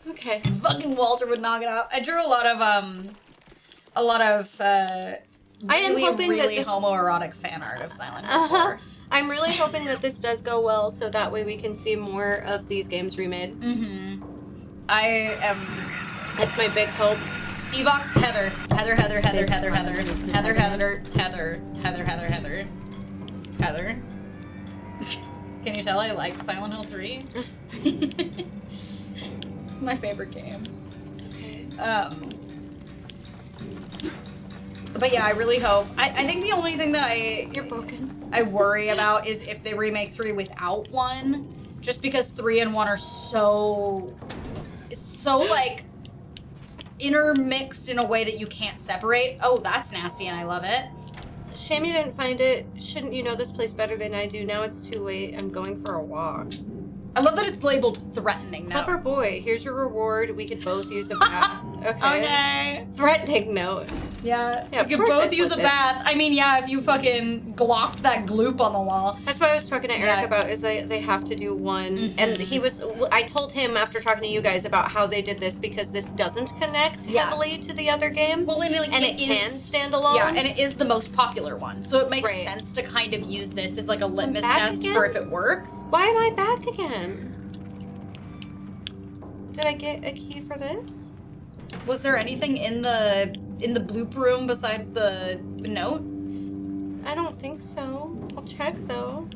Okay. Fucking Walter would knock it out. I drew a lot of I am hoping that really this homoerotic fan art of Silent Hill 4. I'm really hoping that this does go well, so that way we can see more of these games remade. I am. That's my big hope. D-Box Heather. Heather. Can you tell I like Silent Hill 3? It's my favorite game. Okay. But yeah, I really hope. I think the only thing that You're broken. I worry about is if they remake 3 without 1, just because 3 and 1 are so, it's so like intermixed in a way that you can't separate. Oh, that's nasty, and I love it. Shame you didn't find it. Shouldn't you know this place better than I do? Now it's too late. I'm going for a walk. I love that it's labeled threatening note. Clever boy. Here's your reward. We could both use a bath. Okay. Okay. Threatening note. Yeah. Yeah, of you could course both I'd use a flip it. bath. I mean, yeah, if you fucking glopped that gloop on the wall. That's what I was talking to Eric Yeah. about, is they have to do one. And I told him after talking to you guys about how they did this because this doesn't connect heavily to the other game. Well, and, like, it can stand alone. Yeah, and it is the most popular one. So it makes Right. sense to kind of use this as like a litmus back test again? for if it works. Why am I back again? Did I get a key for this? Was there anything in the bloop room besides the note? I don't think so. I'll check though.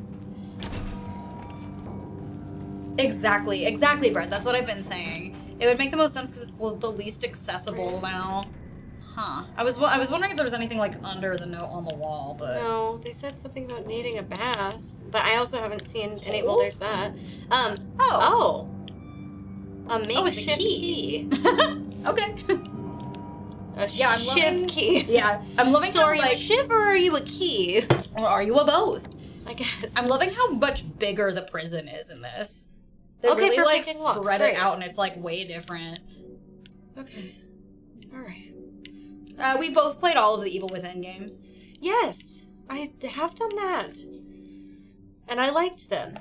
Exactly, Brett. That's what I've been saying. It would make the most sense because it's the least accessible now. Huh. I was wondering if there was anything like under the note on the wall, but No, they said something about needing a bath, but I also haven't seen any. Well, there's that. A makeshift it's a key. Okay. A Yeah, I'm shift loving- key. Yeah, I'm loving So how are you a like, shiv or are you a key? or are you a both? I guess. I'm loving how much bigger the prison is in this. They Okay, really for like picking locks, spread great. it out, and it's like way different. Okay. All right. We both played all of the Evil Within games. Yes, I have done that, and I liked them.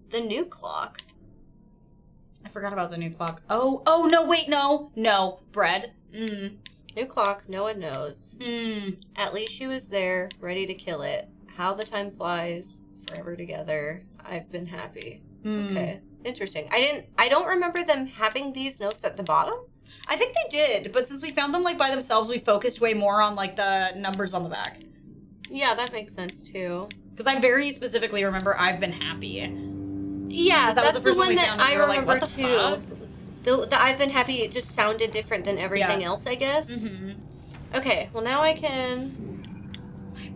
The new clock. I forgot about the new clock. Oh no! Wait, no, bread. New clock. No one knows. At least she was there, ready to kill it. How the time flies. Forever together. I've been happy. Okay. Interesting. I don't remember them having these notes at the bottom. I think they did, but since we found them like by themselves, we focused way more on like the numbers on the back. Yeah, that makes sense too. Because I very specifically remember I've been happy. Yeah, that was that's the first the one one we that found, and I we were like, remember what the too. fuck? The I've been happy. It just sounded different than everything else, I guess. Okay, well now I can.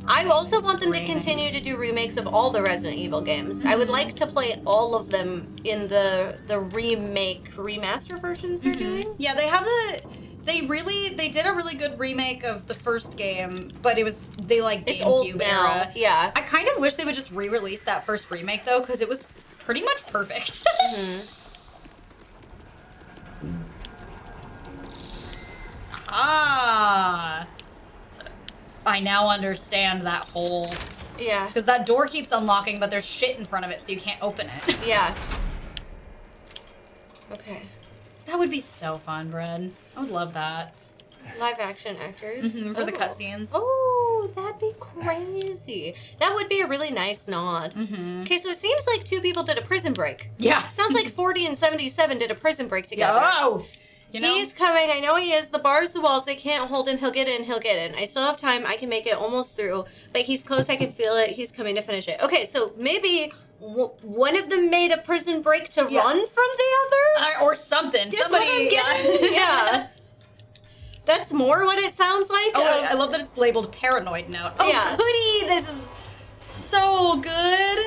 I also want them to continue to do remakes of all the Resident Evil games. I would like to play all of them in the remaster versions they're doing. Yeah, they have they did a really good remake of the first game, but it's old GameCube now. era. Yeah. I kind of wish they would just re-release that first remake though, because it was pretty much perfect. I now understand that whole... Yeah. Because that door keeps unlocking, but there's shit in front of it, so you can't open it. Yeah. Okay. That would be so fun, Brad. I would love that. Live action actors. For the cutscenes. Oh, that'd be crazy. That would be a really nice nod. Okay, so it seems like 2 people did a Prison Break. Yeah. Sounds like 40 and 77 did a Prison Break together. Oh! You know? He's coming. I know he is. The bars, the walls, they can't hold him. He'll get in. He'll get in. I still have time. I can make it almost through. But he's close. I can feel it. He's coming to finish it. Okay, so maybe one of them made a prison break to run from the other? Or something. Guess Somebody. what I'm getting? Yeah. That's more what it sounds like. Oh, I love that it's labeled Paranoid Note. Oh, Yeah. goody! This is so good.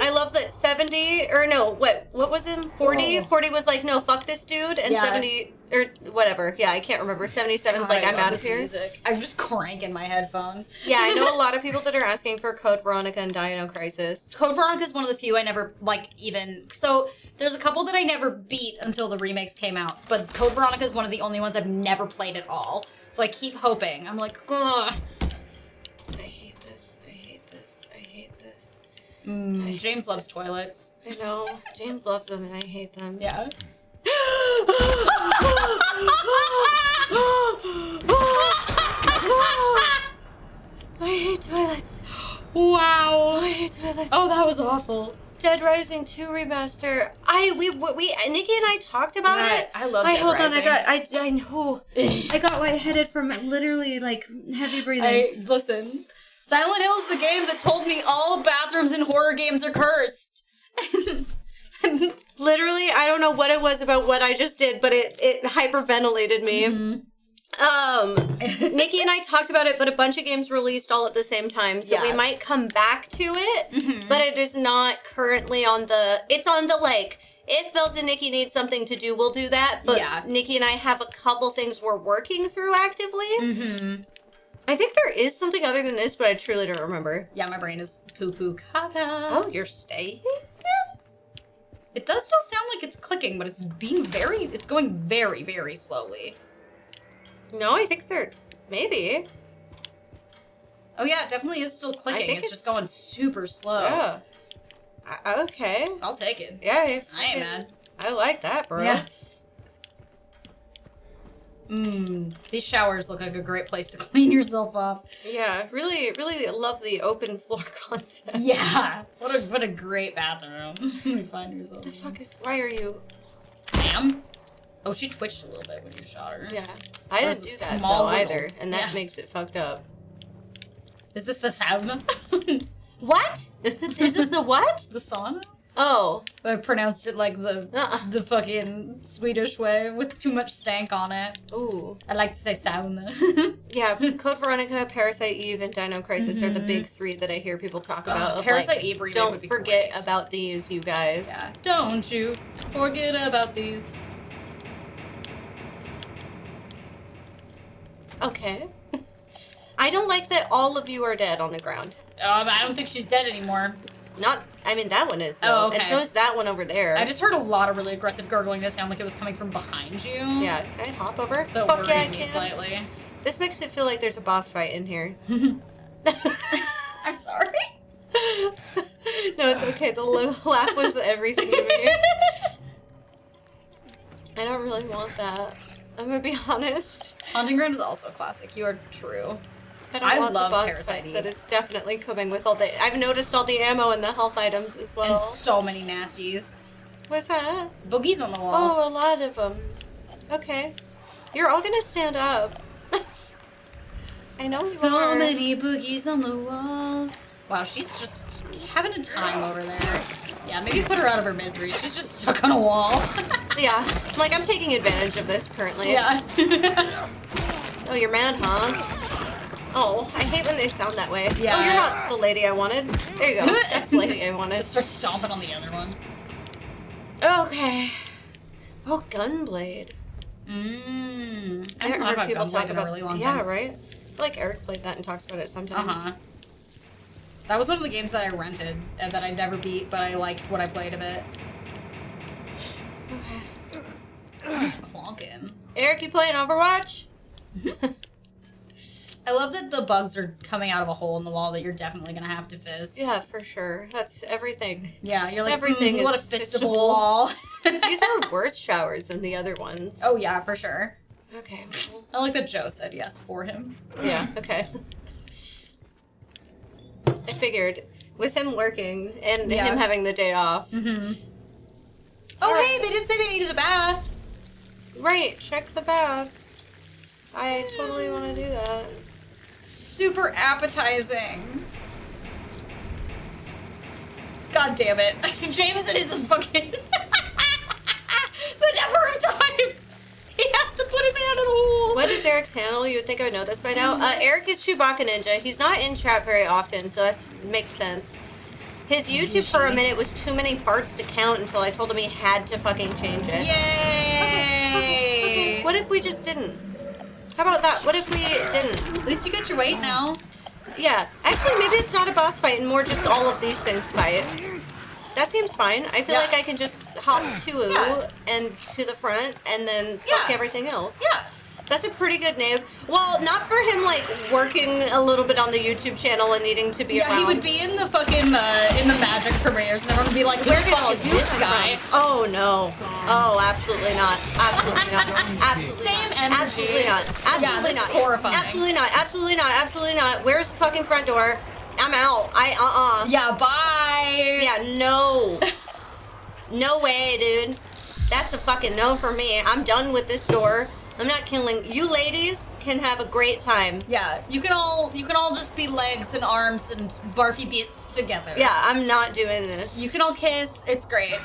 I love that 70, or no, what was it? 40? Oh. 40 was like, no, fuck this dude. And Yeah. 70, or whatever. Yeah, I can't remember. 77's like, I I'm love out of this here. music. I'm just cranking my headphones. Yeah, I know a lot of people that are asking for Code Veronica and Dino Crisis. Code Veronica is one of the few I never, so there's a couple that I never beat until the remakes came out, but Code Veronica is one of the only ones I've never played at all. So I keep hoping. I'm like, ugh. I hate this. I hate this. I hate this. James loves toilets. I know. James loves them and I hate them. Yeah. I hate toilets. Wow. I hate toilets. Oh, that was awful. Dead Rising 2 remaster. We Nikki and I talked about it. I love Dead hold Rising. on, I know. I got lightheaded from literally like heavy breathing. Listen. Silent Hill is the game that told me all bathrooms in horror games are cursed. Literally, I don't know what it was about what I just did, but it hyperventilated me. Nikki and I talked about it, but a bunch of games released all at the same time, so we might come back to it, but it is not currently on the, it's on the like, if Bells and Nikki need something to do, we'll do that, but Nikki and I have a couple things we're working through actively. I think there is something other than this, but I truly don't remember. Yeah, my brain is poo-poo caca. Oh, you're staying? It does still sound like it's clicking, but it's going very, very slowly. No, I think they're, maybe. Oh yeah, it definitely is still clicking. It's just going super slow. Yeah. Okay. I'll take it. Yeah. I ain't mad. I like that, bro. Yeah. These showers look like a great place to clean yourself up. Yeah, really, really love the open floor concept. Yeah. What a great bathroom. You find yourself. The fuck is, why are you? Ma'am? Oh, she twitched a little bit when you shot her. Yeah. I didn't do that though, either, and that makes it fucked up. Is this the sauna? What? Is this the what? The sauna? Oh. I pronounced it like the fucking Swedish way with too much stank on it. Ooh. I like to say sauna. Yeah, Code Veronica, Parasite Eve, and Dino Crisis are the big 3 that I hear people talk about. Parasite Eve remake don't would be forget great. about these, you guys. Yeah. Don't you forget about these. Okay. I don't like that all of you are dead on the ground. I don't think she's dead anymore. I mean, that one is, though. Oh, okay. And so is that one over there. I just heard a lot of really aggressive gurgling that sounded like it was coming from behind you. Yeah, can I hop over? So it Fuck worried yeah, I me can. slightly. This makes it feel like there's a boss fight in here. I'm sorry. No, it's okay. The laugh was everything to me. I don't really want that. I'm gonna be honest. Haunting Ground is also a classic. You are true. I love the boss Parasite fight Eve. that is definitely coming with all the. I've noticed all the ammo and the health items as well. And so many nasties. What's that? Boogies on the walls. Oh, a lot of them. Okay, you're all gonna stand up. I know you So are. many boogies on the walls. Wow, she's just having a time over there. Yeah, maybe put her out of her misery. She's just stuck on a wall. Yeah, like I'm taking advantage of this currently. Yeah. Oh, you're mad, huh? Oh, I hate when they sound that way. Yeah. Oh, you're not the lady I wanted. There you go. That's the lady I wanted. Just start stomping on the other one. Okay. Oh, Gunblade. I haven't thought about Gunblade in a really long time. Yeah, right? I feel like Eric played that and talks about it sometimes. That was one of the games that I rented and that I never beat, but I liked what I played of it. Okay. So much clonking. Eric, you playing Overwatch? I love that the bugs are coming out of a hole in the wall that you're definitely gonna have to fist. Yeah, for sure. That's everything. Yeah, you're like, everything is what a fistable wall. These are worse showers than the other ones. Oh yeah, for sure. Okay. I like that Joe said yes for him. Yeah, okay. I figured, with him working and him having the day off. Mm-hmm. Oh, hey, they did say they needed a bath. Right, check the baths. I totally want to do that. Super appetizing. God damn it. Jameson is a fucking... the number of times he has to put his hand in the hole. What is Eric's handle? You would think I would know this by now. Eric is Chewbacca Ninja. He's not in chat very often, so that makes sense. His YouTube for a minute was too many parts to count until I told him he had to fucking change it. Yay! Okay. What if we just didn't? How about that? What if we didn't? At least you get your weight now. Yeah. Actually, maybe it's not a boss fight and more just all of these things fight. That seems fine. I feel like I can just hop to and to the front and then fuck everything else. Yeah. That's a pretty good name. Well, not for him, like, working a little bit on the YouTube channel and needing to be around. Yeah, he would be in the fucking, in the Magic premieres and everyone would be like, where the fuck is this guy? Oh, no. Oh, absolutely not. Absolutely not. Same energy. Absolutely not. Absolutely this not. is horrifying. Absolutely not. Absolutely not. Absolutely not. Where's the fucking front door? I'm out. Yeah, bye. Yeah, no. No way, dude. That's a fucking no for me. I'm done with this door. I'm not killing you. Ladies can have a great time. Yeah, you can all just be legs and arms and barfy bits together. Yeah, I'm not doing this. You can all kiss. It's great.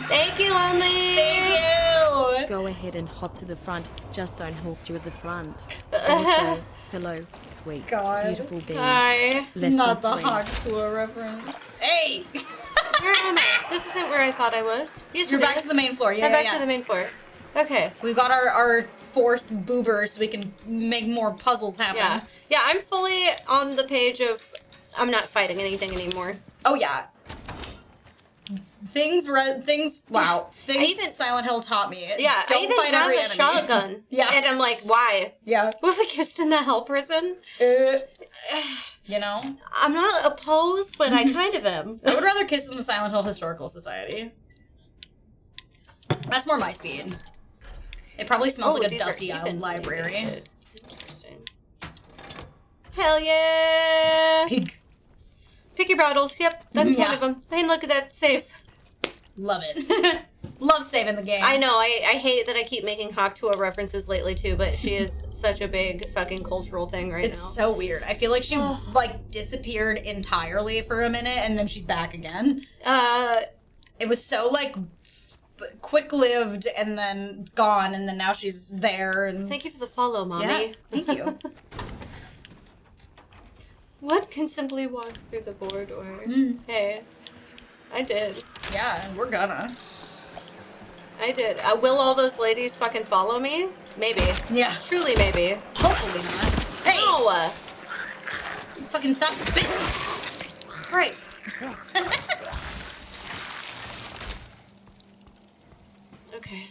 Thank you, Lonely. Thank you. Go ahead and hop to the front. Just don't hawk you at the front. Also, hello, sweet, beautiful beings. Hi. Not the Hawk Tour reference. Hey. Where am I? This isn't where I thought I was. Yes, You're back to the main floor. Yeah, I'm back to the main floor. Okay. We've got our fourth boober so we can make more puzzles happen. Yeah. Yeah, I'm fully on the page of I'm not fighting anything anymore. Oh, yeah. Things wow. Things Silent Hill taught me. Yeah, Don't I even fight have every a enemy. shotgun. Yeah. And I'm like, why? Yeah. What if I kissed in the hell prison? You know? I'm not opposed, but I kind of am. I would rather kiss in the Silent Hill Historical Society. That's more my speed. It probably smells like a dusty library. Interesting. Hell yeah! Pig. Pick your battles. Yep, that's one of them. Hey, look at that safe. Love it. Love saving the game. I know. I hate that I keep making Hawktua references lately too, but she is such a big fucking cultural thing right now. It's so weird. I feel like she like disappeared entirely for a minute and then she's back again. It was so like quick-lived and then gone, and then now she's there. And thank you for the follow, Mommy. Yeah, thank you. One can simply walk through the corridor. Hey, I did. Yeah, we're gonna. I did. Will all those ladies fucking follow me? Maybe. Yeah. Truly, maybe. Hopefully not. Hey! No! Fucking stop spitting. Christ. Okay.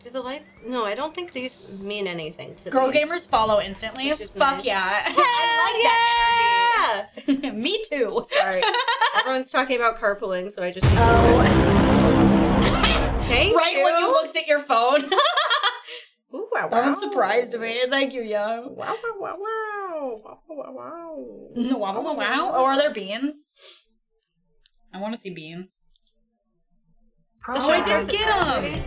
Do the lights? No, I don't think these mean anything to Girl these. gamers follow instantly. Which is Fuck nice. yeah. Hell I like that energy. Me too. Sorry. Everyone's talking about carpooling, so I just... Thank right you. when you looked at your phone. Ooh, wow, That wow. one surprised me. Thank you, yo. Wow, wow, wow, wow. Wow, wow, wow. Wow, wow, wow. Oh, are there beans? I want to see beans. Oh, I didn't get them!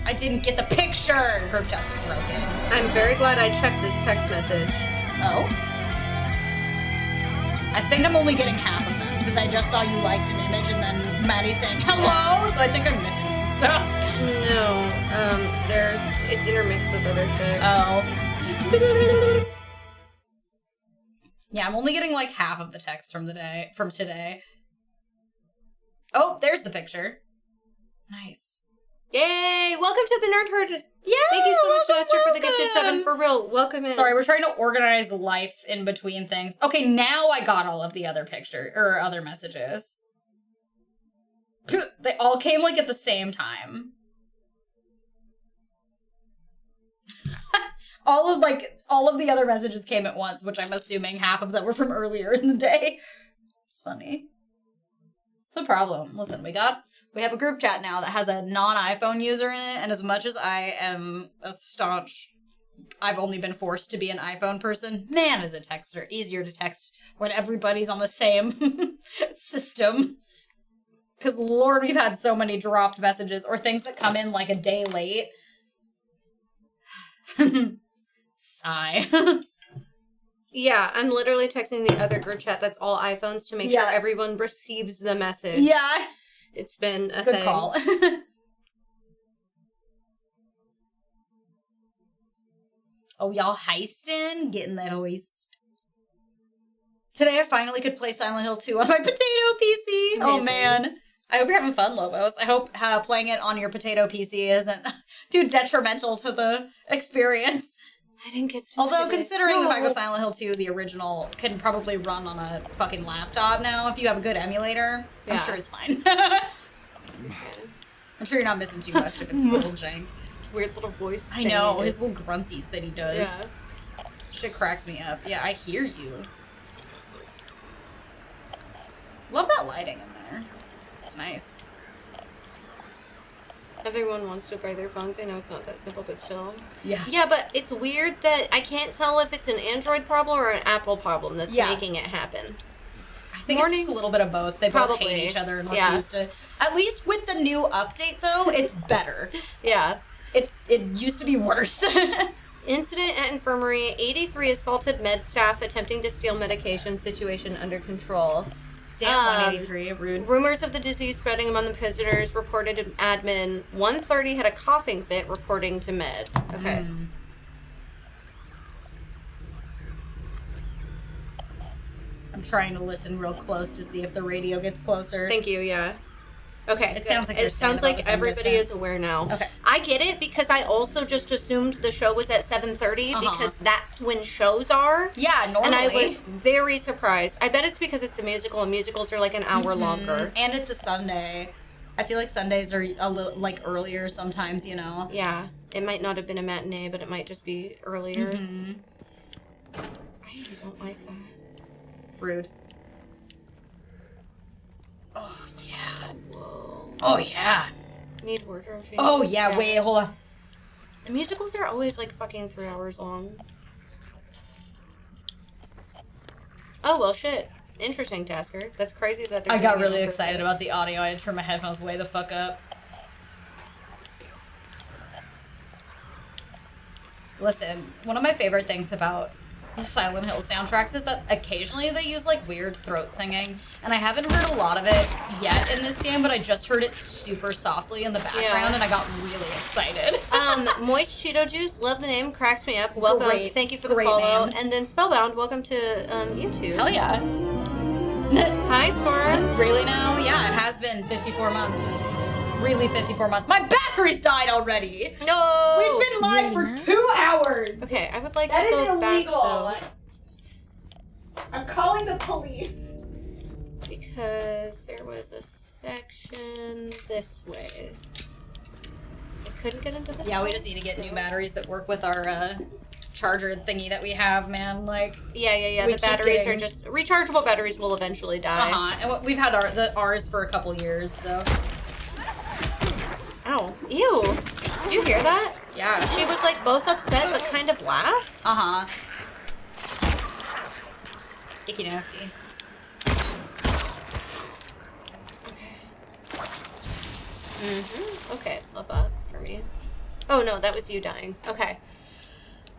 I didn't get the picture! Group chat's broken. I'm very glad I checked this text message. Oh? I think I'm only getting half of them, because I just saw you liked an image and then Maddie saying hello, so I think I'm missing some stuff. No, it's intermixed with other shit. Oh. Yeah, I'm only getting like half of the text from today. Oh, there's the picture. Nice. Yay! Welcome to the Nerd Herd. Yeah! Thank you so much, Lester, for the welcome. gifted 7. For real, welcome in. Sorry, we're trying to organize life in between things. Okay, now I got all of the other other messages. They all came like at the same time. all of the other messages came at once, which I'm assuming half of them were from earlier in the day. It's funny. It's a problem. Listen, we have a group chat now that has a non-iPhone user in it, and as much as I am a staunch, I've only been forced to be an iPhone person, man, as a texter, easier to text when everybody's on the same system. Because, Lord, we've had so many dropped messages or things that come in like a day late. Sigh. Yeah, I'm literally texting the other group chat that's all iPhones to make sure everyone receives the message. Yeah. It's been a good thing. Call. Oh, y'all heisting? Getting that hoist. Today I finally could play Silent Hill 2 on my potato PC. Amazing. Oh, man. I hope you're having fun, Lobos. I hope playing it on your potato PC isn't too detrimental to the experience. I didn't get to Although, considering the fact that Silent Hill 2, the original, can probably run on a fucking laptop now if you have a good emulator, I'm sure it's fine. I'm sure you're not missing too much if it's a little jank. This weird little voice. I know, his little gruntsies that he does. Yeah. Shit cracks me up. Yeah, I hear you. Love that lighting in there. It's nice. Everyone wants to buy their phones. I know it's not that simple, but still. Yeah. Yeah, but it's weird that I can't tell if it's an Android problem or an Apple problem that's making it happen. I think it's just a little bit of both. They both hate each other and we're used to... At least with the new update, though, it's better. Yeah. It used to be worse. Incident at infirmary. 83 assaulted med staff attempting to steal medication. Situation under control. Damn, 183, rude. Rumors of the disease spreading among the prisoners reported in admin. 130 had a coughing fit, reporting to med. Okay. I'm trying to listen real close to see if the radio gets closer. Thank you, yeah. Okay. It sounds like everybody is aware now. Okay. I get it because I also just assumed the show was at 7:30 because that's when shows are. Yeah, normally. And I was very surprised. I bet it's because it's a musical and musicals are like an hour longer. And it's a Sunday. I feel like Sundays are a little like earlier sometimes, you know. Yeah. It might not have been a matinee, but it might just be earlier. I really don't like that. Rude. Oh, yeah. Whoa. Oh, yeah. Need wardrobe change. Oh, yeah. Wait, hold on. The musicals are always like fucking 3 hours long. Oh, well, shit. Interesting, Tasker. That's crazy that I got really excited about the audio. I had to turn my headphones way the fuck up. Listen, one of my favorite things about the Silent Hill soundtracks is that occasionally they use like weird throat singing, and I haven't heard a lot of it yet in this game, but I just heard it super softly in the background and I got really excited. Moist Cheeto Juice, love the name, cracks me up. Welcome, thank you for the follow. Name. And then Spellbound, welcome to YouTube. Hell yeah. Hi, Storm. Really now? Yeah, it has been 54 months. Really 54 months. My battery's died already! No! We've been live for 2 hours! Okay, I would like to go back, though. I'm calling the police. Because there was a section this way. I couldn't get into this we just need to get new batteries that work with our charger thingy that we have, man. Like, yeah. The batteries are just... Rechargeable batteries will eventually die. And we've had ours for a couple years, so... Ow. Ew. Did you hear that? Yeah. She was like both upset but kind of laughed. Icky nasty. Okay, love that for me. Oh no, that was you dying. Okay.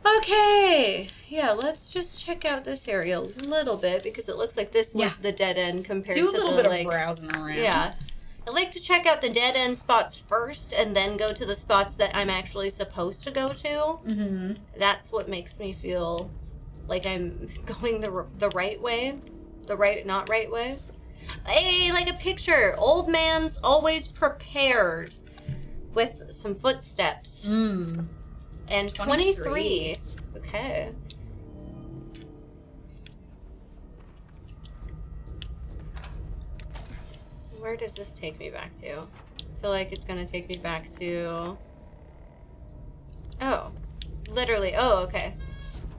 Okay. Yeah, let's just check out this area a little bit because it looks like this was the dead end compared to the Do a little bit of browsing around. Yeah. I like to check out the dead end spots first and then go to the spots that I'm actually supposed to go to. That's what makes me feel like I'm going the right way. The not right way. Hey, like a picture. Old man's always prepared with some footsteps. And 23. Okay. Where does this take me back to? I feel like it's going to take me back to... Oh. literally... Oh, okay.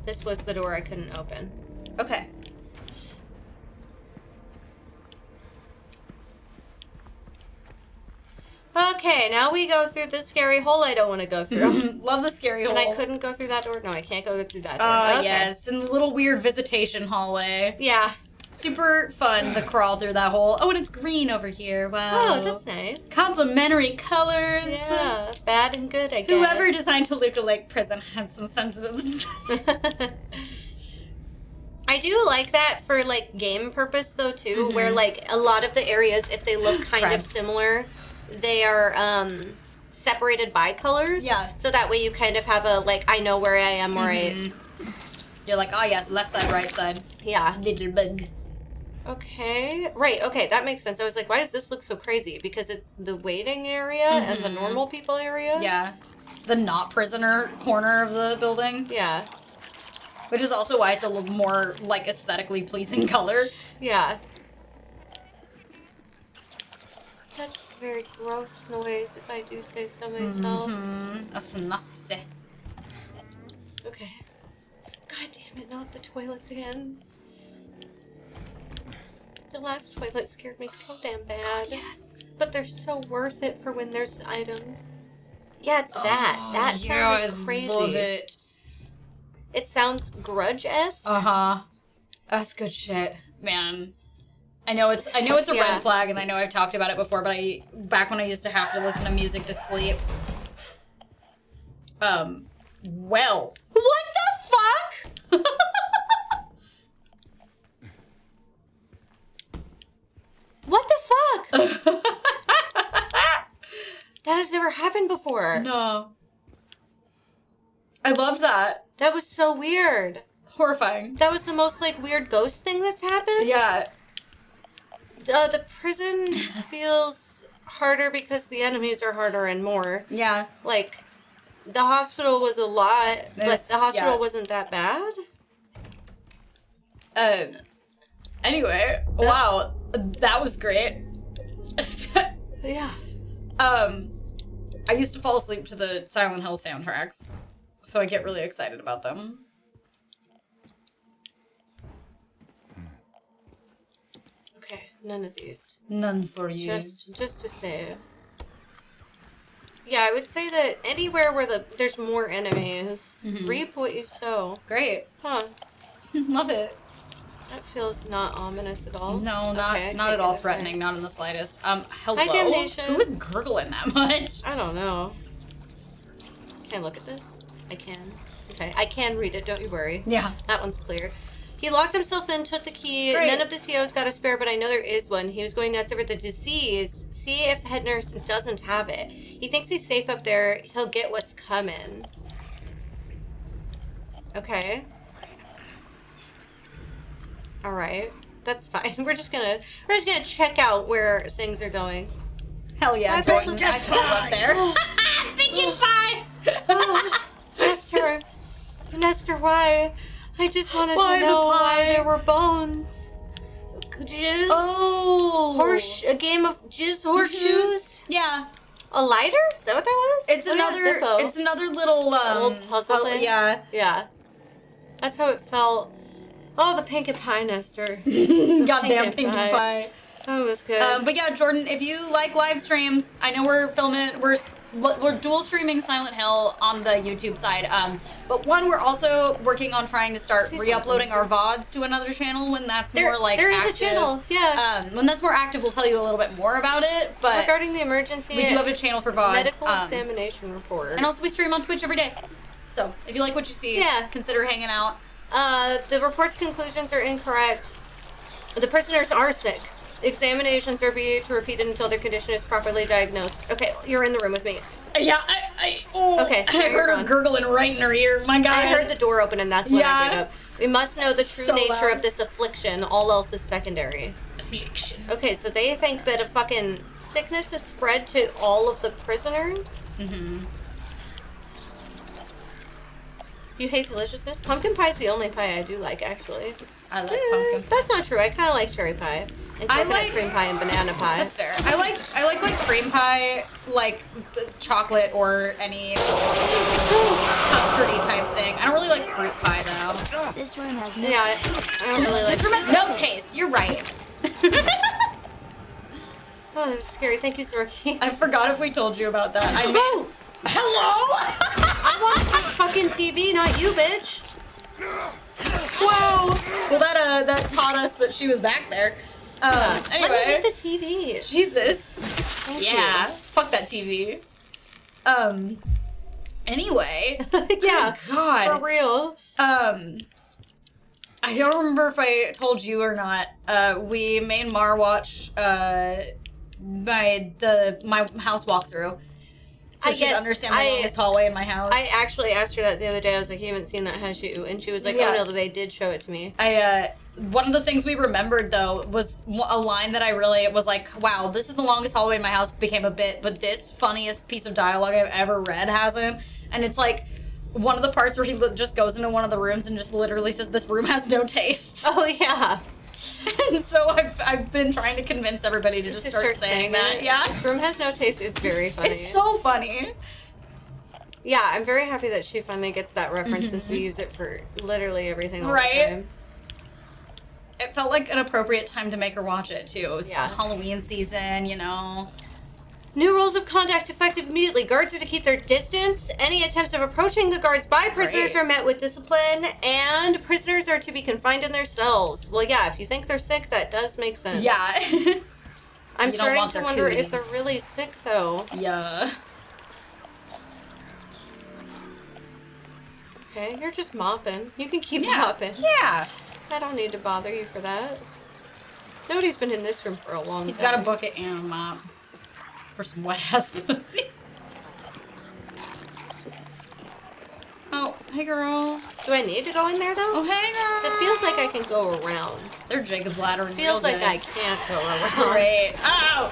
This was the door I couldn't open. Okay. Okay, now we go through the scary hole I don't want to go through. Love the scary hole. And I couldn't go through that door? No, I can't go through that door. Oh, okay. yes. In the little weird visitation hallway. Yeah. Super fun to crawl through that hole. Oh, and it's green over here. Wow. Oh, that's nice. Complementary colors. Yeah. Bad and good, I guess. Whoever designed Toluca Lake Prison had some sensitive... I do like that for, like, game purpose, though, too, where, like, a lot of the areas, if they look kind of similar, they are, separated by colors. Yeah. So that way you kind of have a, like, I know where I am, where You're like, oh, yes, left side, right side. Yeah. Little bug. Okay. Right, okay, that makes sense. I was like, why does this look so crazy? Because it's the waiting area and the normal people area? Yeah. The not prisoner corner of the building. Yeah. Which is also why it's a little more, like, aesthetically pleasing color. Yeah. That's a very gross noise, if I do say so myself. That's nasty. Okay. God damn it, not the toilets again. The last toilet scared me so damn bad. Yes. But they're so worth it for when there's items. Yeah, it's that. That sound is crazy. I love it. It sounds Grudge-esque. Uh-huh. That's good shit. Man. I know it's a red flag, and I know I've talked about it before, but back when I used to have to listen to music to sleep. Well. What the fuck? What the fuck? That has never happened before. No. I loved that. That was so weird. Horrifying. That was the most, like, weird ghost thing that's happened? Yeah. The prison feels harder because the enemies are harder and more. Yeah. Like, the hospital was a lot, but the hospital wasn't that bad? Anyway, wow. That was great. Yeah. I used to fall asleep to the Silent Hill soundtracks, so I get really excited about them. Okay, none of these. None for you. Just to say. Yeah, I would say that anywhere where there's more enemies, reap what you sow. Great. Huh. Love it. That feels not ominous at all. No, not at all threatening, not in the slightest. Hello? Hi, Damnation. Who is gurgling that much? I don't know. Can I look at this? I can. Okay, I can read it, don't you worry. Yeah. That one's clear. He locked himself in, took the key. Great. None of the COs got a spare, but I know there is one. He was going nuts over the deceased. See if the head nurse doesn't have it. He thinks he's safe up there. He'll get what's coming. Okay. All right. That's fine. We're just gonna check out where things are going. Hell yeah, Jordan. I saw up there. Thinking five. Nestor, why? I just wanted to know why there were bones. Jizz. Oh. A game of jizz horseshoes. Yeah. A lighter? Is that what that was? It's another little old puzzle thing. Yeah. Yeah. That's how it felt. Oh, the Pinkie Pie, Nestor. Goddamn Pinkie Pie. Oh, it was good. But yeah, Jordan, if you like live streams, I know we're filming it. We're dual streaming Silent Hill on the YouTube side. But one, we're also working on trying to start re-uploading our VODs to another channel when that's more like there active. Is a channel, yeah. When that's more active, we'll tell you a little bit more about it. But regarding the emergency, we do have a channel for VODs. Medical examination report. And also we stream on Twitch every day. So if you like what you see, consider hanging out. The report's conclusions are incorrect. The prisoners are sick. Examinations are being repeated until their condition is properly diagnosed. Okay, you're in the room with me. Yeah, okay, I heard her gurgling right in her ear. My God. I heard the door open and that's when I gave up. We must know the true nature of this affliction. All else is secondary. Affliction. Okay, so they think that a fucking sickness has spread to all of the prisoners? Mm-hmm. You hate deliciousness? Pumpkin pie is the only pie I do like, actually. I like pumpkin. That's not true. I kind of like cherry pie. And coconut cream pie and banana pie. That's fair. I like cream pie, like chocolate or any custardy type thing. I don't really like fruit pie though. This room has no I don't really like. This room has no taste. You're right. Oh, that was scary. Thank you, Zorky. I forgot if we told you about that. Hello. I want the fucking TV, not you, bitch. Whoa. Well, that taught us that she was back there. Anyway. Let me get the TV. Jesus. Thank Yeah. you. Fuck that TV. Anyway. Yeah. God. For real. I don't remember if I told you or not. We made Mar watch my house walkthrough. So she could understand the longest hallway in my house. I actually asked her that the other day. I was like, you haven't seen that, has you? And she was like, oh no, they did show it to me. One of the things we remembered, though, was a line that I really was like, wow, this is the longest hallway in my house, became a bit, but this funniest piece of dialogue I've ever read hasn't. And it's like, one of the parts where he just goes into one of the rooms and just literally says, this room has no taste. Oh, yeah. And so I've been trying to convince everybody to just start saying that. Yeah. This room has no taste is very funny. It's so funny. Yeah, I'm very happy that she finally gets that reference since we use it for literally everything all the time. It felt like an appropriate time to make her watch it, too. It was Halloween season, you know. New rules of conduct effective immediately. Guards are to keep their distance. Any attempts of approaching the guards by prisoners are met with discipline, and prisoners are to be confined in their cells. Well, yeah, if you think they're sick, that does make sense. Yeah. I'm starting to wonder if they're really sick, though. Yeah. Okay, you're just mopping. You can keep mopping. Yeah. I don't need to bother you for that. Nobody's been in this room for a long time. He's got a bucket and a mop. For some wet-ass pussy. Oh, hey girl. Do I need to go in there though? Oh, hey girl. 'Cause it feels like I can go around. They're Jacob's ladder. Feels like I can't go around. Great. Ow!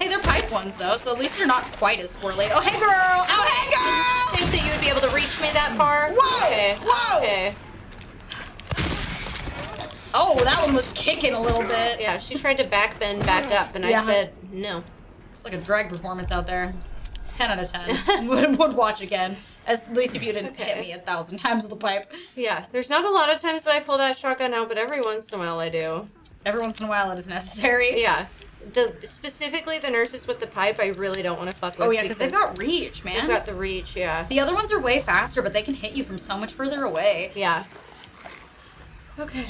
Hey, they're pipe ones though, so at least they're not quite as squirrely. Oh, hey girl. Oh, hey girl. Think that you would be able to reach me that far? Whoa! Okay. Whoa! Okay. Oh, that one was kicking a little bit. Yeah, she tried to back bend back up, and I said no. It's like a drag performance out there. 10 out of 10. would watch again. At least if you didn't hit me 1,000 times with a pipe. Yeah, there's not a lot of times that I pull that shotgun out, but every once in a while I do. Every once in a while it is necessary. Yeah. Specifically the nurses with the pipe, I really don't want to fuck with. Oh yeah, because they've got reach, man. They've got the reach, yeah. The other ones are way faster, but they can hit you from so much further away. Yeah. Okay.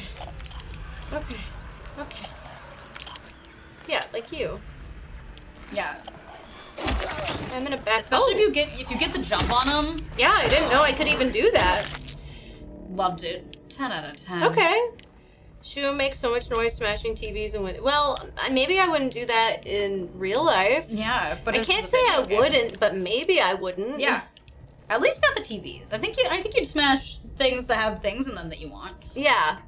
Okay. Okay. Yeah, like you. Yeah. I'm gonna back. Especially if you get the jump on them. Yeah, I didn't know I could even do that. Loved it. 10 out of 10. Okay. She would make so much noise smashing TVs and well, maybe I wouldn't do that in real life. Yeah, but I can't say I wouldn't, but maybe I wouldn't. Yeah. At least not the TVs. I think you'd smash things that have things in them that you want. Yeah.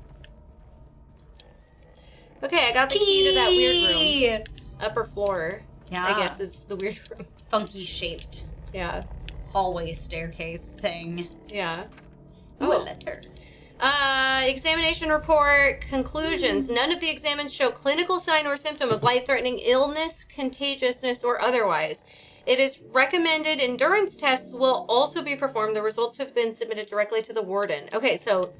Okay, I got the key to that weird room. Upper floor. Yeah. I guess is the weird room. Funky shaped. Yeah. Hallway staircase thing. Yeah. Ooh, a letter. Examination report. Conclusions. None of the examines show clinical sign or symptom of life-threatening illness, contagiousness, or otherwise. It is recommended endurance tests will also be performed. The results have been submitted directly to the warden. Okay, so,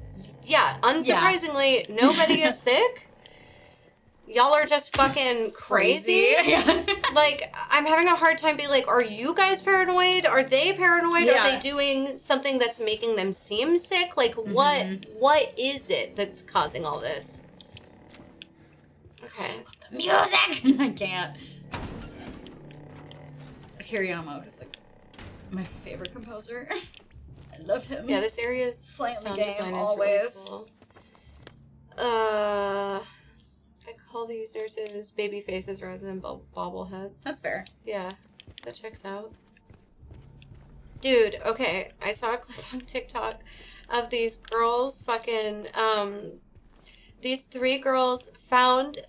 yeah, unsurprisingly, nobody is sick. Y'all are just fucking crazy. Like, I'm having a hard time being like, are you guys paranoid? Are they paranoid? Yeah. Are they doing something that's making them seem sick? Like, what is it that's causing all this? Okay. Music! I can't. Kiriyama is like my favorite composer. I love him. Yeah, this area is slaying the sound game design is always. really cool. I call these nurses baby faces rather than bobbleheads. That's fair. Yeah, that checks out. Dude, okay, I saw a clip on TikTok of these girls fucking, these 3 girls found,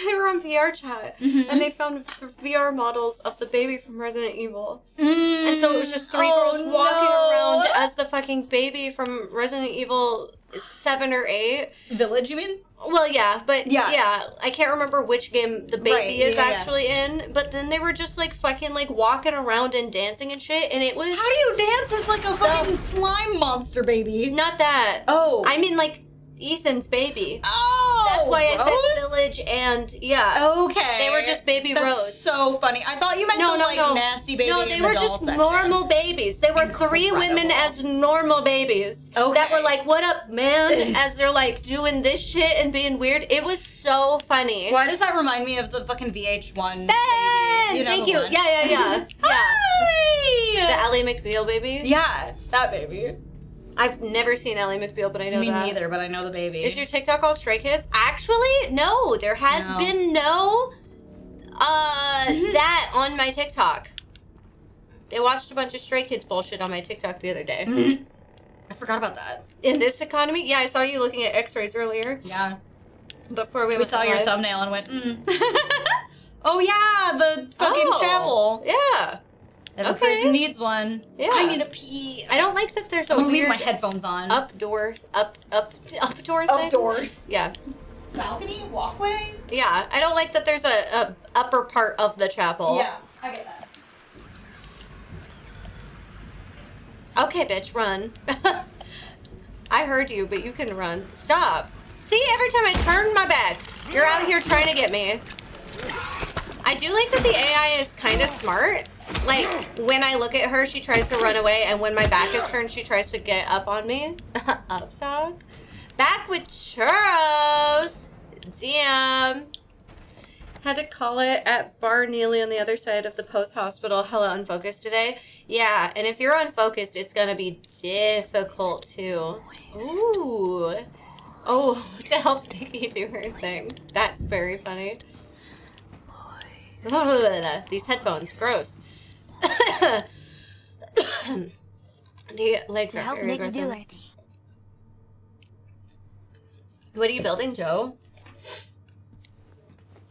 they were on VR chat, and they found VR models of the baby from Resident Evil. And so it was just 3 girls walking around as the fucking baby from Resident Evil 7 or 8. Village, you mean? Well, yeah, but yeah, I can't remember which game the baby is actually in, but then they were just, like, fucking, like, walking around and dancing and shit, and it was... How do you dance as, like, a fucking slime monster baby? Not that. Oh. I mean, like, Ethan's baby. Oh! That's why I Rose? said village and, Okay. They were just baby That's Rose. so funny. I thought you meant nasty baby. No, they were just normal babies. They were 3 women as normal babies. Okay. That were like, what up, man? As they're like doing this shit and being weird. It was so funny. Why does that remind me of the fucking VH1 Ben! baby? Thank you. One. Yeah. Hi! The Ally McBeal baby? Yeah, that baby. I've never seen Ally McBeal, but I know Me that. neither, but I know the baby. Is your TikTok all Stray Kids? Actually, no. There has been no that on my TikTok. They watched a bunch of Stray Kids bullshit on my TikTok the other day. Mm-hmm. I forgot about that. In this economy? Yeah, I saw you looking at x-rays earlier. Yeah. Before we saw your thumbnail and went, Oh yeah, the fucking chapel. Yeah. Every person needs one. Yeah. I need a pee. I don't like that there's a I'm gonna weird leave my headphones on. up door thing. Up door. Yeah. Balcony? Walkway? Yeah. I don't like that there's a upper part of the chapel. Yeah, I get that. Okay, bitch, run. I heard you, but you can run. Stop. See, every time I turn my back, you're out here trying to get me. I do like that the AI is kind of smart. Like, when I look at her, she tries to run away, and when my back is turned, she tries to get up on me. Up, dog. Back with churros. Damn. Had to call it at Bar Neely on the other side of the post-hospital. Hella unfocused today. Yeah, and if you're unfocused, it's gonna be difficult, too. Ooh. Oh, to help Niki do her thing. That's very funny. These headphones, gross. The legs are very aggressive. What are you building, Joe?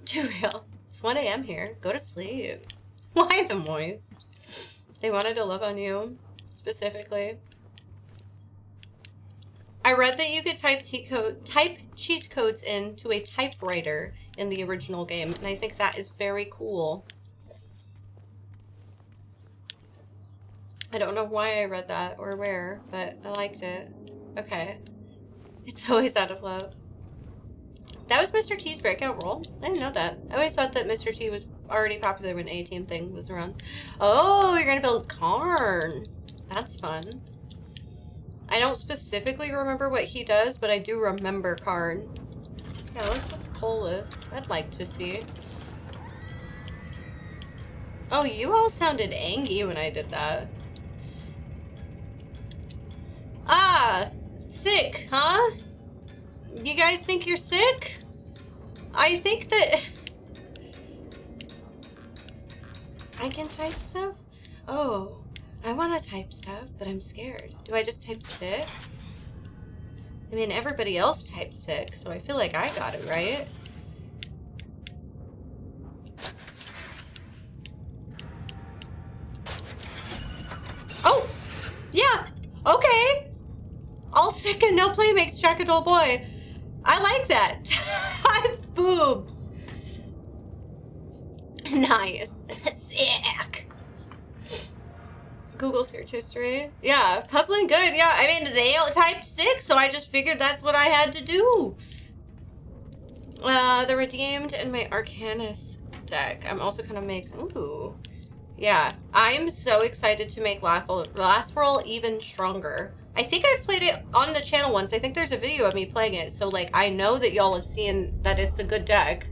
Too real. It's 1 a.m. here. Go to sleep. Why the moist? They wanted to love on you, specifically. I read that you could type cheat codes into a typewriter in the original game, and I think that is very cool. I don't know why I read that or where, but I liked it. Okay. It's always out of love. That was Mr. T's breakout role? I didn't know that. I always thought that Mr. T was already popular when A-Team thing was around. Oh, you're gonna build Karn. That's fun. I don't specifically remember what he does, but I do remember Karn. Yeah, let's just pull this. I'd like to see. Oh, you all sounded angry when I did that. Ah, sick, huh? You guys think you're sick? I think that... I can type stuff? Oh, I want to type stuff, but I'm scared. Do I just type sick? I mean, everybody else types sick, so I feel like I got it right. Oh! Yeah! Okay! All sick and no play makes Jack a dull boy. I like that. Boobs. Nice. Sick. Google search history. Yeah, puzzling good. Yeah, I mean, they all typed sick, so I just figured that's what I had to do. The Redeemed and my Arcanus deck. I'm also gonna make... Ooh. Yeah, I'm so excited to make Lathril even stronger. I think I've played it on the channel once. I think there's a video of me playing it, so, like, I know that y'all have seen that it's a good deck.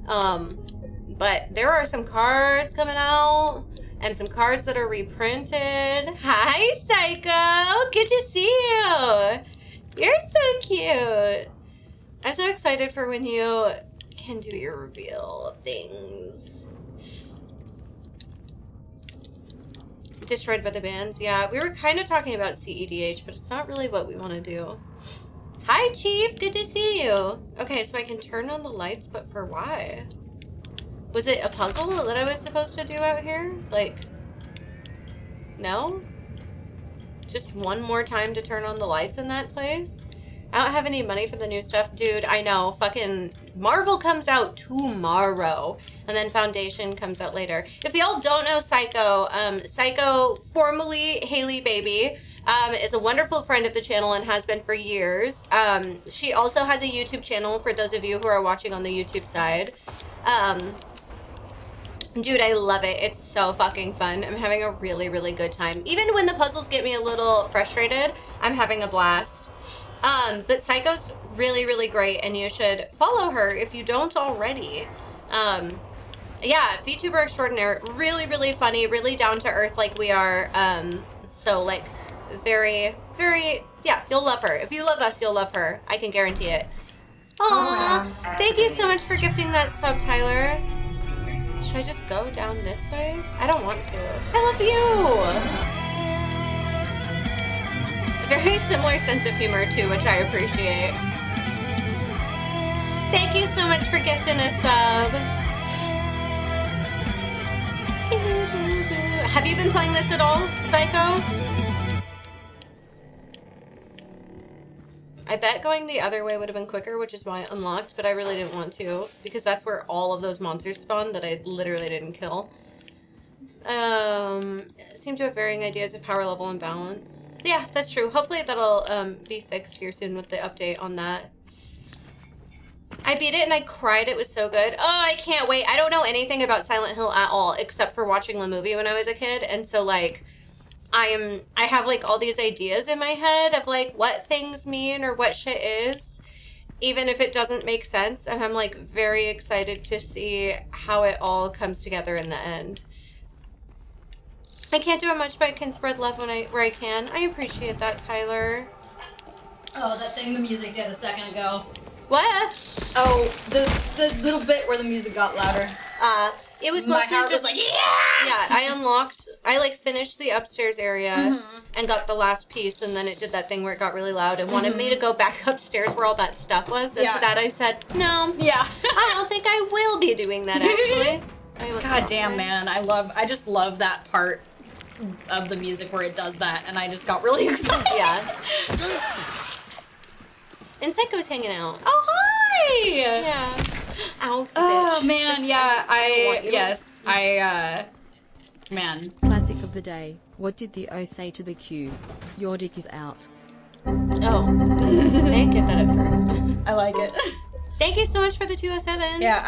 But there are some cards coming out, and some cards that are reprinted. Hi, Psycho! Good to see you! You're so cute! I'm so excited for when you can do your reveal things. Destroyed by the bands. Yeah, we were kind of talking about CEDH, but it's not really what we want to do. Hi, Chief. Good to see you. Okay, so I can turn on the lights, but for why? Was it a puzzle that I was supposed to do out here? Like, no? Just one more time to turn on the lights in that place? I don't have any money for the new stuff. Dude, I know. Fucking Marvel comes out tomorrow. And then Foundation comes out later. If y'all don't know Psycho, Psycho, formerly Haley Baby, is a wonderful friend of the channel and has been for years. She also has a YouTube channel for those of you who are watching on the YouTube side. Dude, I love it. It's so fucking fun. I'm having a really, really good time. Even when the puzzles get me a little frustrated, I'm having a blast. But Psycho's really, really great, and you should follow her if you don't already. Yeah, VTuber extraordinaire. Really, really funny, really down to earth like we are. So, like, very, very, yeah, you'll love her. If you love us, you'll love her. I can guarantee it. Aww. Thank you so much for gifting that sub, Tyler. Should I just go down this way? I don't want to. I love you! Very similar sense of humor, too, which I appreciate. Thank you so much for gifting a sub. Have you been playing this at all, Psycho? I bet going the other way would have been quicker, which is why I unlocked, but I really didn't want to, because that's where all of those monsters spawn that I literally didn't kill. Seem to have varying ideas of power level and balance. Yeah, that's true. Hopefully that'll be fixed here soon with the update on that. I beat it and I cried. It was so good. Oh, I can't wait. I don't know anything about Silent Hill at all, except for watching the movie when I was a kid, and so, like, I have, like, all these ideas in my head of, like, what things mean or what shit is, even if it doesn't make sense, and I'm, like, very excited to see how it all comes together in the end. I can't do it much, but I can spread love where I can. I appreciate that, Tyler. Oh, that thing the music did a second ago. What? Oh, the little bit where the music got louder. It was mostly my heart just was like, yeah! Yeah, I like finished the upstairs area and got the last piece, and then it did that thing where it got really loud and wanted me to go back upstairs where all that stuff was, and to that I said, no. Yeah. I don't think I will be doing that, actually. God damn, man. I just love that part of the music where it does that, and I just got really excited. Yeah. And Psycho's hanging out. Oh, hi! Yeah. Ow, oh, bitch. man, Just man. Classic of the day. What did the O say to the Q? Your dick is out. Oh. I didn't get that at first. I like it. Thank you so much for the 207. Yeah,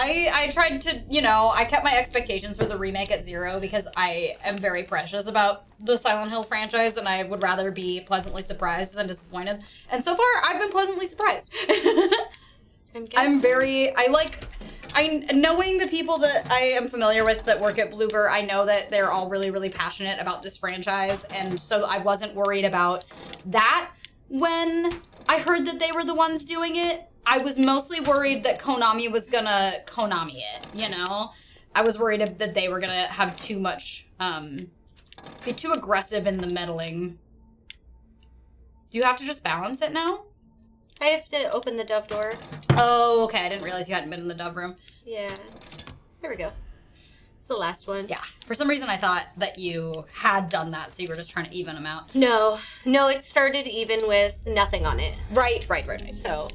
I tried to, you know, I kept my expectations for the remake at 0 because I am very precious about the Silent Hill franchise, and I would rather be pleasantly surprised than disappointed. And so far, I've been pleasantly surprised. Knowing the people that I am familiar with that work at Bloober, I know that they're all really, really passionate about this franchise, and so I wasn't worried about that when I heard that they were the ones doing it. I was mostly worried that Konami was gonna Konami it, you know? I was worried that they were gonna have too much, be too aggressive in the meddling. Do you have to just balance it now? I have to open the Dove door. Oh, okay. I didn't realize you hadn't been in the Dove room. Yeah. There we go. It's the last one. Yeah. For some reason, I thought that you had done that, so you were just trying to even them out. No. No, it started even with nothing on it. Right. So,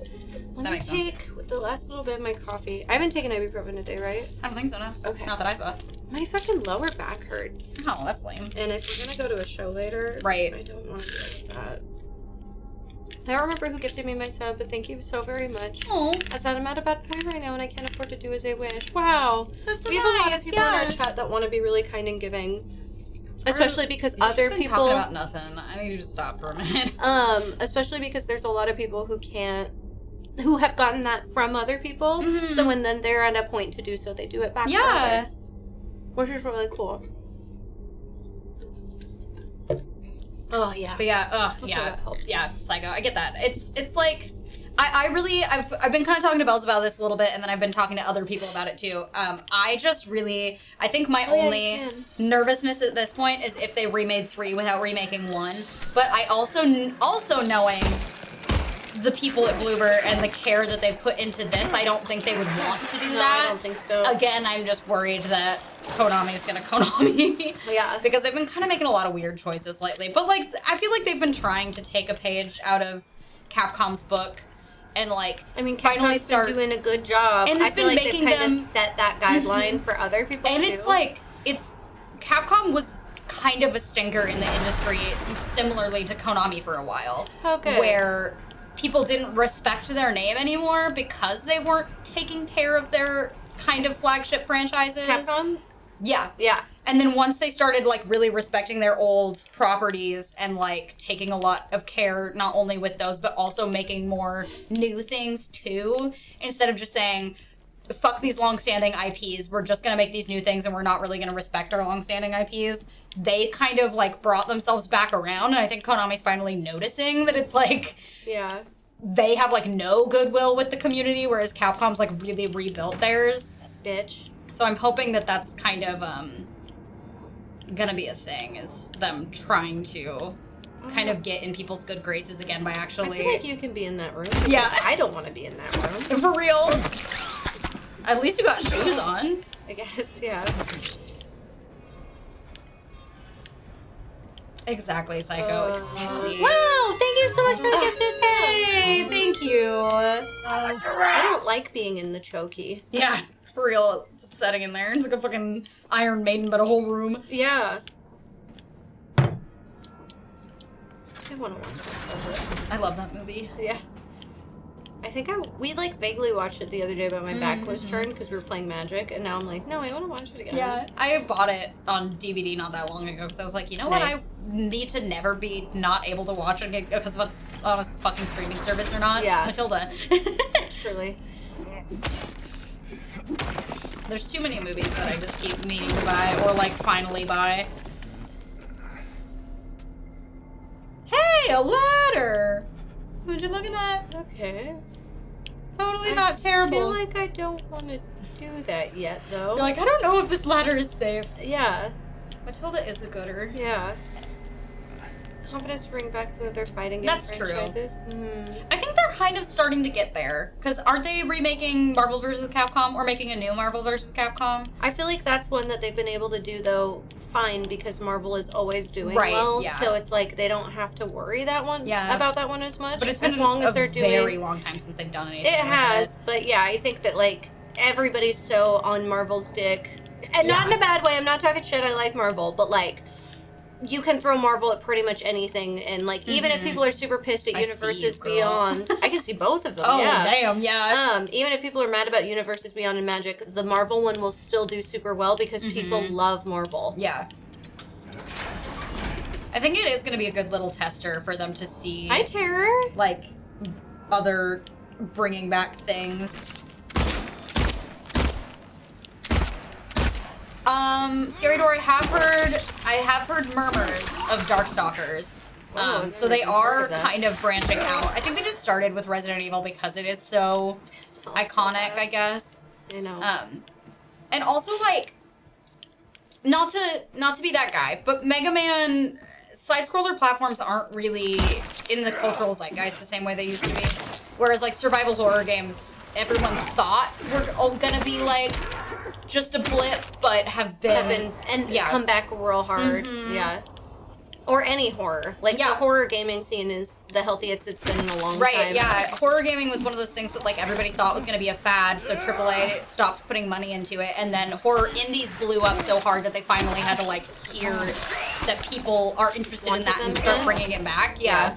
that makes sense. With the last little bit of my coffee. I haven't taken ibuprofen today, right? I don't think so, no. Okay. Not that I saw. My fucking lower back hurts. Oh, that's lame. And if we're gonna go to a show later, right. I don't want to do that. I don't remember who gifted me my sub, but thank you so very much. Oh. I said I'm at a bad point right now and I can't afford to do as I wish. Wow. That's so we have a lot of people in our chat that want to be really kind and giving. Especially because other people talking about nothing. I need you to stop for a minute. Especially because there's a lot of people who have gotten that from other people. Mm-hmm. So when then they're at a point to do so, they do it back for others. Which is really cool. Oh yeah. But yeah, that helps. Yeah, Psycho. I get that. It's like I've been kind of talking to Bells about this a little bit, and then I've been talking to other people about it too. I think my only nervousness at this point is if they remade 3 without remaking 1. But I also knowing the people at Bloober and the care that they've put into this, I don't think they would want to do that. I don't think so. Again, I'm just worried that Konami is gonna Konami. Yeah. Because they've been kind of making a lot of weird choices lately. But, like, I feel like they've been trying to take a page out of Capcom's book and, like, I mean, Capcom's been doing a good job. And it's I feel been like making they've kind them of set that guideline for other people, and too. it's like, Capcom was kind of a stinker in the industry, similarly to Konami for a while. Okay. Where people didn't respect their name anymore because they weren't taking care of their kind of flagship franchises. Capcom? Yeah. Yeah. And then once they started, like, really respecting their old properties and, like, taking a lot of care, not only with those, but also making more new things, too, instead of just saying, fuck these long-standing IPs, we're just gonna make these new things and we're not really gonna respect our long-standing IPs, they kind of, like, brought themselves back around, and I think Konami's finally noticing that it's, like... Yeah. They have, like, no goodwill with the community, whereas Capcom's, like, really rebuilt theirs. Bitch. So I'm hoping that that's kind of, gonna be a thing, is them trying to kind of get in people's good graces again by actually... I feel like you can be in that room. Yeah. I don't want to be in that room. For real. At least you got shoes on. I guess, yeah. Exactly, Psycho. Exactly. Wow, thank you so much for the gifted sub. Hey, thank you. I don't like being in the chokey. Yeah, for real. It's upsetting in there. It's like a fucking Iron Maiden, but a whole room. Yeah. I want to watch that. I love that movie. Yeah. I think we like vaguely watched it the other day, but my back was turned because we were playing Magic, and now I'm like, no, I want to watch it again. Yeah, I bought it on DVD not that long ago because I was like, you know what, I need to never be not able to watch it because of it's on a fucking streaming service or not. Yeah. Matilda. Truly. There's too many movies that I just keep needing to buy or like finally buy. Hey, a ladder! Would you look at that? Okay. Totally not terrible. I feel like I don't want to do that yet, though. You're like, I don't know if this ladder is safe. Yeah. Matilda is a gooder. Yeah. Confidence to bring back some of their fighting game That's franchises. True. I think they're kind of starting to get there. Because aren't they remaking Marvel vs. Capcom or making a new Marvel vs. Capcom? I feel like that's one that they've been able to do, though, fine, because Marvel is always doing well. Yeah. So it's like they don't have to worry about that one as much. But it's been as long as they're doing very long time since they've done anything. It has, but yeah, I think that like everybody's so on Marvel's dick. And not in a bad way, I'm not talking shit, I like Marvel, but like you can throw Marvel at pretty much anything, and like even if people are super pissed at Universes Beyond, I can see both of them. Oh yeah. damn, yeah. Even if people are mad about Universes Beyond and Magic, the Marvel one will still do super well because people love Marvel. Yeah. I think it is going to be a good little tester for them to see. Hi, Terror. Like other bringing back things. Scary Door, I have heard murmurs of Darkstalkers. So they are kind of branching out. I think they just started with Resident Evil because it is so iconic, I guess. I know. And also like, not to be that guy, but Mega Man side-scroller platforms aren't really in the cultural zeitgeist the same way they used to be. Whereas like survival horror games, everyone thought were all gonna be like just a blip, but have been come back real hard. Yeah. Or any horror. Like, the horror gaming scene is the healthiest it's been in a long time. Right, yeah. Horror gaming was one of those things that, like, everybody thought was going to be a fad, so AAA stopped putting money into it, and then horror indies blew up so hard that they finally had to, like, hear that people are interested in that and start bringing it back. Yeah.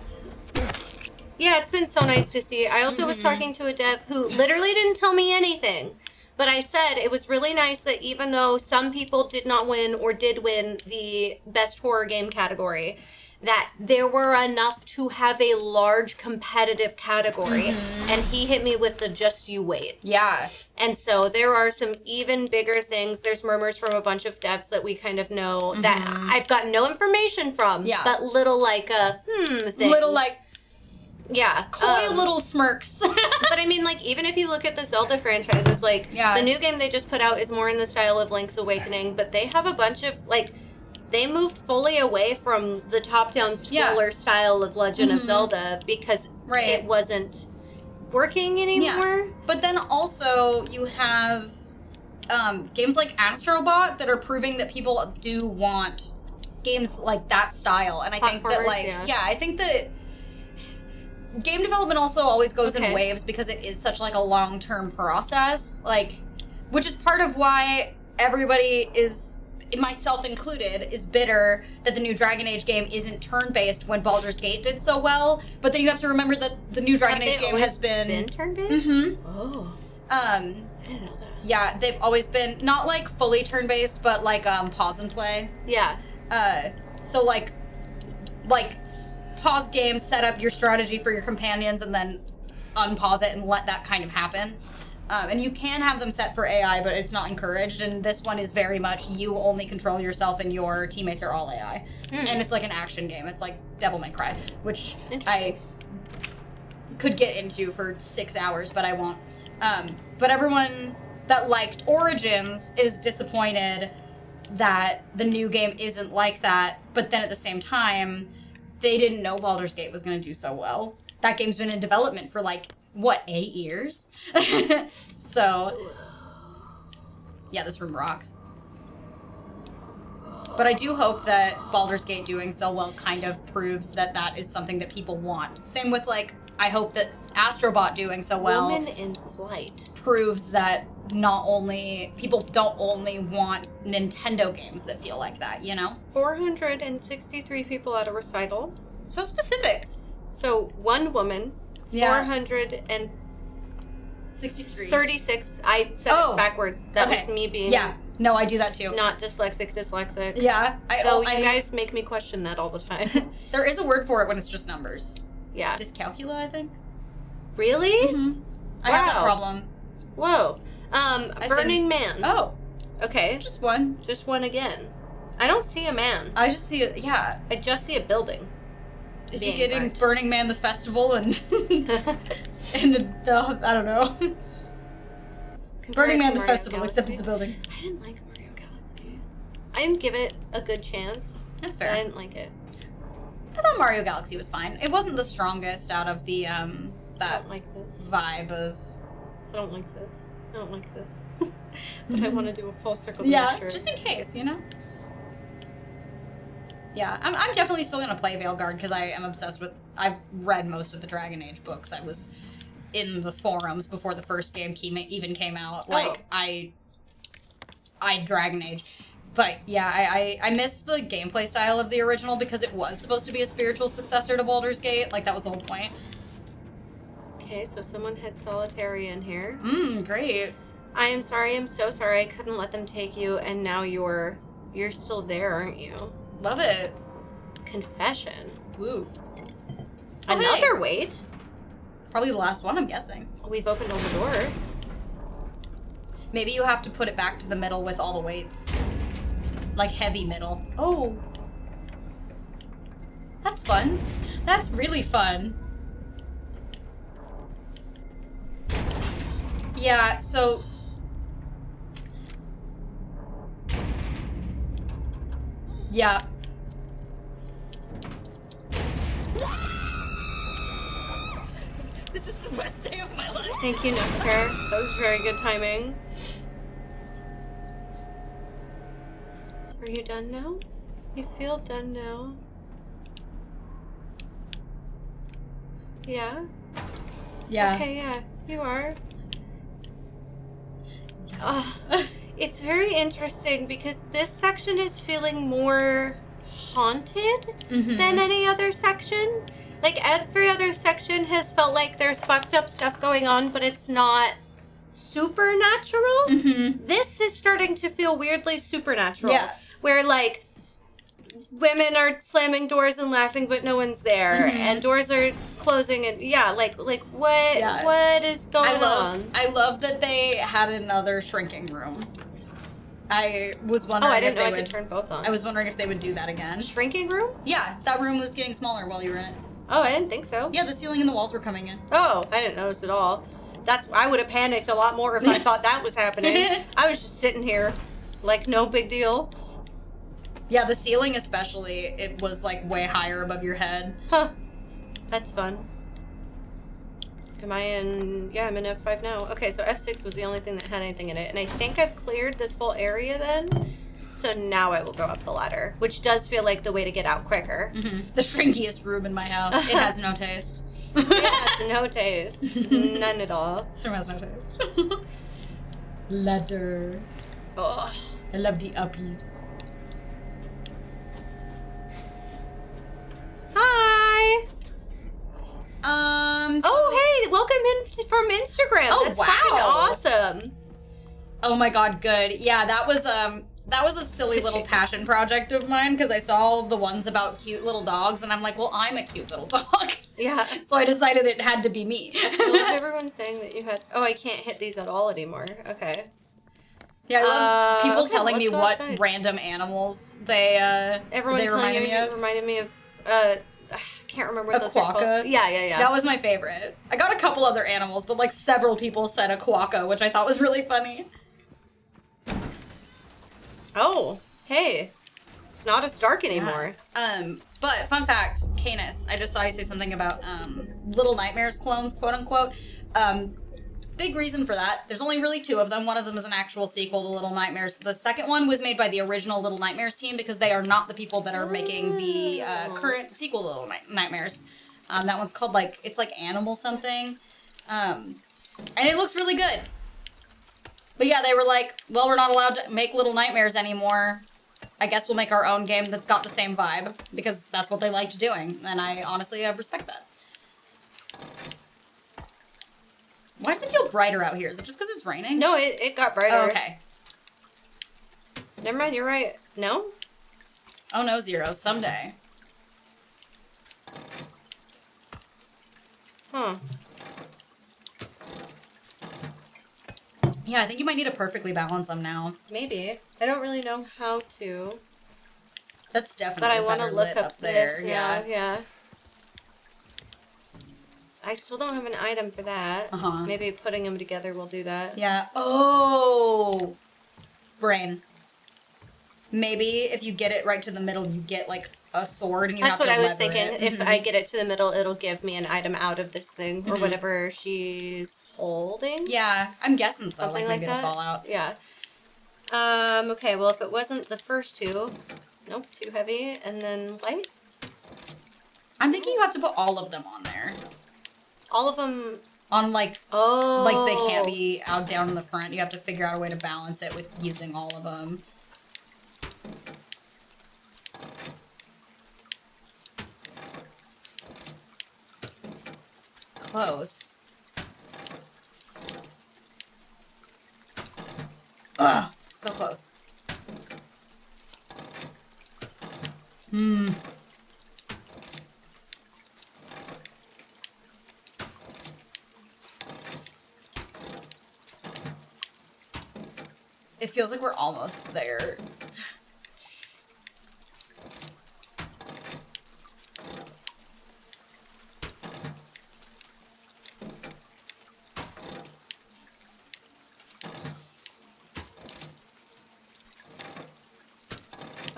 Yeah, it's been so nice to see. I also was talking to a dev who literally didn't tell me anything. But I said it was really nice that even though some people did not win or did win the best horror game category, that there were enough to have a large competitive category. And he hit me with the just you wait. Yeah. And so there are some even bigger things. There's murmurs from a bunch of devs that we kind that I've got no information from. Yeah. But little like things. Little like... Yeah. Coy little smirks. But I mean, like, even if you look at the Zelda franchises, like, the new game they just put out is more in the style of Link's Awakening, but they have a bunch of, like, they moved fully away from the top-down scroller style of Legend of Zelda because it wasn't working anymore. Yeah. But then also, you have games like Astrobot that are proving that people do want games like that style. And I think that, like, I think that game development also always goes in waves because it is such, like, a long-term process. Like, which is part of why everybody is, myself included, is bitter that the new Dragon Age game isn't turn-based when Baldur's Gate did so well. But then you have to remember that the new Dragon Age game has been turn-based? Mm-hmm. Oh. I didn't know that. Yeah, they've always been not like fully turn-based, but like pause and play. Yeah. So like pause games, set up your strategy for your companions, and then unpause it and let that kind of happen. And you can have them set for AI, but it's not encouraged. And this one is very much you only control yourself and your teammates are all AI. And it's like an action game. It's like Devil May Cry, which I could get into for 6 hours, but I won't. But everyone that liked Origins is disappointed that the new game isn't like that. But then at the same time, they didn't know Baldur's Gate was going to do so well. That game's been in development for like, what, 8 years? So, yeah, this room rocks. But I do hope that Baldur's Gate doing so well kind of proves that that is something that people want. Same with, like, I hope that Astrobot doing so well Woman in Flight proves that not only people don't only want Nintendo games that feel like that, you know? 463 people at a recital. So specific. So one woman, 463. 36. I said it backwards. That was me being no, I do that too. Not dyslexic. Yeah. You guys make me question that all the time. There is a word for it when it's just numbers. Yeah. Dyscalculia, I think. Really? Mm-hmm. I have that problem. Whoa. Burning Man. Oh. Okay. Just one. Just one again. I don't see a man. I just see it, yeah. I just see a building. Is he getting Burning Man the festival and and the I don't know. Burning Man the festival, Galaxy. except it's a building. I didn't like Mario Galaxy. I didn't give it a good chance. That's fair. I didn't like it. I thought Mario Galaxy was fine. It wasn't the strongest out of the I don't like this. vibe of. I don't like this. I don't like this. But I want to do a full circle to Yeah, make sure. just in case, you know. Yeah, I'm definitely still gonna play Veilguard because I am obsessed with. I've read most of the Dragon Age books. I was in the forums before the first game even came out. Like I Dragon Age. But yeah, I miss the gameplay style of the original because it was supposed to be a spiritual successor to Baldur's Gate. Like, that was the whole point. Okay, so someone had solitary in here. Great. I am sorry, I'm so sorry. I couldn't let them take you, and now you're still there, aren't you? Love it. Confession. Woof. Another wait. Probably the last one, I'm guessing. We've opened all the doors. Maybe you have to put it back to the middle with all the weights. Like heavy middle. Oh. That's fun. That's really fun. Yeah, so... Yeah. This is the best day of my life. Thank you, Nestor. That was very good timing. Are you done now? You feel done now? Yeah? Yeah. Okay, yeah, you are. It's very interesting because this section is feeling more haunted than any other section. Like, every other section has felt like there's fucked up stuff going on, but it's not supernatural. This is starting to feel weirdly supernatural. Yeah. Where, like, women are slamming doors and laughing, but no one's there. And doors are closing and, what is going on? I love that they had another shrinking room. I was wondering I didn't if know they I would could turn both on. I was wondering if they would do that again. Shrinking room? Yeah, that room was getting smaller while you were in it. Oh, I didn't think so. Yeah, the ceiling and the walls were coming in. Oh, I didn't notice at all. I would have panicked a lot more if I thought that was happening. I was just sitting here, like, no big deal. Yeah, the ceiling especially, it was, like, way higher above your head. Huh. That's fun. Am I in... Yeah, I'm in F5 now. Okay, so F6 was the only thing that had anything in it. And I think I've cleared this whole area then. So now I will go up the ladder, which does feel like the way to get out quicker. Mm-hmm. The shrinkiest room in my house. It has no taste. It has no taste. None at all. This room has no taste. Ladder. Oh, I love the uppies. Hi. So Hey, welcome in from Instagram. Oh, That's wow. fucking awesome. Oh my god, good. Yeah, that was a silly little passion project of mine because I saw all the ones about cute little dogs and I'm like, well, I'm a cute little dog. Yeah. So I decided it had to be me. I love everyone saying that you had... Oh, I can't hit these at all anymore. Okay. Yeah, I love people okay, telling me let's go what outside. random animals they reminded me of. reminded me of I can't remember what A those are quokka? called. Yeah. That was my favorite. I got a couple other animals, but like several people said a quokka, which I thought was really funny. Oh, hey. It's not as dark anymore. But fun fact, Canis, I just saw you say something about Little Nightmares clones, quote unquote. Big reason for that. There's only really 2 of them. One of them is an actual sequel to Little Nightmares. The second one was made by the original Little Nightmares team because they are not the people that are making the current sequel to Little Nightmares. That one's called it's like Animal something. And it looks really good. But yeah, they were like, well, we're not allowed to make Little Nightmares anymore. I guess we'll make our own game that's got the same vibe because that's what they liked doing. And I honestly respect that. Why does it feel brighter out here? Is it just because it's raining? No, it got brighter. Oh, okay. Never mind, you're right. No? Oh no, Zero. Someday. Huh. Yeah, I think you might need to perfectly balance them now. Maybe. I don't really know how to. That's definitely But I want to better look lit up there. this. Yeah. I still don't have an item for that. Uh-huh. Maybe putting them together will do that. Yeah. Oh! Brain. Maybe if you get it right to the middle, you get like a sword and you That's have to what I was lever thinking. it. If I get it to the middle, it'll give me an item out of this thing or Mhm. whatever she's holding. Yeah, I'm guessing so. Something Like maybe like it'll that. fall out. Yeah. Okay, well, if it wasn't the first 2, nope, too heavy, and then light. I'm thinking you have to put all of them on there. All of them. On like Oh. they can't be out down in the front. You have to figure out a way to balance it with using all of them. Close. Ugh, so close. It feels like we're almost there.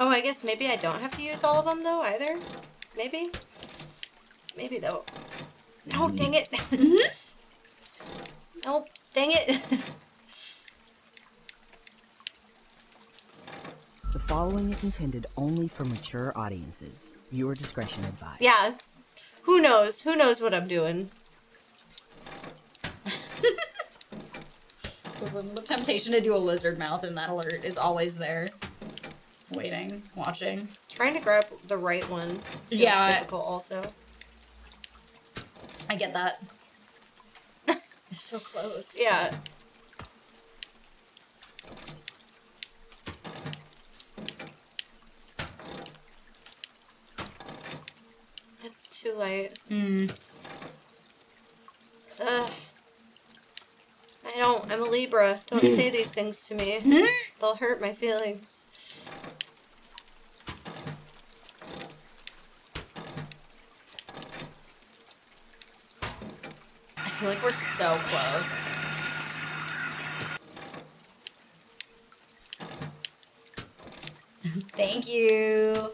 Oh, I guess maybe I don't have to use all of them, though, either? Maybe? Maybe, though. No, dang it. Nope, dang it. The following is intended only for mature audiences. Viewer discretion advised. Yeah. Who knows? Who knows what I'm doing? Listen, the temptation to do a lizard mouth in that alert is always there. Waiting, watching. Trying to grab the right one. Feels Yeah. difficult also. I get that. It's so close. Yeah. It's too late. Ugh. I'm a Libra. Don't say these things to me. They'll hurt my feelings. I feel like we're so close. Thank you.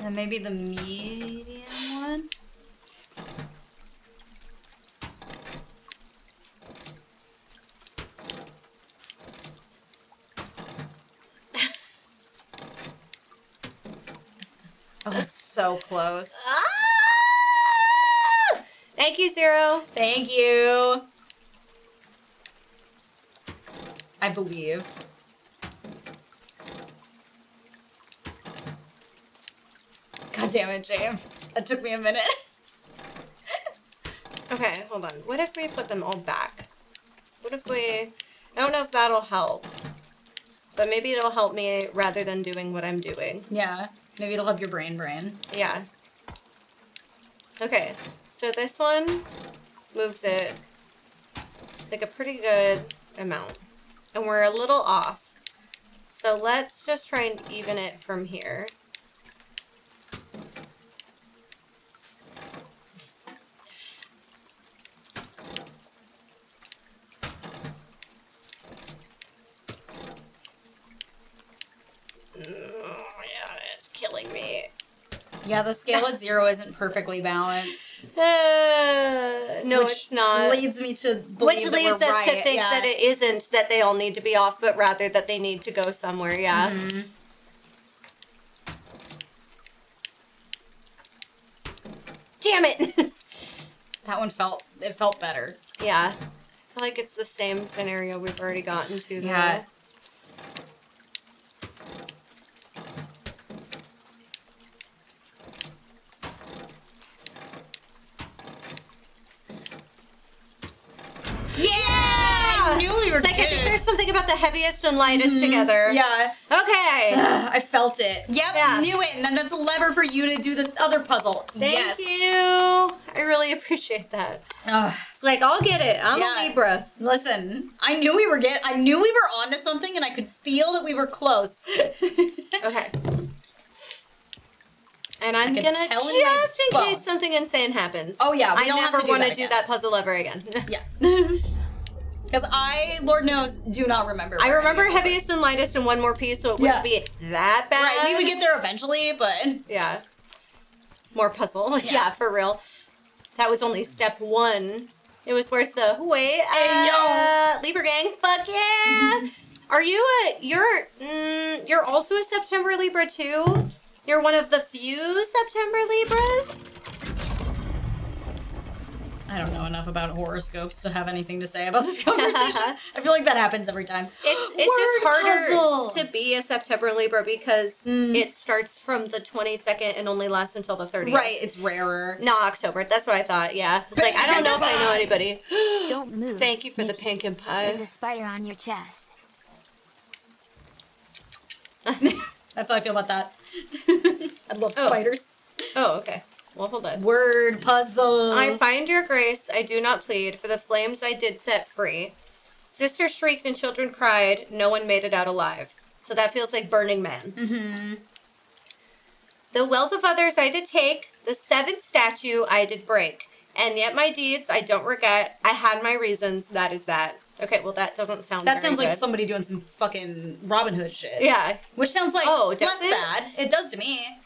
And maybe the medium one? Oh, it's so close. Ah! Thank you, Zero. Thank you. I believe. God damn it, James. That took me a minute. Okay, hold on. What if we put them all back? What if we... I don't know if that'll help. But maybe it'll help me rather than doing what I'm doing. Yeah. Maybe it'll help your brain. Yeah. Okay. So this one moved it like a pretty good amount. And we're a little off. So let's just try and even it from here. Killing me. Yeah, the scale at 0 isn't perfectly balanced. No, which it's not. Leads me to believe Which leads us to think that it isn't that they all need to be off, but rather that they need to go somewhere. Yeah. Mm-hmm. Damn it! That one felt better. Yeah. I feel like it's the same scenario we've already gotten to. Though. Yeah. I knew we were It's like, I think there's something about the heaviest and lightest together. Yeah. Okay. I felt it. Yep, Yeah. knew it. And then that's a lever for you to do the other puzzle. Thank you. I really appreciate that. It's like, I'll get it. I'm a Libra. Listen, I knew we were onto something, and I could feel that we were close. Okay. And I'm gonna just in case something insane happens. Oh yeah, I never want to do that puzzle ever again. Yeah. Because I, Lord knows, do not remember. I remember heaviest and lightest and one more piece, so it wouldn't be that bad. Right, we would get there eventually, but... Yeah. More puzzle. Yeah, for real. That was only step 1. It was worth the wait. Libra gang, fuck yeah! Are you you're also a September Libra too? You're one of the few September Libras? I don't know enough about horoscopes to have anything to say about this conversation. I feel like that happens every time. It's just harder to be a September Libra because it starts from the 22nd and only lasts until the 30th. Right, it's rarer. Not October. That's what I thought, yeah. It's like, I don't know if I know anybody. Don't move. Thank you for the pumpkin pie. There's a spider on your chest. That's how I feel about that. I love spiders. Oh, okay. Well, hold on. Word puzzle. I find your grace, I do not plead, for the flames I did set free. Sister shrieked and children cried, no one made it out alive. So that feels like Burning Man. Mm-hmm. The wealth of others I did take, the 7th statue I did break. And yet my deeds I don't regret, I had my reasons, that is that. Okay, well that doesn't sound That very sounds like good. somebody doing some fucking Robin Hood shit. Yeah. Which sounds like less bad. It does to me.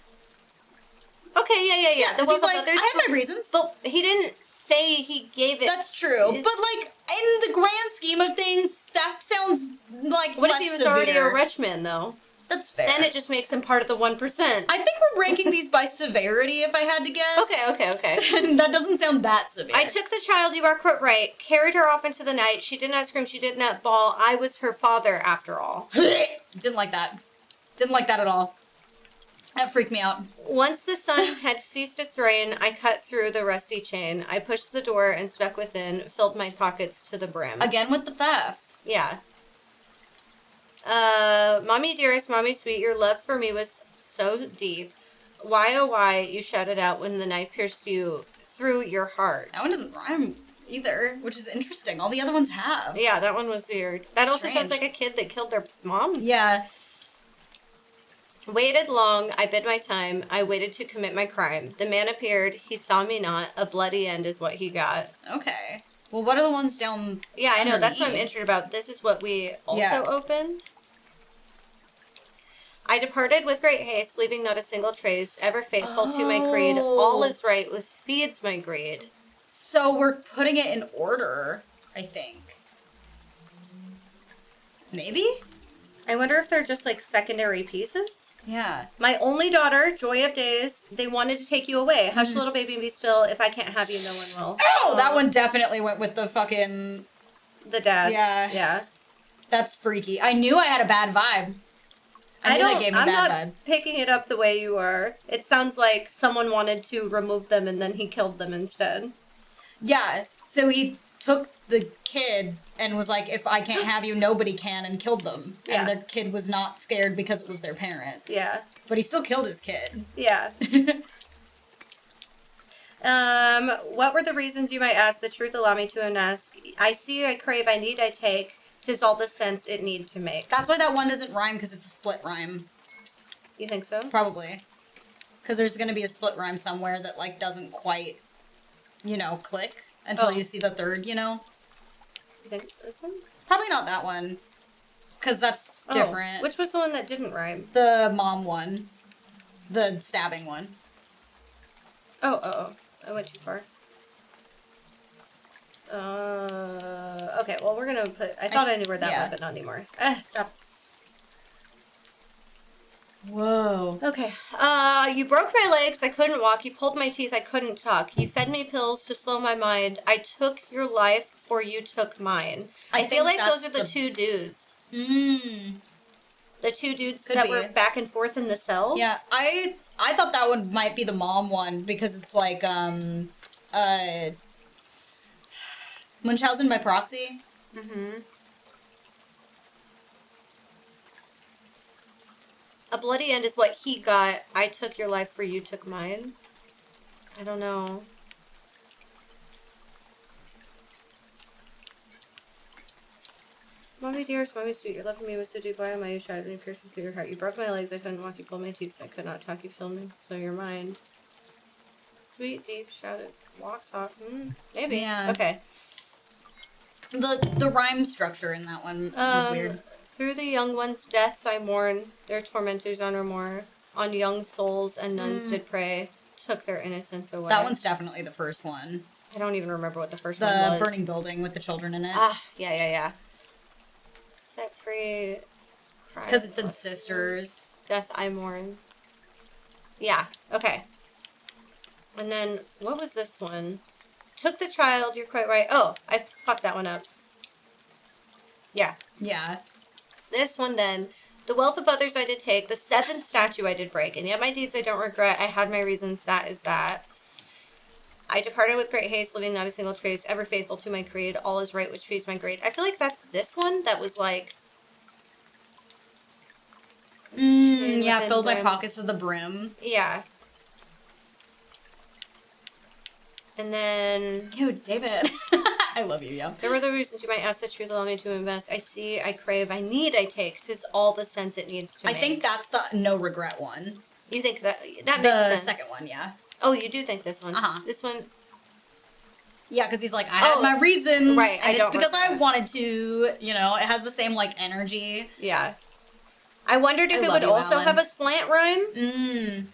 Okay, yeah. The Because he's like, I had my reasons. But he didn't say he gave it. That's true. But like, in the grand scheme of things, that sounds like What less if he was severe. already a rich man, though? That's fair. Then it just makes him part of the 1%. I think we're ranking these by severity, if I had to guess. Okay. That doesn't sound that severe. I took the child, you are quite right, carried her off into the night. She did not scream, she did not bawl. I was her father, after all. Didn't like that. Didn't like that at all. That freaked me out. Once the sun had ceased its rain, I cut through the rusty chain. I pushed the door and stuck within, filled my pockets to the brim. Again with the theft. Yeah. Mommy dearest, mommy sweet, your love for me was so deep. Why, oh why, you shouted out when the knife pierced you through your heart. That one doesn't rhyme either, which is interesting. All the other ones have. Yeah, that one was weird. That also Strange. sounds like a kid that killed their mom. Yeah. Waited long, I bid my time, I waited to commit my crime. The man appeared, he saw me not, a bloody end is what he got. Okay. Well, what are the ones down Yeah, I know, that's what I'm underneath? interested about. This is what we also opened. I departed with great haste, leaving not a single trace, ever faithful to my creed. All is right with feeds my greed. So we're putting it in order, I think. Maybe? I wonder if they're just like secondary pieces. Yeah. My only daughter, joy of days, they wanted to take you away. Hush, little baby, and be still. If I can't have you, no one will. Oh, that one definitely went with the fucking... The dad. Yeah. Yeah. That's freaky. I knew I had a bad vibe. I knew that gave me a bad vibe. Picking it up the way you are. It sounds like someone wanted to remove them and then he killed them instead. Yeah. So he took the kid and was like, if I can't have you, nobody can, and killed them. Yeah. And the kid was not scared because it was their parent. Yeah. But he still killed his kid. Yeah. What were the reasons, you might ask? The truth allow me to ask. I see, I crave, I need, I take. 'Tis all the sense it need to make. That's why that one doesn't rhyme, because it's a split rhyme. You think so? Probably. Because there's going to be a split rhyme somewhere that, like, doesn't quite, you know, click until you see the third, you know? You think this one? Probably not that one. Because that's different. Which was the one that didn't rhyme? The mom one. The stabbing one. Oh. I went too far. Okay, well, we're gonna put... I thought I knew where that went, but not anymore. Stop. Whoa. Okay. You broke my legs, I couldn't walk. You pulled my teeth, I couldn't talk. You fed me pills to slow my mind. I took your life, for you took mine. I feel like those are the two dudes. The two dudes that were back and forth in the cells? Yeah, I thought that one might be the mom one, because it's like, Munchausen by proxy. Mm-hmm. A bloody end is what he got. I took your life, for you took mine. I don't know. Mommy dearest, mommy sweet, your love for me was so deep. Why am I you shattered and pierced through your heart? You broke my legs, I couldn't walk. You pulled my teeth, I could not talk. You filled me, so you're mine. Sweet, deep, shouted, walk, talk. Maybe. Yeah. Okay. The rhyme structure in that one was weird. Through the young ones' deaths I mourn, their tormentors honor more. On young souls and nuns did pray, took their innocence away. That one's definitely the first one. I don't even remember what the first one was. The burning building with the children in it. Yeah. Set free. Because it said sisters. Death I mourn. Yeah, okay. And then, what was this one? Took the child, you're quite right. Oh, I fucked that one up. Yeah. Yeah. This one then. The wealth of others I did take. The seventh statue I did break. And yet my deeds I don't regret. I had my reasons, that is that. I departed with great haste, leaving not a single trace, ever faithful to my creed. All is right, which feeds my greed. I feel like that's this one that was like... yeah, filled my pockets to the brim. Yeah. And then... Yo, David. I love you, yeah. There were the reasons you might ask the truth, allow me to invest. I see, I crave, I need, I take. 'Tis all the sense it needs to make. I think that's the no regret one. You think that makes sense? The second one, yeah. Oh, you do think this one? Uh-huh. This one... Yeah, because he's like, I had my reasons. Right, and it's because I wanted to, you know, it has the same, like, energy. Yeah. I wondered if it would also have a slant rhyme.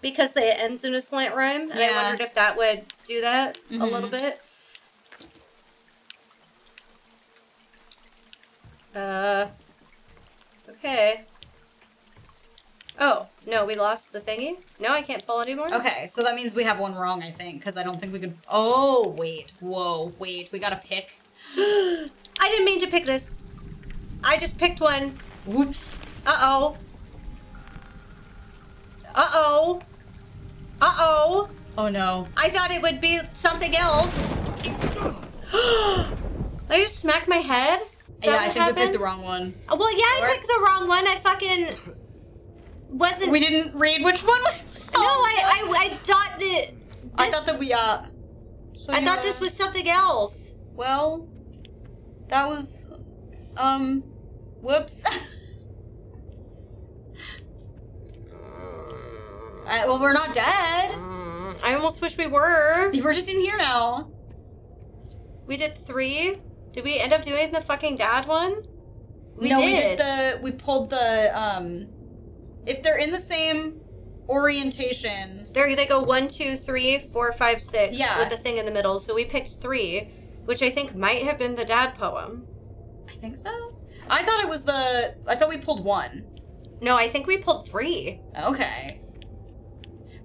Because it ends in a slant rhyme. And I wondered if that would do that a little bit. Okay. Oh, no, we lost the thingy? No, I can't pull anymore? Okay, so that means we have one wrong, I think, because I don't think we could... Oh, wait. Whoa, wait. We gotta pick. I didn't mean to pick this. I just picked one. Whoops. Uh-oh. Uh-oh. Uh-oh. Oh, no. I thought it would be something else. I just smacked my head? Yeah, I think we picked the wrong one. Well, yeah, I picked the wrong one. I fucking... wasn't... We didn't read which one was... No, I thought that... I thought that we, I thought this was something else. Well, that was... Whoops. Well, we're not dead. I almost wish we were. We're just in here now. We did 3. Did we end up doing the fucking dad one? We pulled the if they're in the same orientation. They go 1, 2, 3, 4, 5, 6 Yeah. with the thing in the middle. So we picked 3, which I think might have been the dad poem. I think so. I thought we pulled 1. No, I think we pulled 3. Okay.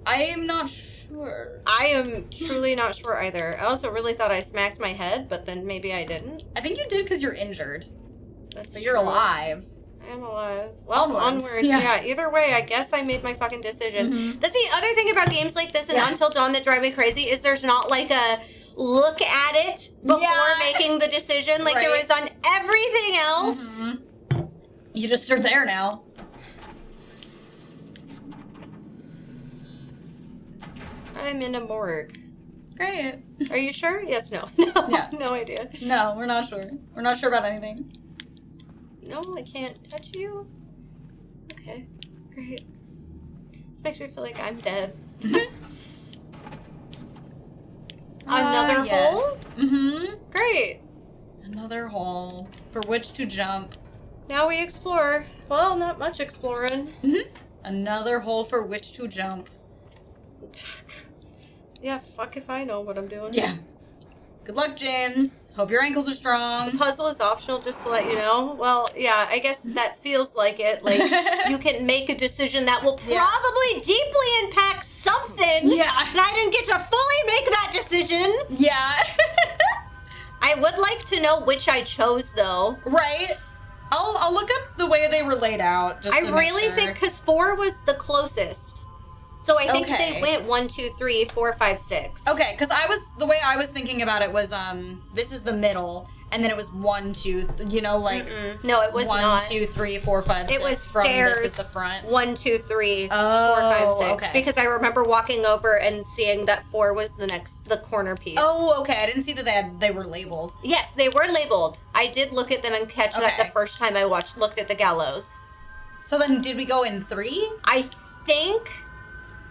I am not sure. I am truly not sure either. I also really thought I smacked my head, but then maybe I didn't. I think you did because you're injured. That's So you're true. alive. I am alive. Well, Onwards. onwards. Yeah. Either way, I guess I made my fucking decision. Mm-hmm. That's the other thing about games like this and Yeah. Until Dawn that drive me crazy is there's not like a look at it before making the decision like there Right. is on everything else. Mm-hmm. You just are there now. I'm in a morgue. Great. Are you sure? Yes, no. No, Yeah. no idea. No, we're not sure. We're not sure about anything. No, I can't touch you. Okay, great. This makes me feel like I'm dead. Another hole? Mm-hmm. Great. Another hole for which to jump. Now we explore. Well, not much exploring. Mm-hmm. Another hole for which to jump. Yeah, fuck if I know what I'm doing. Yeah. Good luck, James. Hope your ankles are strong. Puzzle is optional, just to let you know. Well, yeah, I guess that feels like it. Like, you can make a decision that will probably deeply impact something. Yeah. And I didn't get to fully make that decision. Yeah. I would like to know which I chose, though. Right? I'll look up the way they were laid out. Just I to make really sure. think, because 4 was the closest. So I think Okay. they went 1, 2, 3, 4, 5, 6. Okay, because the way I was thinking about it was this is the middle, and then it was 1, 2, you know, like No, it was 1, not. 2, 3, 4, 5, 6 It was from stairs. this at the front. 1, 2, 3, 4, Oh, 5, 6. okay. Because I remember walking over and seeing that 4 was the corner piece. Oh, okay. I didn't see that they were labeled. Yes, they were labeled. I did look at them and catch that Okay. the first time I looked at the gallows. So then, did we go in 3? I think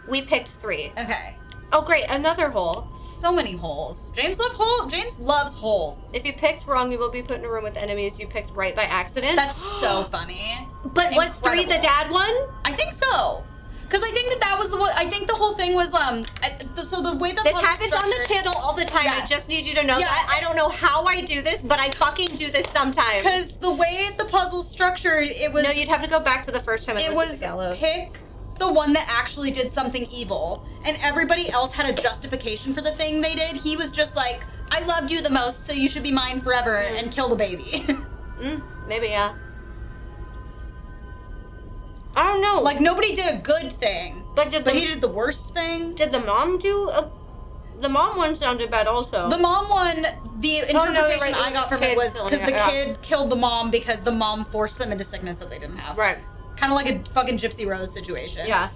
we picked 3. Okay. Oh, great, another hole. So many holes. James loves holes. If you picked wrong, you will be put in a room with enemies you picked right by accident. That's so funny. But was 3 the Incredible. dad one? I think so. Because I think that was the one. I think the whole thing was so the way that This puzzle happens on the structured- channel all the time. Yeah. I just need you to know Yeah. that. I don't know how I do this, but I fucking do this sometimes. Because the way the puzzle's structured, it was. No, you'd have to go back to the first time I It looked at was the gallows. pick the one that actually did something evil, and everybody else had a justification for the thing they did. He was just like, "I loved you the most, so you should be mine forever," and killed a baby. Maybe, yeah. I don't know. Like nobody did a good thing, but he did the worst thing. Did the mom do a... The mom one sounded bad also. The mom one, the interpretation no, you're right. I got from it was because the Yeah. kid killed the mom because the mom forced them into sickness that they didn't have. Right. Kind of like a fucking Gypsy Rose situation. Yeah.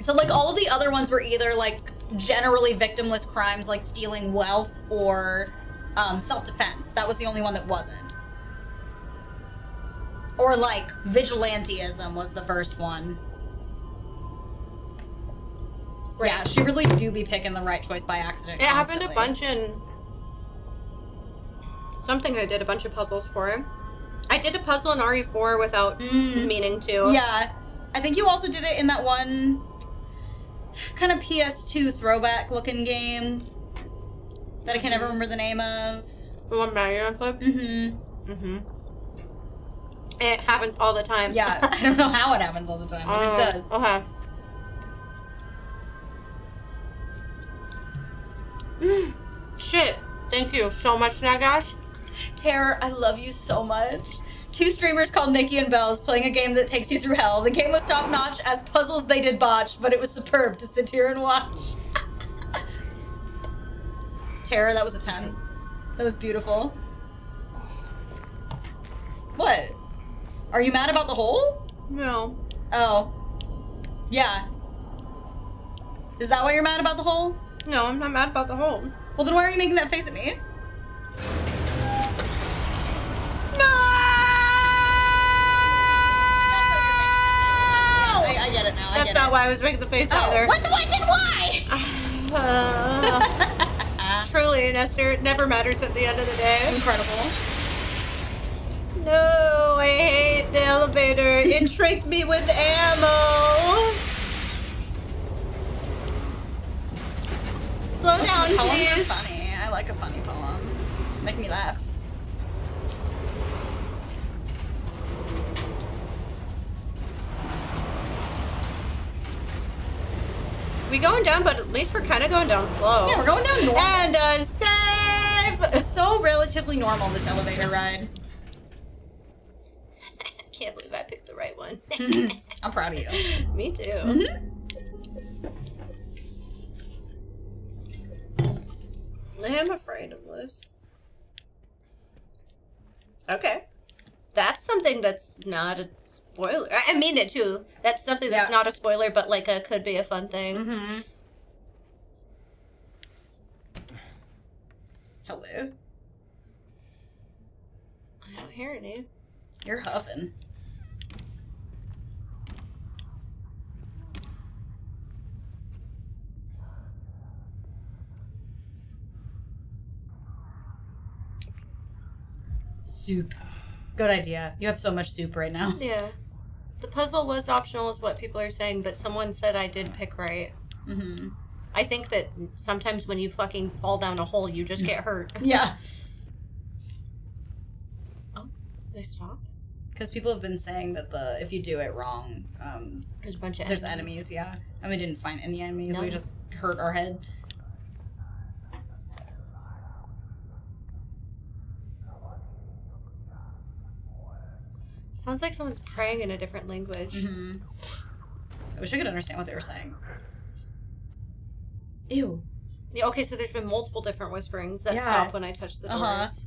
So like all of the other ones were either like generally victimless crimes like stealing wealth or self-defense. That was the only one that wasn't. Or like vigilantism was the first one. Right. Yeah, she really do be picking the right choice by accident. It happened constantly. a bunch in... Something I did a bunch of puzzles for. I did a puzzle in RE4 without meaning to. Yeah. I think you also did it in that one kind of PS2 throwback looking game that I can never remember the name of. The one Mario played? Mm-hmm. It happens all the time. Yeah, I don't know how it happens all the time, but it does. Okay. Shit. Thank you so much, Nagash. Terror, I love you so much. 2 streamers called Niki and Bells playing a game that takes you through hell. The game was top notch as puzzles they did botch, but it was superb to sit here and watch. Terror, that was a 10. That was beautiful. What? Are you mad about the hole? No. Oh. Yeah. Is that why you're mad about the hole? No, I'm not mad about the hole. Well, then why are you making that face at me? I get it now. That's not why I was making the face either. What? Then why? Truly, Nestor, it never matters at the end of the day. Incredible. No, I hate the elevator. It tricked me with ammo. Slow down, Poems are please. funny. I like a funny poem. Make me laugh. We going down, but at least we're kind of going down slow. Yeah, we're going down normal. And safe. So relatively normal, this elevator ride. I can't believe I picked the right one. I'm proud of you. Me too. I'm afraid of this. Okay. That's something that's not a spoiler. I mean it too. That's something that's not a spoiler, but like a could be a fun thing. Hello? I don't hear any. You're huffing. Soup. Good idea. You have so much soup right now. Yeah. The puzzle was optional is what people are saying, but someone said I did pick right. I think that sometimes when you fucking fall down a hole, you just get hurt. Yeah. Oh, they stop? Because people have been saying that if you do it wrong, there's a bunch of there's enemies, yeah. And we didn't find any enemies, we just hurt our head. Sounds like someone's praying in a different language. I wish I could understand what they were saying. Ew. Yeah, okay, so there's been multiple different whisperings that stopped when I touched the doors.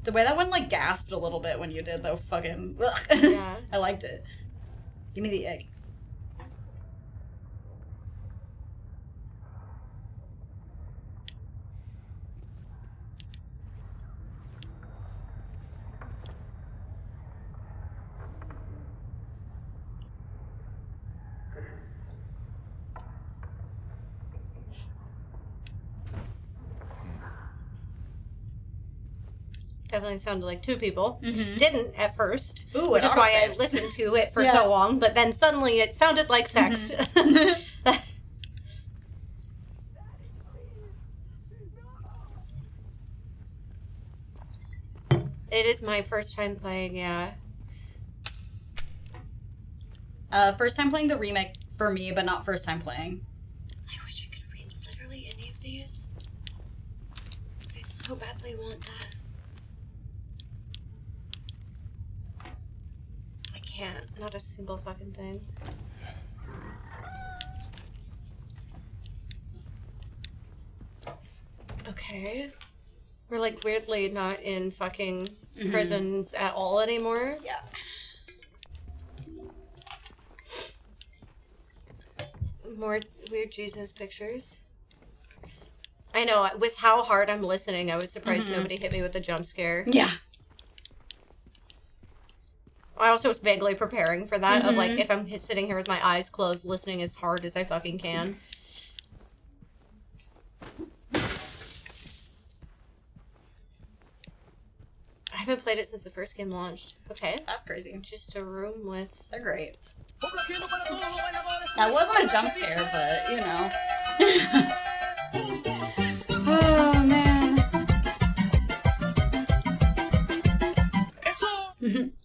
The way that one, like, gasped a little bit when you did, though, fucking... Yeah. I liked it. Give me the egg. Definitely sounded like two people. Didn't at first. Ooh, which is why I listened to it for so long, but then suddenly it sounded like sex. It is my first time playing, yeah. First time playing the remake for me, but not first time playing. I wish I could read literally any of these. I so badly want that. I can't. Not a single fucking thing. Okay. We're like weirdly not in fucking prisons at all anymore. Yeah. More weird Jesus pictures. I know, with how hard I'm listening, I was surprised nobody hit me with a jump scare. Yeah. I also was vaguely preparing for that, of like, if I'm sitting here with my eyes closed, listening as hard as I fucking can. I haven't played it since the first game launched. Okay. That's crazy. Just a room with... They're great. That wasn't a jump scare, but, you know. Oh, man.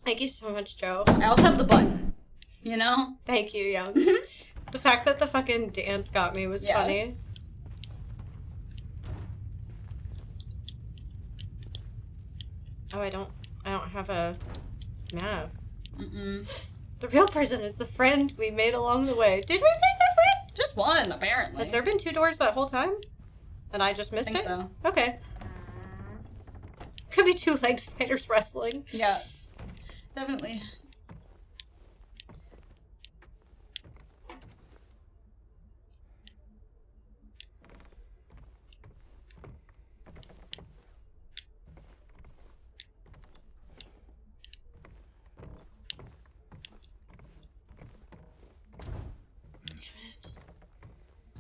Thank you so much, Joe. I also have the button, you know? Thank you, Youngs. The fact that the fucking dance got me was funny. Oh, I don't have a map. The real person is the friend we made along the way. Did we make a friend? Just one, apparently. Has there been 2 doors that whole time? And I just missed I think it? so. Okay. Could be 2-legged spiders wrestling. Yeah. Definitely.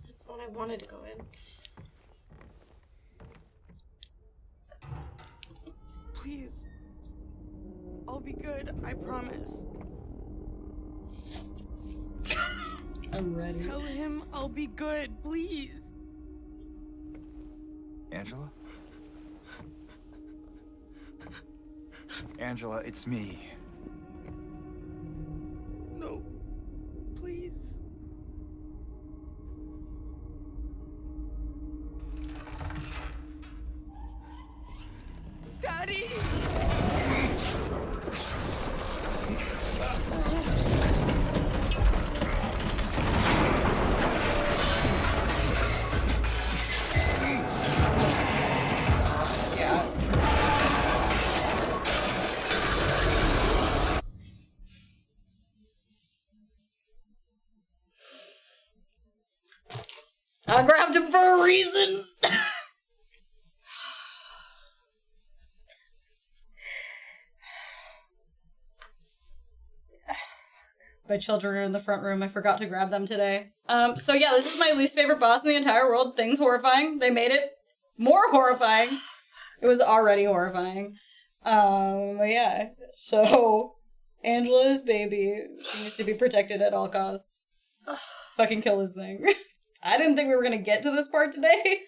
That's what I wanted to go in. Please. I'll be good, I promise. I'm ready. Tell him I'll be good, please. Angela? Angela, it's me. No, please. Daddy! I grabbed him for a reason. My children are in the front room. I forgot to grab them today. So yeah, this is my least favorite boss in the entire world. Things horrifying. They made it more horrifying. It was already horrifying. Yeah. So, Angela's baby. She needs to be protected at all costs. Fucking kill this thing. I didn't think we were gonna get to this part today.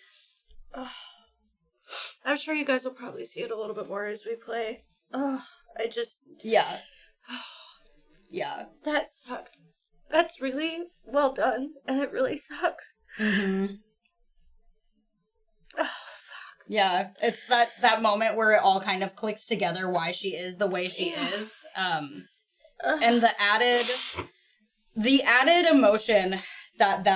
I'm sure you guys will probably see it a little bit more as we play. Yeah. Yeah. That sucked. That's really well done, and it really sucks. Mm-hmm. Oh, fuck. Yeah, it's that moment where it all kind of clicks together why she is the way she is. And the added emotion that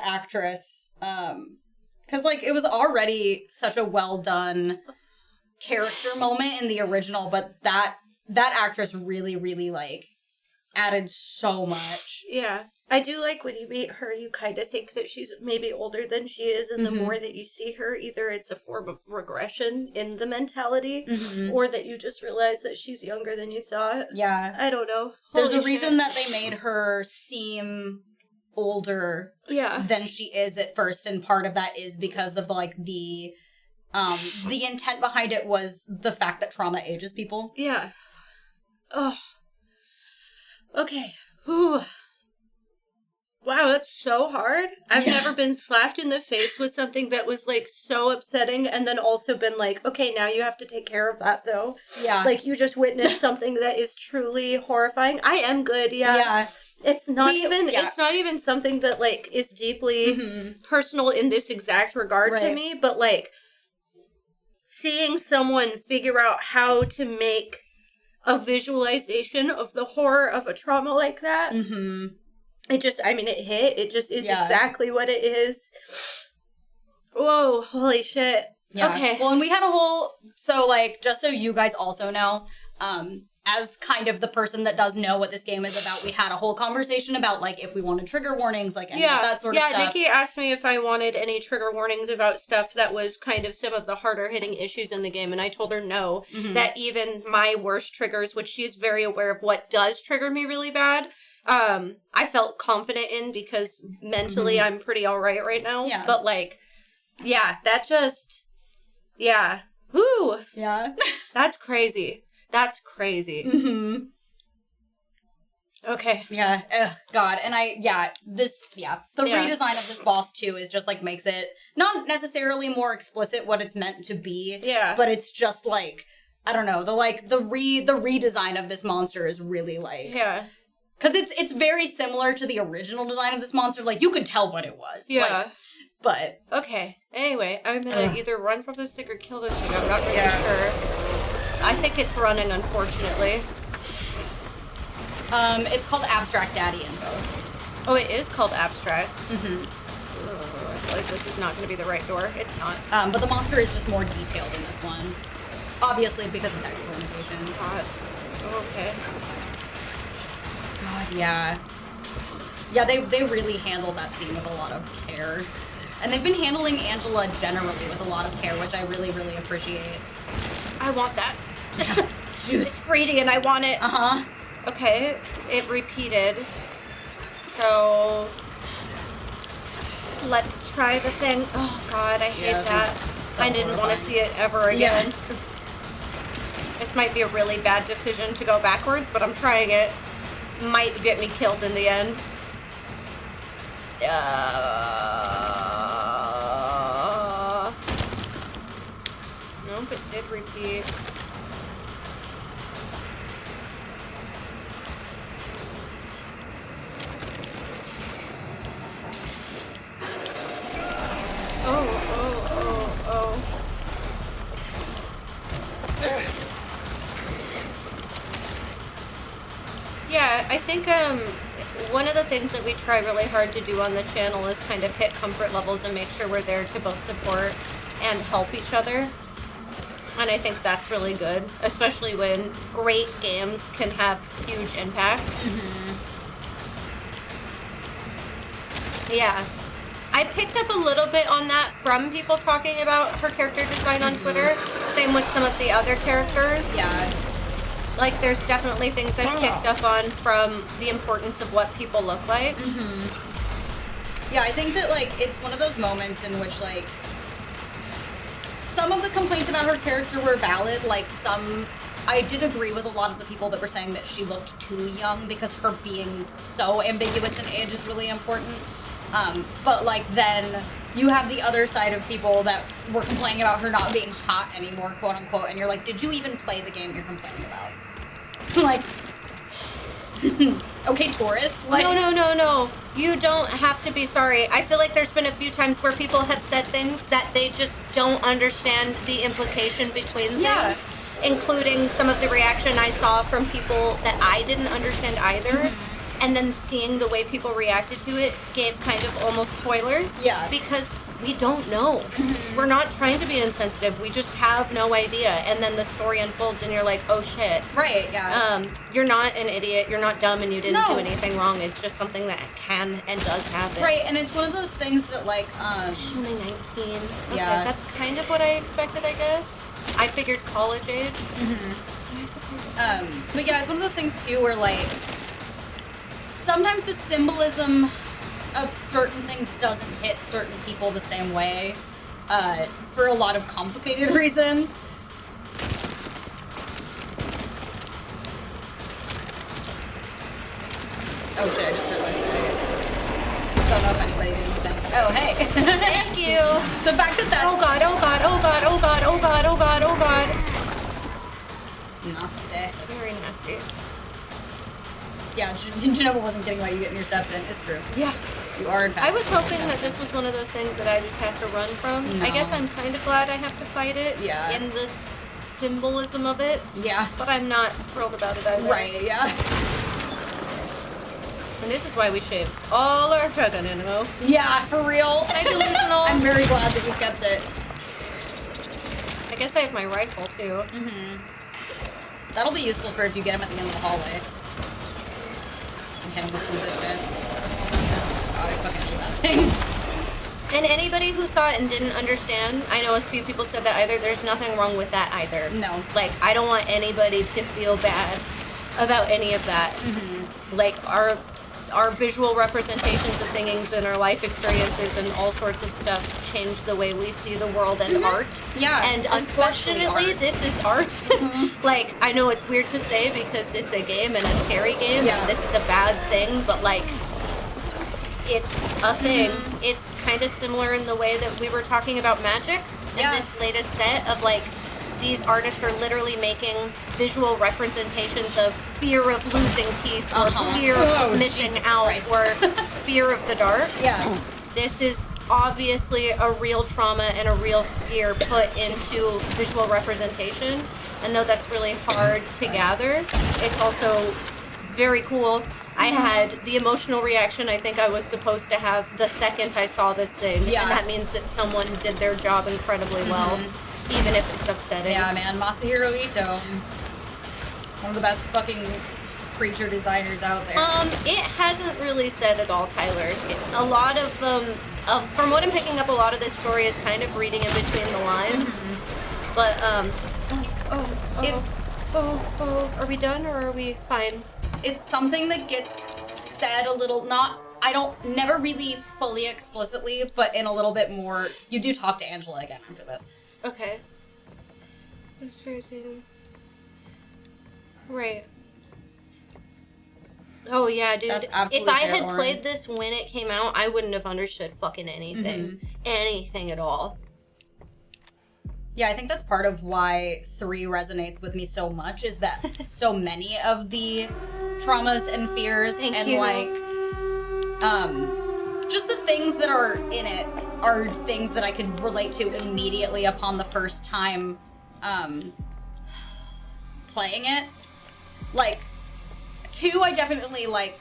actress, because like it was already such a well done character moment in the original, but that actress really, really like added so much. Yeah. I do like when you meet her, you kind of think that she's maybe older than she is, and the more that you see her, either it's a form of regression in the mentality, or that you just realize that she's younger than you thought. Yeah. I don't know. There's a reason that they made her seem older than she is at first, and part of that is because of like the intent behind it was the fact that trauma ages people. Yeah. Oh. Okay. Whew. Wow, that's so hard. I've never been slapped in the face with something that was, like, so upsetting and then also been like, okay, now you have to take care of that, though. Yeah. Like, you just witnessed something that is truly horrifying. I am good, yeah. It's not it's not even something that, like, is deeply personal in this exact regard to me, but, like, seeing someone figure out how to make a visualization of the horror of a trauma like that... It just, I mean, it hit. It just is exactly what it is. Whoa, holy shit. Yeah. Okay. Well, and we had a whole, so, like, just so you guys also know, as kind of the person that does know what this game is about, we had a whole conversation about, like, if we wanted trigger warnings, like, any of that sort of stuff. Yeah, Niki asked me if I wanted any trigger warnings about stuff that was kind of some of the harder hitting issues in the game, and I told her no, that even my worst triggers, which she's very aware of what does trigger me really bad, I felt confident in because mentally I'm pretty alright right now. Yeah. But, like, yeah, that just, yeah. Whew. Yeah. That's crazy. That's crazy. Okay. Yeah. Ugh, God. And the redesign of this boss, too, is just, like, makes it not necessarily more explicit what it's meant to be. Yeah. But it's just, like, I don't know, the redesign of this monster is really, like... Yeah. Because it's very similar to the original design of this monster. Like, you could tell what it was. Yeah. Like, but... Okay. Anyway, I'm gonna either run from this thing or kill this thing. I'm not really sure. I think it's running, unfortunately. It's called Abstract Daddy in both. Oh, it is called Abstract? I feel like this is not gonna be the right door. It's not. But the monster is just more detailed in this one. Obviously, because of technical limitations. God. Okay. God, yeah. Yeah, they really handled that scene with a lot of care. And they've been handling Angela generally with a lot of care, which I really, really appreciate. I want that. Juice. It's greedy and I want it. Okay, it repeated. So... let's try the thing. Oh, God, I hate that. So I didn't want to see it ever again. Yeah. This might be a really bad decision to go backwards, but I'm trying it. Might get me killed in the end. Nope, it did repeat. Oh. Yeah, I think one of the things that we try really hard to do on the channel is kind of hit comfort levels and make sure we're there to both support and help each other. And I think that's really good, especially when great games can have huge impact. Yeah. I picked up a little bit on that from people talking about her character design on Twitter. Same with some of the other characters. Yeah. Like, there's definitely things I've picked up on from the importance of what people look like. Yeah, I think that, like, it's one of those moments in which, like, some of the complaints about her character were valid. Like, I did agree with a lot of the people that were saying that she looked too young because her being so ambiguous in age is really important. But, like, then you have the other side of people that were complaining about her not being hot anymore, quote unquote, and you're like, did you even play the game you're complaining about? Like, okay, tourist. Like, No. You don't have to be sorry. I feel like there's been a few times where people have said things that they just don't understand the implication between things, including some of the reaction I saw from people that I didn't understand either. And then seeing the way people reacted to it gave kind of almost spoilers. Yeah. Because we don't know. We're not trying to be insensitive. We just have no idea. And then the story unfolds and you're like, oh shit. Right, yeah. You're not an idiot. You're not dumb and you didn't do anything wrong. It's just something that can and does happen. Right, and it's one of those things that, like, She's only 19. Okay, yeah. that's kind of what I expected, I guess. I figured college age. But yeah, it's one of those things too where, like, sometimes the symbolism of certain things doesn't hit certain people the same way, for a lot of complicated reasons. Oh shit, I just realized I don't know if anybody did anything. Oh, hey. Thank you. The fact that that's... Oh god. Nasty. Very nasty. Yeah, Genova wasn't getting why you getting your steps in. It's true. Yeah. You are, in fact. I was hoping that this was one of those things that I just have to run from. No. I guess I'm kind of glad I have to fight it. Yeah. In the symbolism of it. Yeah. But I'm not thrilled about it either. Right, yeah. And this is why we shaved all our shotgun ammo. Yeah, for real. Am I delusional? I'm very glad that you kept it. I guess I have my rifle too. That'll be useful for if you get him at the end of the hallway. And hit him with some distance. God, I fucking hate that thing. And anybody who saw it and didn't understand, I know a few people said that either. There's nothing wrong with that either. No. Like, I don't want anybody to feel bad about any of that. Like, our visual representations of things and our life experiences and all sorts of stuff change the way we see the world and art. Yeah. And unfortunately, this is art. Like, I know it's weird to say because it's a game and a scary game and this is a bad thing, but like, it's a thing. It's kind of similar in the way that we were talking about magic in this latest set of like, these artists are literally making visual representations of fear of losing teeth or fear of missing out or fear of the dark. Yeah. This is obviously a real trauma and a real fear put into visual representation. And though that's really hard to gather, it's also very cool. I had the emotional reaction I think I was supposed to have the second I saw this thing. Yeah. And that means that someone did their job incredibly well. Even if it's upsetting. Yeah, man. Masahiro Ito. One of the best fucking creature designers out there. It hasn't really said it all, Tyler. A lot of them, from what I'm picking up, a lot of this story is kind of reading in between the lines. But, are we done or are we fine? It's something that gets said a little, never really fully explicitly, but in a little bit more. You do talk to Angela again after this. Okay. Conspiracy. Right. Oh yeah, dude. That's absolutely if I fair, had Lauren. played this when it came out, I wouldn't have understood fucking anything. Anything at all. Yeah, I think that's part of why 3 resonates with me so much, is that so many of the traumas and fears Thank and you. like just the things that are in it are things that I could relate to immediately upon the first time playing it. Like 2 I definitely like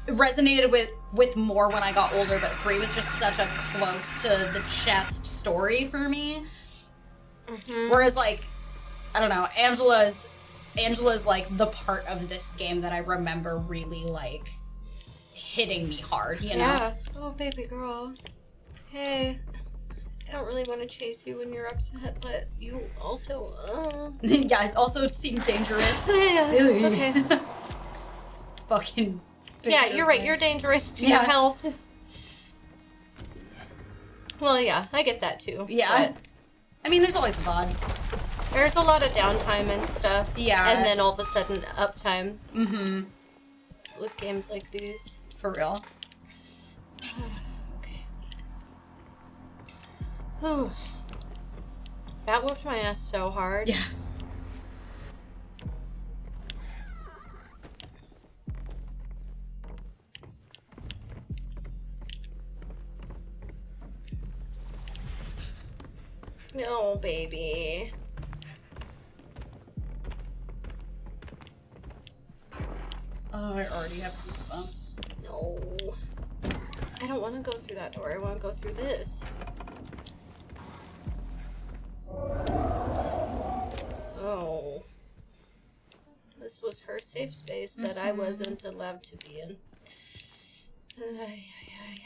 resonated with more when I got older, but 3 was just such a close to the chest story for me. Whereas like, I don't know, Angela's like the part of this game that I remember really like hitting me hard, you know? Yeah. Oh, baby girl. Hey. I don't really want to chase you when you're upset, but you also, Yeah, it also seemed dangerous. Yeah. Okay. Fucking Yeah, picture you're right. thing. You're dangerous to Yeah. your health. Well, yeah, I get that too. Yeah. But I mean, there's always a VOD. there's a lot of downtime and stuff. Yeah. And then all of a sudden, uptime. Mm-hmm. With games like these. For real. Okay. Whew. That whooped my ass so hard. Yeah. No, baby. Oh, I already have goosebumps. No. I don't want to go through that door. I want to go through this. Oh. This was her safe space that I wasn't allowed to be in.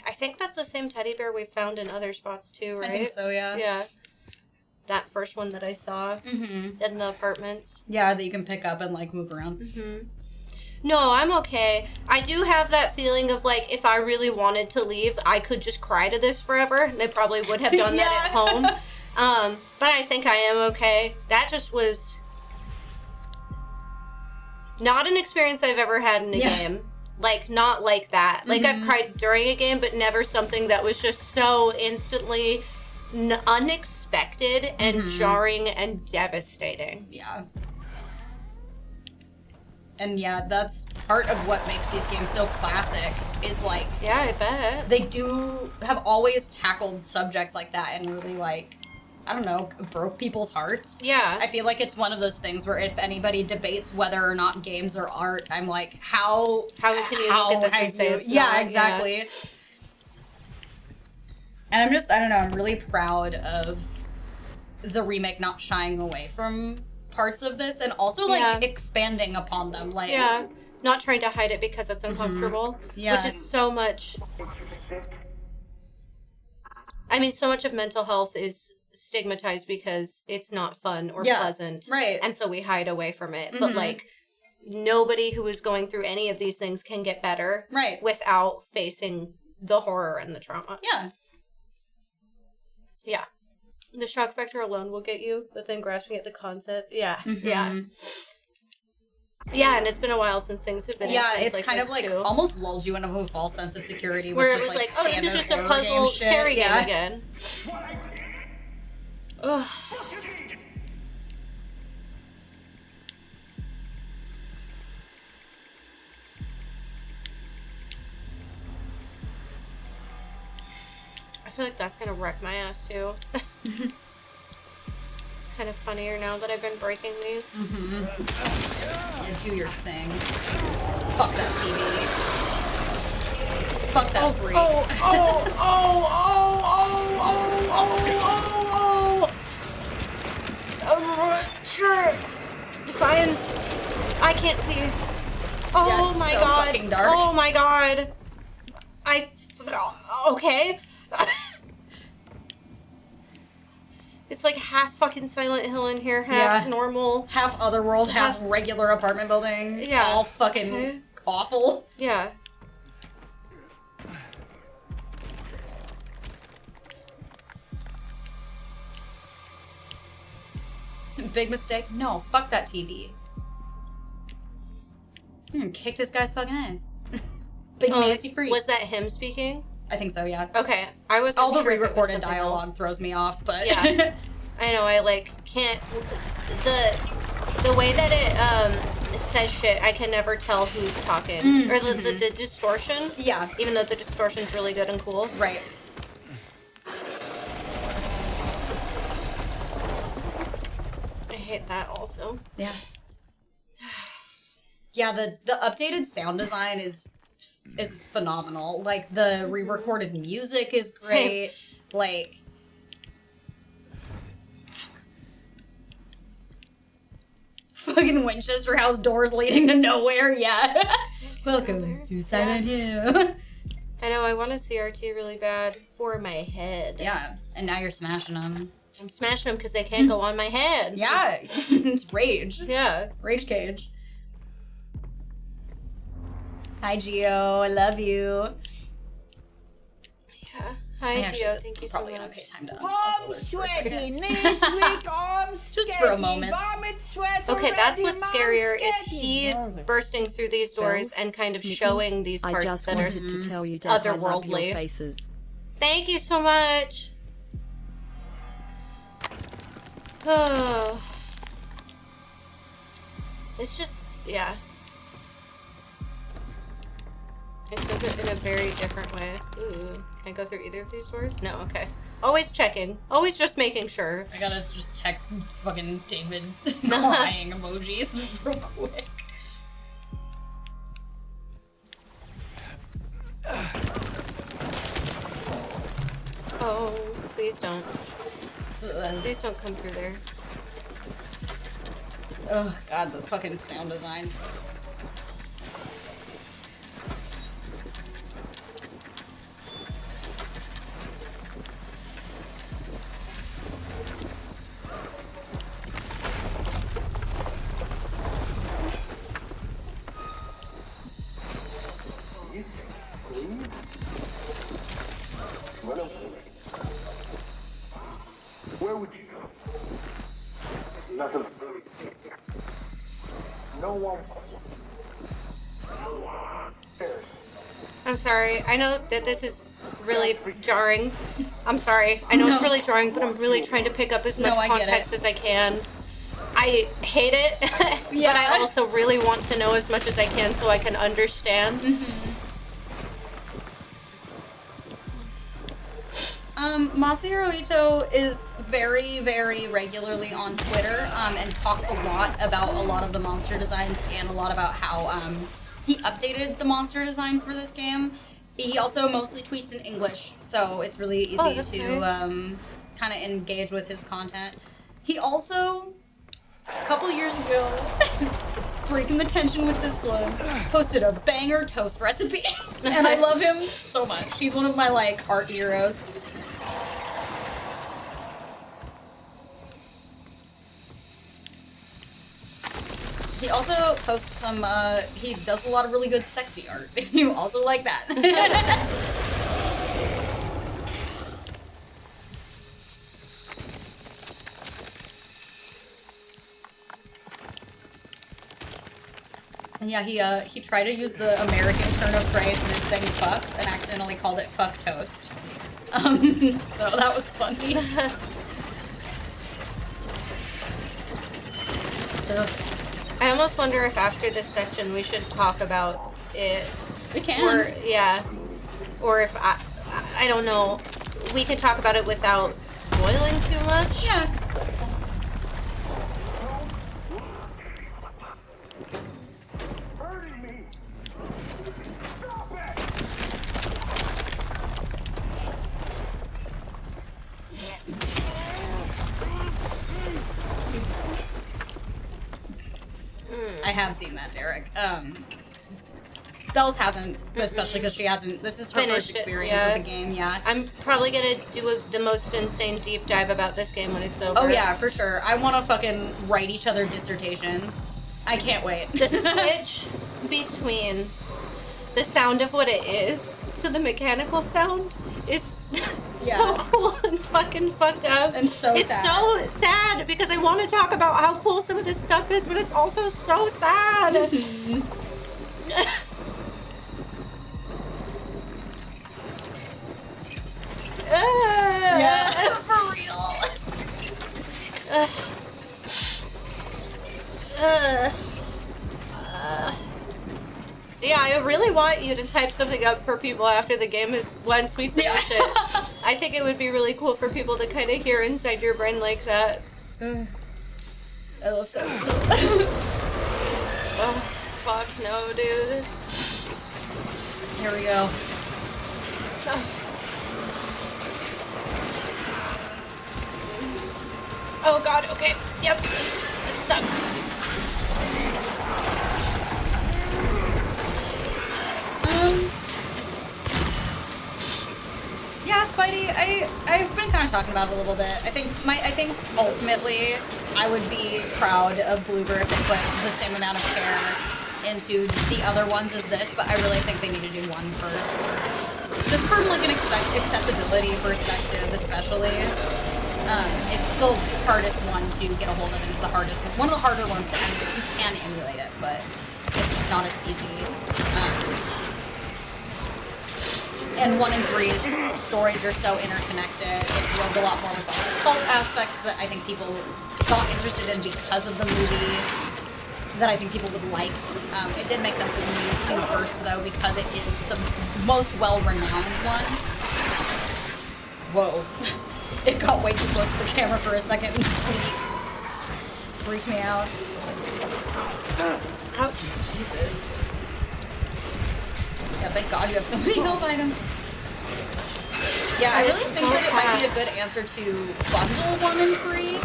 I think that's the same teddy bear we found in other spots too, right? I think so, yeah. Yeah. That first one that I saw in the apartments. Yeah, that you can pick up and like move around. No, I'm okay. I do have that feeling of like, if I really wanted to leave, I could just cry to this forever, and I probably would have done that at home. But I think I am okay. That just was not an experience I've ever had in a game. Like, not like that. Like, I've cried during a game, but never something that was just so instantly unexpected and jarring and devastating. Yeah. And yeah, that's part of what makes these games so classic, is like... Yeah, I bet. They have always tackled subjects like that and really like, I don't know, broke people's hearts. Yeah. I feel like it's one of those things where if anybody debates whether or not games are art, I'm like, how can you look at this and say it's yeah, not? exactly. Yeah. And I'm just, I don't know, I'm really proud of the remake not shying away from parts of this and also like expanding upon them. Like, yeah, not trying to hide it because it's uncomfortable. Yeah. Which is so much. I mean, so much of mental health is stigmatized because it's not fun or pleasant. Right. And so we hide away from it. But like, nobody who is going through any of these things can get better. Right. Without facing the horror and the trauma. Yeah. Yeah. The shock factor alone will get you, but then grasping at the concept. Yeah. Yeah. Yeah, and it's been a while since things have been it's like kind this of like too. almost lulled you into a false sense of security Where with it was just like, oh, this is just a puzzle scary game yeah. again. Ugh. I feel like that's gonna wreck my ass too. It's kind of funnier now that I've been breaking these. Yeah, do your thing. Fuck that TV. Fuck that freak. Sure. Fine. I can't see. Oh Yeah, it's my so god. fucking dark. Oh my god. Okay. It's like half fucking Silent Hill in here, half normal. Half Otherworld, half regular apartment building. Yeah. All fucking awful. Yeah. Big mistake? No, fuck that TV. I'm gonna kick this guy's fucking ass. Big nasty freak. Was that him speaking? I think so, yeah. Okay. I was all the re-recorded dialogue throws me off, but yeah. I know, I like can't the way that it says shit, I can never tell who's talking. Or the distortion. Yeah. Even though the distortion's really good and cool. Right. I hate that also. Yeah. Yeah, the updated sound design is phenomenal. Like, the re-recorded music is great. Like, fucking Winchester House doors leading to nowhere, yeah. Welcome to Silent Hill. I know, I want a CRT really bad for my head. Yeah, and now you're smashing them. I'm smashing them because they can't go on my head. Yeah, it's rage. Yeah. Rage cage. Hi, Gio. I love you. Yeah. Hi, Gio. Thank you so much. Probably an okay time to I'm sweating this week. I'm just for a moment. Okay, that's what's scarier is he's bursting through these doors and kind of showing these parts that are to tell you otherworldly. Faces. Thank you so much. Oh. It's just, yeah. It does it in a very different way. Ooh. Can I go through either of these doors? No, okay. Always checking. Always just making sure. I gotta just text fucking David crying emojis real quick. Oh, please don't. Please don't come through there. Oh god, the fucking sound design. Where would you go? Nothing. No one. I'm sorry. I know that this is really jarring. I'm sorry. I know it's really jarring, but I'm really trying to pick up as much context as I can. I hate it, but I also really want to know as much as I can so I can understand. Masahiro Ito is very, very regularly on Twitter and talks a lot about a lot of the monster designs and a lot about how he updated the monster designs for this game. He also mostly tweets in English, so it's really easy to kind of engage with his content. He also, a couple years ago, breaking the tension with this one, posted a banger toast recipe. And I love him so much. He's one of my, like, art heroes. He also posts some, he does a lot of really good sexy art, if you also like that. And yeah, he tried to use the American turn of phrase, this thing fucks, and accidentally called it fuck toast. So that was funny. I almost wonder if after this section we should talk about it. We can. Or, yeah. Or if, I don't know, we can talk about it without spoiling too much. Yeah. I have seen that, Derek. Bells hasn't, especially because she hasn't. This is her first experience with the game, yeah. I'm probably gonna do the most insane deep dive about this game when it's over. Oh yeah, for sure. I want to fucking write each other dissertations. I can't wait. The switch between the sound of what it is to the mechanical sound is so cool and fucking fucked up. And so it's sad. So sad because I want to talk about how cool some of this stuff is, but it's also so sad. Yeah, for real. Yeah, I really want you to type something up for people after the game is once we finish it. I think it would be really cool for people to kind of hear inside your brain like that. I love so. Oh, fuck no, dude. Here we go. Oh god, okay. Yep. It sucks. Yeah, Spidey, I've been kind of talking about it a little bit. I think ultimately I would be proud of Bloober if they put the same amount of care into the other ones as this, but I really think they need to do one first. Just from like an accessibility perspective, especially. It's the hardest one to get a hold of, and it's the hardest one of the harder ones to emulate. You can emulate it, but it's just not as easy. And 1 and 3's stories are so interconnected. It deals a lot more with the cult aspects that I think people got interested in because of the movie that I think people would like. It did make sense that we needed 2 first, though, because it is the most well-renowned one. Whoa. It got way too close to the camera for a second and freaked me out. Ouch. Jesus. Yeah, thank God you have so many health items. Yeah, I really think that it might be a good answer to bundle 1 and 3.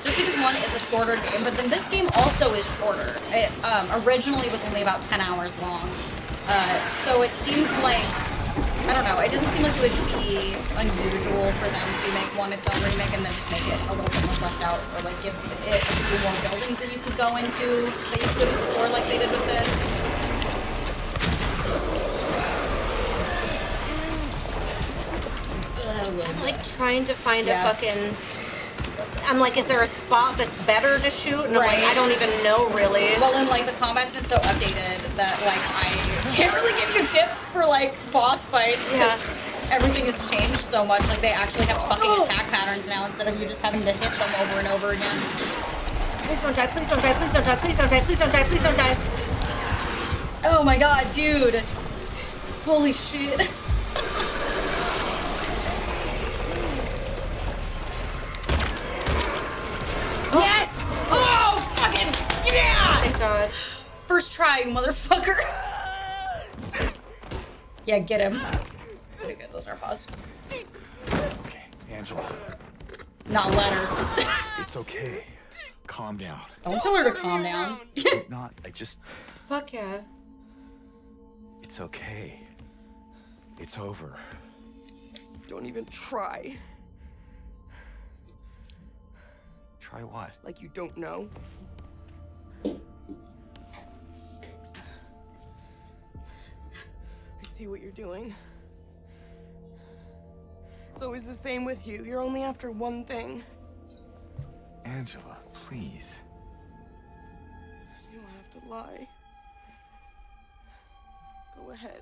Just because 1 is a shorter game, but then this game also is shorter. It originally was only about 10 hours long. So it seems like, I don't know, it doesn't seem like it would be unusual for them to make 1 its own remake and then just make it a little bit more fleshed out, or like give it a few more buildings that you could go into that you could before, like they did with this. I'm like trying to find a fucking. I'm like, is there a spot that's better to shoot? And I'm like, I don't even know really. Well, and like the combat's been so updated that like I can't really give you tips for like boss fights because everything has changed so much. Like they actually have fucking attack patterns now instead of you just having to hit them over and over again. Please don't die, please don't die, please don't die, please don't die, please don't die, please don't die. Oh my god, dude. Holy shit. Yes! Oh, fucking yeah! Thank God. First try, you motherfucker. Yeah, get him. Pretty good, those are paused. Okay, Angela. Not let her. It's okay. Calm down. Don't tell her to calm down. I just... Fuck yeah. It's okay. It's over. Don't even try. Try what? Like you don't know. I see what you're doing. It's always the same with you. You're only after one thing. Angela, please. You don't have to lie. Go ahead.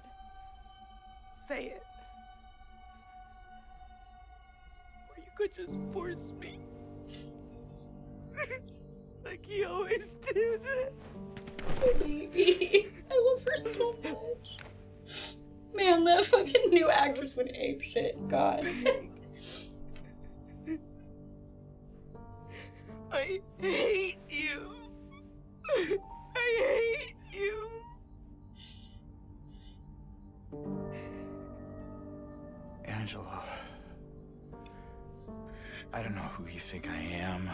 Say it. Or you could just force me. Like he always did. Baby. I love her so much. Man, that fucking new actress would ape shit. God. I hate you. I hate you. Angela. I don't know who you think I am,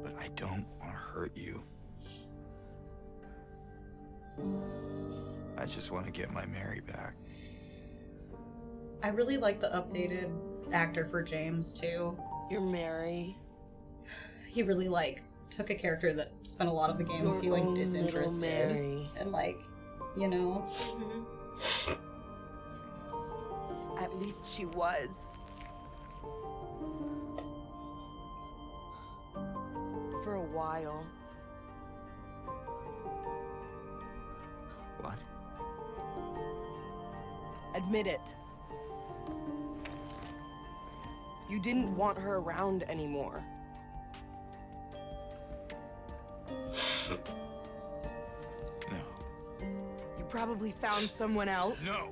but I don't want to hurt you. I just want to get my Mary back. I really like the updated actor for James, too. You're Mary. He really, like, took a character that spent a lot of the game feeling disinterested. And, like, you know? Mm-hmm. At least she was. For a while. Admit it. You didn't want her around anymore. No. You probably found someone else. No.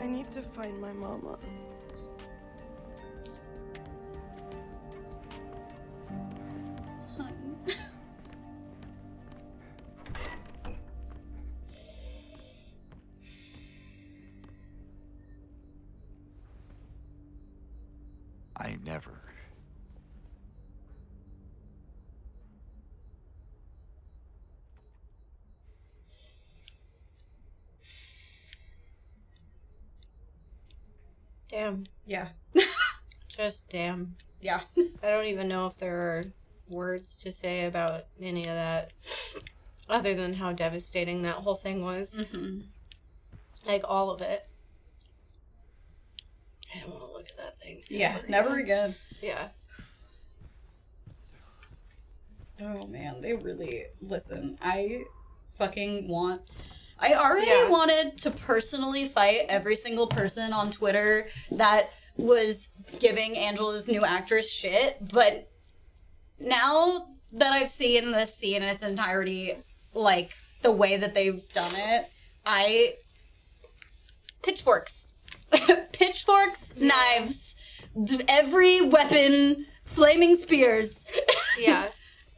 I need to find my mama. I never. Damn. Yeah. Just damn. Yeah. I don't even know if there are words to say about any of that other than how devastating that whole thing was. Mm-hmm. Like, all of it. I don't want to look at that thing. Yeah, never again. Yeah. Oh man, they really listen. I already wanted to personally fight every single person on Twitter that was giving Angela's new actress shit, but now that I've seen this scene in its entirety, like the way that they've done it, pitchforks. Pitchforks, knives, every weapon, flaming spears. Yeah.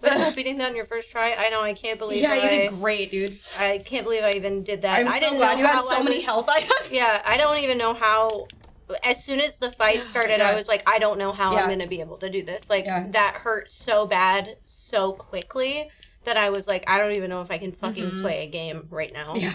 But beating that on your first try, I know, I can't believe you did great, dude. I can't believe I even did that. I'm so glad you had so many health items. Yeah, I don't even know how. As soon as the fight started, I was like, I don't know how I'm going to be able to do this. Like, that hurt so bad so quickly that I was like, I don't even know if I can fucking play a game right now. Yeah.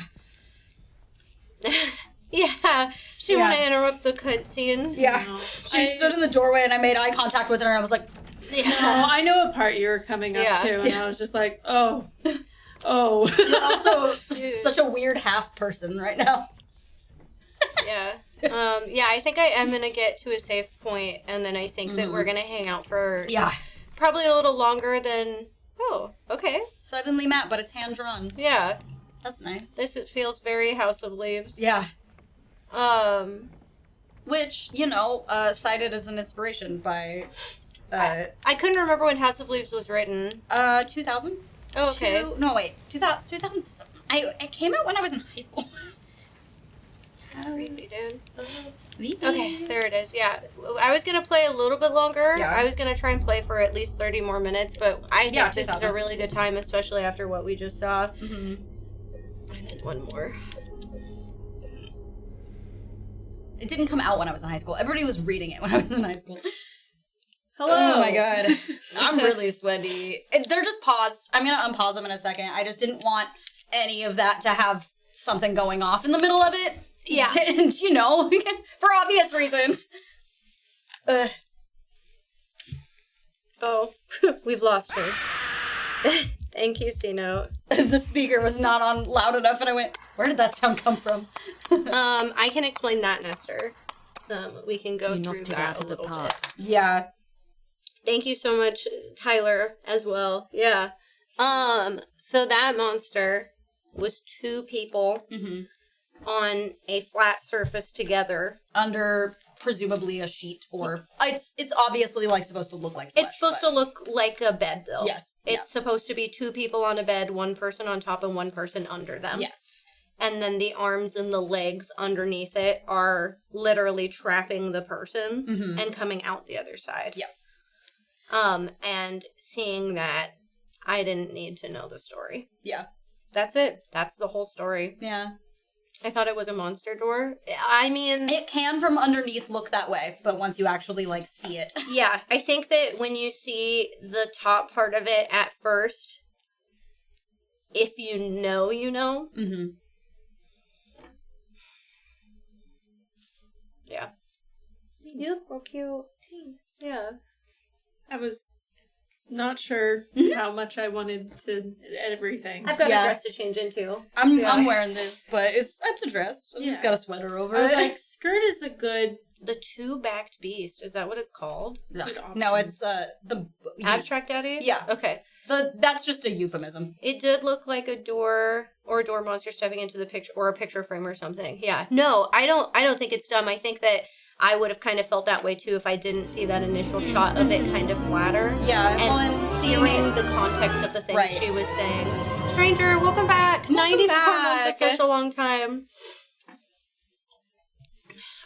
Yeah, she want to interrupt the cutscene. Yeah, she stood in the doorway and I made eye contact with her and I was like, yeah. No, I know what part you were coming up to, and I was just like, oh. You're also such a weird half person right now. Yeah. Yeah, I think I am going to get to a safe point, and then I think that we're going to hang out for probably a little longer than, okay. Suddenly map, but it's hand-drawn. Yeah. That's nice. This feels very House of Leaves. Yeah. Which, cited as an inspiration by... I couldn't remember when House of Leaves was written. 2000? Oh, okay. 2000. It came out when I was in high school. Creepy, dude. Okay, there it is. Yeah. I was going to play a little bit longer. Yeah. I was going to try and play for at least 30 more minutes, but I think this is a really good time, especially after what we just saw. Mm-hmm. And then one more. It didn't come out when I was in high school. Everybody was reading it when I was in high school. Hello. Oh my god. I'm really sweaty. They're just paused. I'm going to unpause them in a second. I just didn't want any of that to have something going off in the middle of it. Yeah. And, for obvious reasons. Oh, we've lost her. Thank you, C-Note. The speaker was not on loud enough and I went, where did that sound come from? I can explain that, Nestor. We can go through that a little bit. Yeah. Thank you so much, Tyler, as well. Yeah. So that monster was two people on a flat surface together. Under presumably a sheet or... It's obviously supposed to look like flesh. It's supposed to look like a bed, though. Yes. It's supposed to be two people on a bed, one person on top and one person under them. Yes. And then the arms and the legs underneath it are literally trapping the person and coming out the other side. Yep. And seeing that, I didn't need to know the story. Yeah. That's it. That's the whole story. Yeah. I thought it was a monster door. I mean... It can from underneath look that way, but once you actually, see it. Yeah, I think that when you see the top part of it at first, if you know, you know. Mm-hmm. Yeah. You look real cute. Thanks. Yeah. I was not sure how much I wanted to everything. I've got a dress to change into. I'm wearing this, but it's a dress. I just got a sweater over it. I was like, skirt is a good The Two-Backed Beast. Is that what it's called? No, it's the Abstract Daddy? Yeah. Okay. That's just a euphemism. It did look like a door or a door monster stepping into the picture or a picture frame or something. Yeah. No, I don't think it's dumb. I think that I would have kind of felt that way too if I didn't see that initial shot of it kind of flatter. Yeah, and hearing the context of the things she was saying. Stranger, welcome back. 94 months is such a long time.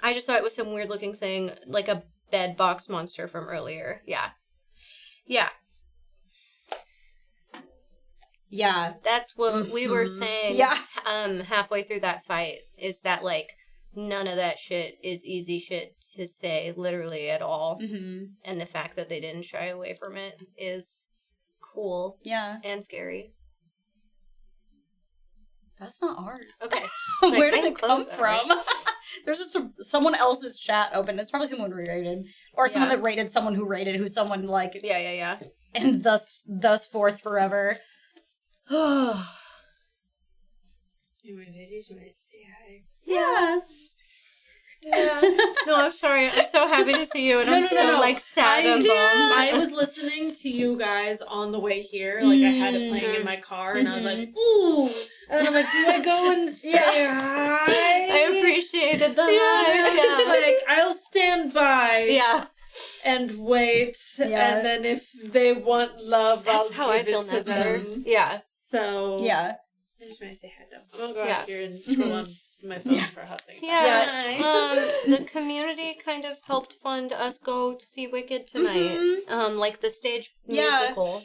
I just thought it was some weird looking thing, like a bed box monster from earlier. Yeah. Yeah. Yeah. That's what we were saying halfway through that fight, is that, like, none of that shit is easy shit to say literally at all. Mm-hmm. And the fact that they didn't shy away from it is cool. Yeah. And scary. That's not ours. Okay. Where did it come from? Right? There's just someone else's chat open. It's probably someone rated. Or someone that rated someone who rated, who's someone like... Yeah. And thus forth forever. Anyways, I just want to say hi. Yeah. Yeah. No, I'm sorry. I'm so happy to see you, and I'm so like sad and bummed. I was listening to you guys on the way here. Like I had it playing in my car, and I was like, ooh. And then I'm like, do I go and say hi? I appreciated the hi. I was just like, I'll stand by. Yeah. And wait, and then if they want love, that's I'll how give I feel it to never. them. Yeah. So yeah. I just want to say hi though. I'm gonna go out here and scroll on my phone for a hot second. Yeah. The community kind of helped fund us go to see Wicked tonight. Like the stage musical,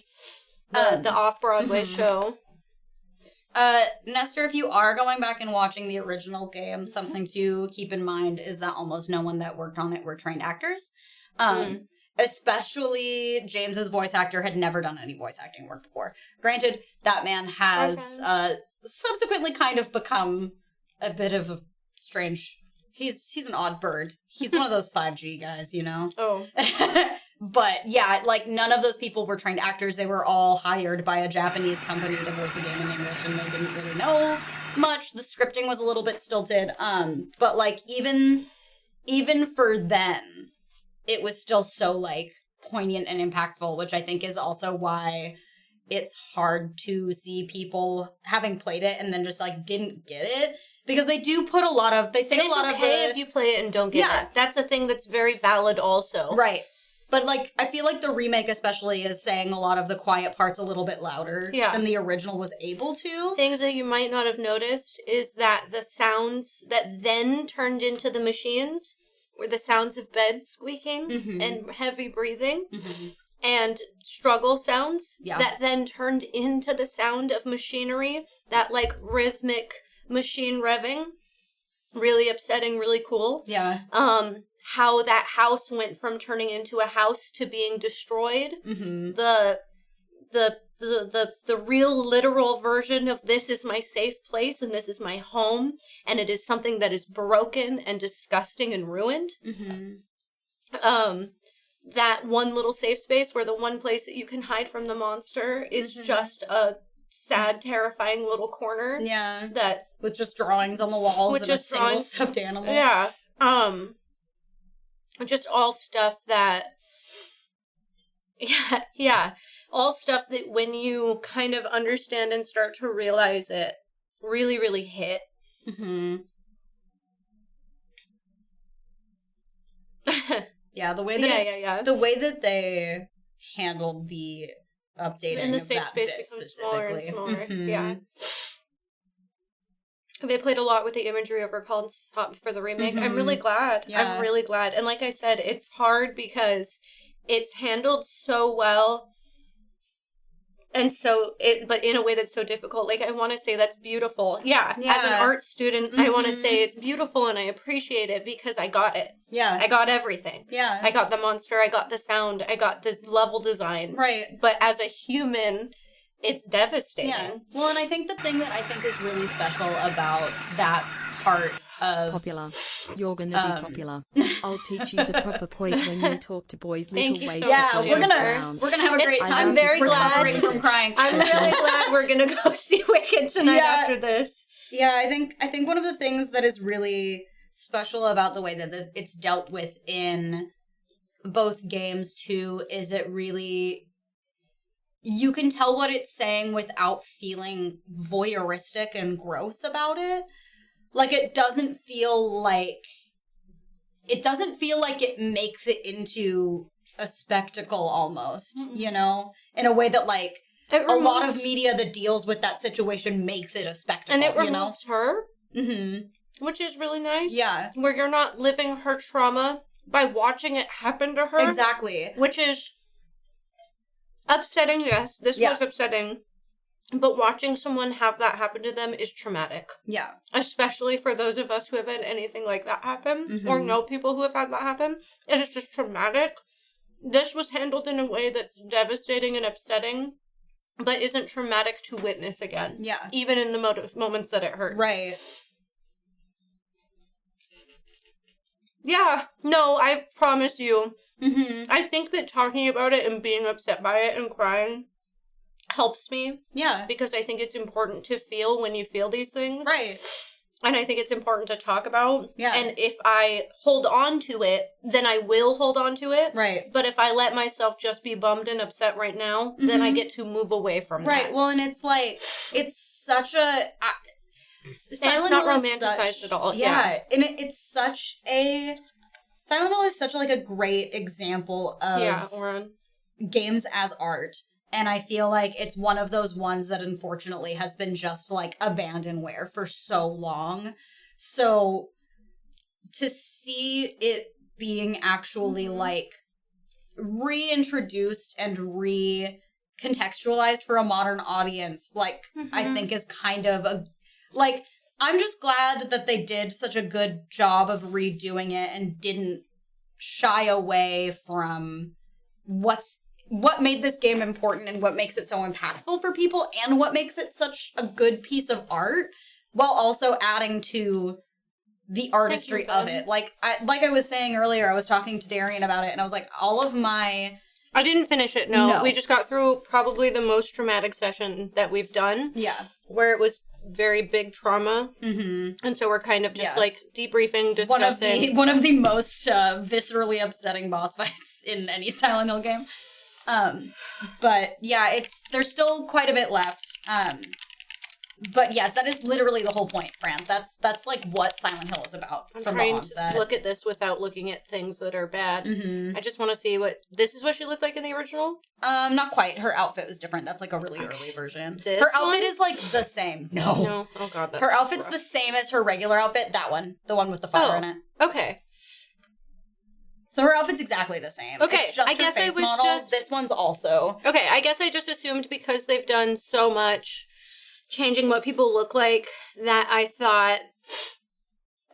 the off-Broadway show. Nestor, if you are going back and watching the original game, something to keep in mind is that almost no one that worked on it were trained actors. Especially James's voice actor had never done any voice acting work before. Granted, that man has subsequently kind of become a bit of a strange... He's an odd bird. He's one of those 5G guys, you know? Oh. But yeah, like none of those people were trained actors. They were all hired by a Japanese company to voice a game in English, and they didn't really know much. The scripting was a little bit stilted. But like even for then, it was still so like poignant and impactful, which I think is also why it's hard to see people having played it and then just like didn't get it. Because they do put a lot of, they say a lot of the... It's okay if you play it and don't get it. That's a thing that's very valid also. Right. But, like, I feel like the remake especially is saying a lot of the quiet parts a little bit louder than the original was able to. Things that you might not have noticed is that the sounds that then turned into the machines were the sounds of beds squeaking and heavy breathing and struggle sounds that then turned into the sound of machinery, that, like, rhythmic machine revving. Really upsetting, really cool. Yeah. How that house went from turning into a house to being destroyed. The real literal version of this is my safe place and this is my home, and it is something that is broken and disgusting and ruined. That one little safe space where the one place that you can hide from the monster is just a sad, terrifying little corner. Yeah. That with just drawings on the walls and a single stuffed animal. Yeah. Just all stuff that... Yeah. All stuff that when you kind of understand and start to realize it really, really hit. Yeah, the way that the way that they handled the updating and the of safe that space bit becomes smaller and specifically. smaller. Yeah. They played a lot with the imagery over Called Stop for the remake. I'm really glad. Yeah. I'm really glad. And like I said, it's hard because it's handled so well. And so but in a way that's so difficult. Like, I want to say that's beautiful. Yeah. As an art student, I want to say it's beautiful and I appreciate it because I got it. Yeah. I got everything. Yeah. I got the monster, I got the sound, I got the level design. Right. But as a human, it's devastating. Yeah. Well, and I think the thing that I think is really special about that part of... Popular. You're gonna be popular. I'll teach you the proper poise when you talk to boys. Thank little you ways so Yeah, much, we're gonna have a great time. I'm very glad. From crying. I'm really glad we're gonna go see Wicked tonight after this. Yeah, I think one of the things that is really special about the way that it's dealt with in both games, too, is it really... You can tell what it's saying without feeling voyeuristic and gross about it. Like, it doesn't feel like it makes it into a spectacle almost, you know? In a way that, like, a lot of media that deals with that situation makes it a spectacle, and it removes her, which is really nice. Yeah. Where you're not living her trauma by watching it happen to her. Exactly. Which is upsetting, yes. This was upsetting. But watching someone have that happen to them is traumatic. Yeah. Especially for those of us who have had anything like that happen, or know people who have had that happen. It is just traumatic. This was handled in a way that's devastating and upsetting, but isn't traumatic to witness again. Yeah. Even in the moments that it hurts. Right. Yeah. No, I promise you. I think that talking about it and being upset by it and crying helps me. Yeah. Because I think it's important to feel when you feel these things. Right. And I think it's important to talk about. Yeah. And if I hold on to it, then I will hold on to it. Right. But if I let myself just be bummed and upset right now, then I get to move away from that. Right. Well, and it's like, it's such a... it's not romanticized at all. Yeah. And it's such a... Silent Hill is such, like, a great example of games as art. And I feel like it's one of those ones that unfortunately has been just, like, abandonware for so long. So to see it being actually, like, reintroduced and recontextualized for a modern audience, like, I think is kind of a... Like, I'm just glad that they did such a good job of redoing it and didn't shy away from what made this game important and what makes it so impactful for people and what makes it such a good piece of art, while also adding to the artistry of it. Like I was saying earlier, I was talking to Darian about it, and I was like, all of my... I didn't finish it, no. We just got through probably the most traumatic session that we've done. Yeah. Where it was very big trauma. And so we're kind of just, like, debriefing, discussing. One of the most viscerally upsetting boss fights in any Silent Hill game. But, yeah, there's still quite a bit left. But yes, that is literally the whole point, Fran. That's like what Silent Hill is about. I'm trying to look at this without looking at things that are bad. I just want to see this is what she looked like in the original? Not quite. Her outfit was different. That's like a really early version. Her outfit is like the same. No. Oh god, that's her outfit's rough. The same as her regular outfit. That one. The one with the fire in it. Okay. So her outfit's exactly the same. Okay, it's just I guess her face I was model. just... This one's also. Okay, I guess I just assumed because they've done so much changing what people look like that I thought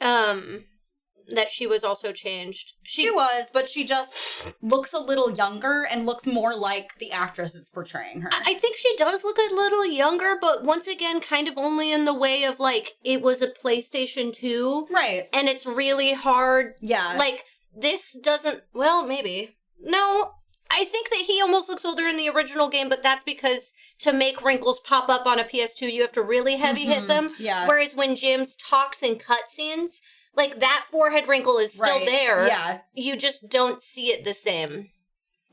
that she was also changed. She was, but she just looks a little younger and looks more like the actress that's portraying her. I think she does look a little younger, but once again, kind of only in the way of, like, it was a PlayStation 2. Right. And it's really hard. Yeah. Like, this doesn't... Well, maybe. No, I think that he almost looks older in the original game, but that's because to make wrinkles pop up on a PS2, you have to really heavy hit them. Yeah. Whereas when James talks in cutscenes, like, that forehead wrinkle is still there. Yeah. You just don't see it the same.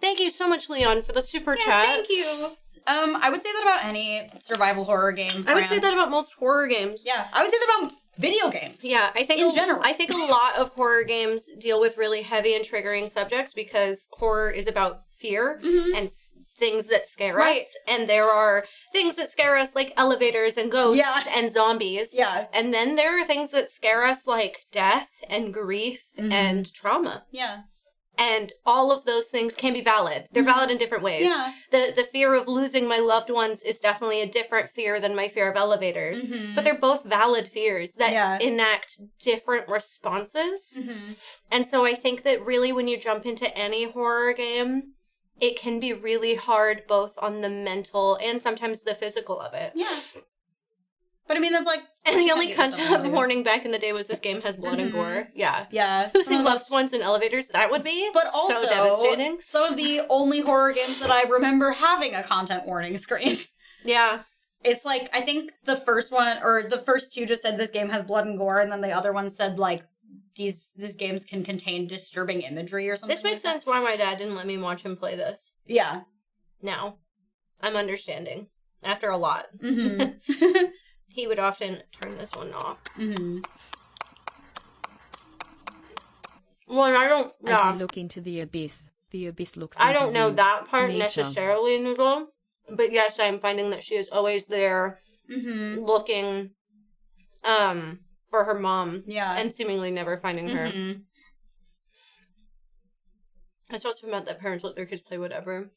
Thank you so much, Leon, for the super chat. Thank you. I would say that about any survival horror game, Fran. I would say that about most horror games. Yeah, I would say that about video games. Yeah, I think in general. I think a lot of horror games deal with really heavy and triggering subjects because horror is about fear and things that scare us. And there are things that scare us like elevators and ghosts and zombies. Yeah. And then there are things that scare us like death and grief and trauma. Yeah. And all of those things can be valid. They're valid in different ways. Yeah. The fear of losing my loved ones is definitely a different fear than my fear of elevators. But they're both valid fears that enact different responses. And so I think that really when you jump into any horror game, it can be really hard both on the mental and sometimes the physical of it. Yeah. But I mean, that's like... And the only content warning back in the day was this game has blood and gore. Yeah. Yeah. Losing loved ones in elevators, that would be so devastating. Some of the only horror games that I remember having a content warning screen. Yeah. It's like, I think the first one, or the first two just said this game has blood and gore, and then the other one said, like, these games can contain disturbing imagery or something. This makes sense why my dad didn't let me watch him play this. Yeah. Now, I'm understanding. After a lot. Mm-hmm. He would often turn this one off. Mm-hmm. Well, and I don't... As you look into the abyss looks I don't know that part nature. necessarily, Noodle. But yes, I'm finding that she is always there looking for her mom. Yeah. And seemingly never finding her. Mm-hmm. It's also about that parents let their kids play whatever.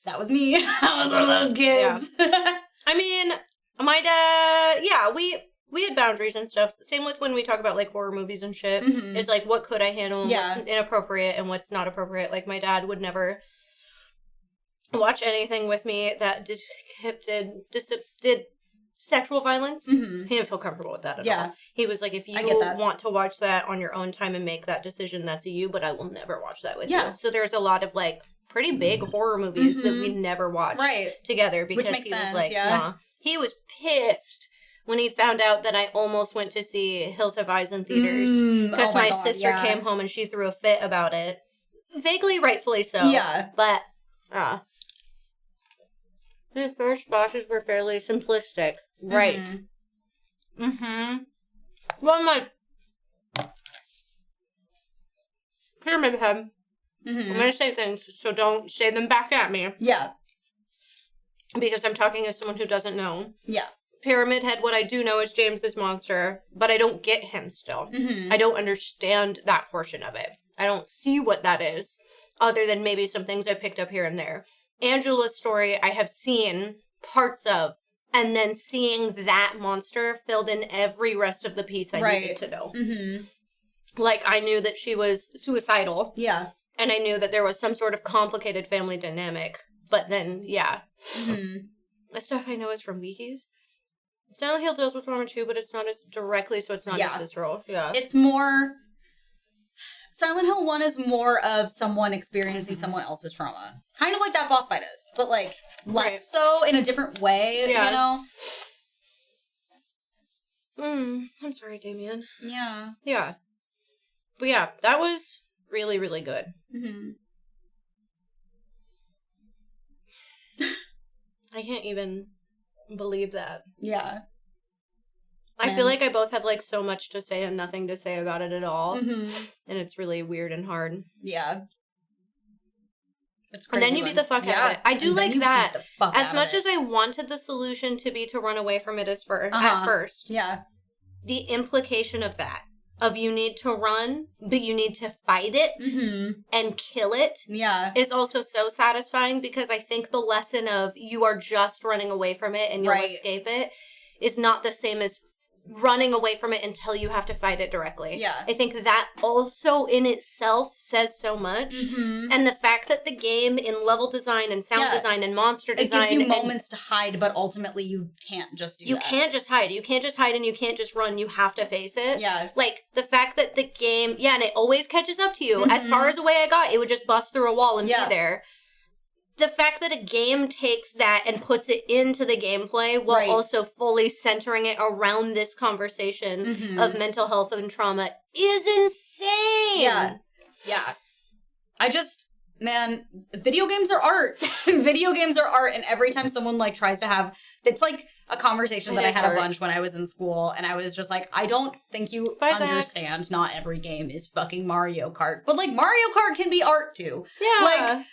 That was me. I was one of those kids. Yeah. I mean, my dad, we had boundaries and stuff. Same with when we talk about, like, horror movies and shit. Mm-hmm. It's like, what could I handle and what's inappropriate and what's not appropriate. Like, my dad would never watch anything with me that did sexual violence. Mm-hmm. He didn't feel comfortable with that at all. He was like, if you want to watch that on your own time and make that decision, that's you, but I will never watch that with you. So there's a lot of, like, pretty big horror movies that we never watched together because which makes sense, was like, nah. He was pissed when he found out that I almost went to see Hills Have Eyes in theaters because my sister came home and she threw a fit about it. Vaguely rightfully so. Yeah. But, the first bosses were fairly simplistic. Right. Well, my Pyramid Head. I'm going to say things, so don't say them back at me. Yeah. Because I'm talking as someone who doesn't know. Yeah. Pyramid Head, what I do know is James's monster, but I don't get him still. I don't understand that portion of it. I don't see what that is, other than maybe some things I picked up here and there. Angela's story, I have seen parts of, and then seeing that monster filled in every rest of the piece I needed to know. Like, I knew that she was suicidal. Yeah. And I knew that there was some sort of complicated family dynamic. But then, the stuff I know is from wikis. Silent Hill deals with trauma too, but it's not as directly, so it's not as visceral. Yeah. It's more... Silent Hill 1 is more of someone experiencing someone else's trauma. Kind of like that boss fight is. But, like, less so in a different way, you know? I'm sorry, Damien. Yeah. Yeah. But yeah, that was really, really good. I can't even believe that. Yeah. I feel like I both have, like, so much to say and nothing to say about it at all. And it's really weird and hard. Yeah. It's crazy. And then you beat the fuck out of it. I do like that. As much as I wanted the solution to be to run away from it at first. Yeah. The implication of that. Of you need to run, but you need to fight it and kill it. Yeah. Is also so satisfying because I think the lesson of you are just running away from it and you'll escape it is not the same as running away from it until you have to fight it directly. Yeah. I think that also in itself says so much. And the fact that the game in level design and sound design and monster design... It gives you moments to hide, but ultimately you can't just do that. You can't just hide. You can't just hide and you can't just run. You have to face it. Yeah. Like, the fact that the game... Yeah, and it always catches up to you. As far as away I got, it would just bust through a wall and be there. The fact that a game takes that and puts it into the gameplay while also fully centering it around this conversation of mental health and trauma is insane. Yeah. Yeah. Man, video games are art. Video games are art, and every time someone, like, tries to have... It's like a conversation that I had a bunch when I was in school, and I was just like, I don't think you understand. Not every game is fucking Mario Kart. But, like, Mario Kart can be art, too. Yeah. Like...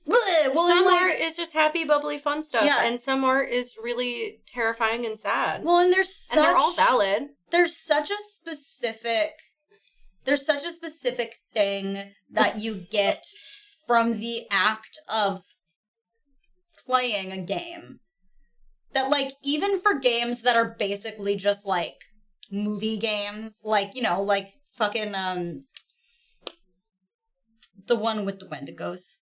Some art is just happy, bubbly, fun stuff, and some art is really terrifying and sad. Well, and and they're all valid. There's such a specific thing that you get from the act of playing a game that, like, even for games that are basically just like movie games, like, you know, like fucking the one with the Wendigos.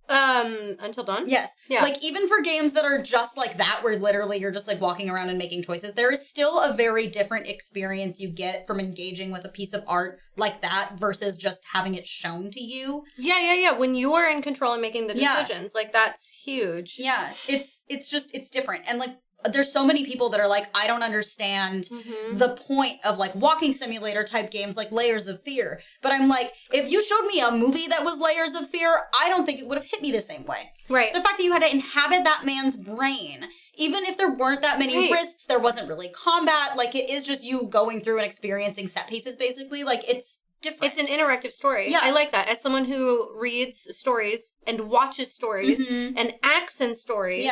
Until Dawn? Yes. Yeah. Like, even for games that are just like that, where literally you're just, like, walking around and making choices, there is still a very different experience you get from engaging with a piece of art like that versus just having it shown to you. Yeah. When you are in control and making the decisions, like, that's huge. Yeah. It's different. And, like, there's so many people that are like, I don't understand the point of like walking simulator type games like Layers of Fear. But I'm like, if you showed me a movie that was Layers of Fear, I don't think it would have hit me the same way. Right. The fact that you had to inhabit that man's brain, even if there weren't that many risks, there wasn't really combat, like it is just you going through and experiencing set pieces basically, like it's different. It's an interactive story. Yeah. I like that. As someone who reads stories and watches stories and acts in stories,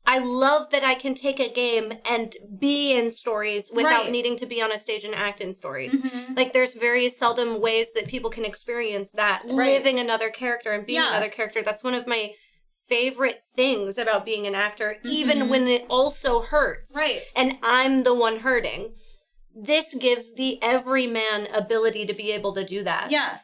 I love that I can take a game and be in stories without needing to be on a stage and act in stories. Like, there's very seldom ways that people can experience that, living another character and being another character. That's one of my favorite things about being an actor, even when it also hurts. Right. And I'm the one hurting. This gives the everyman ability to be able to do that. Yeah.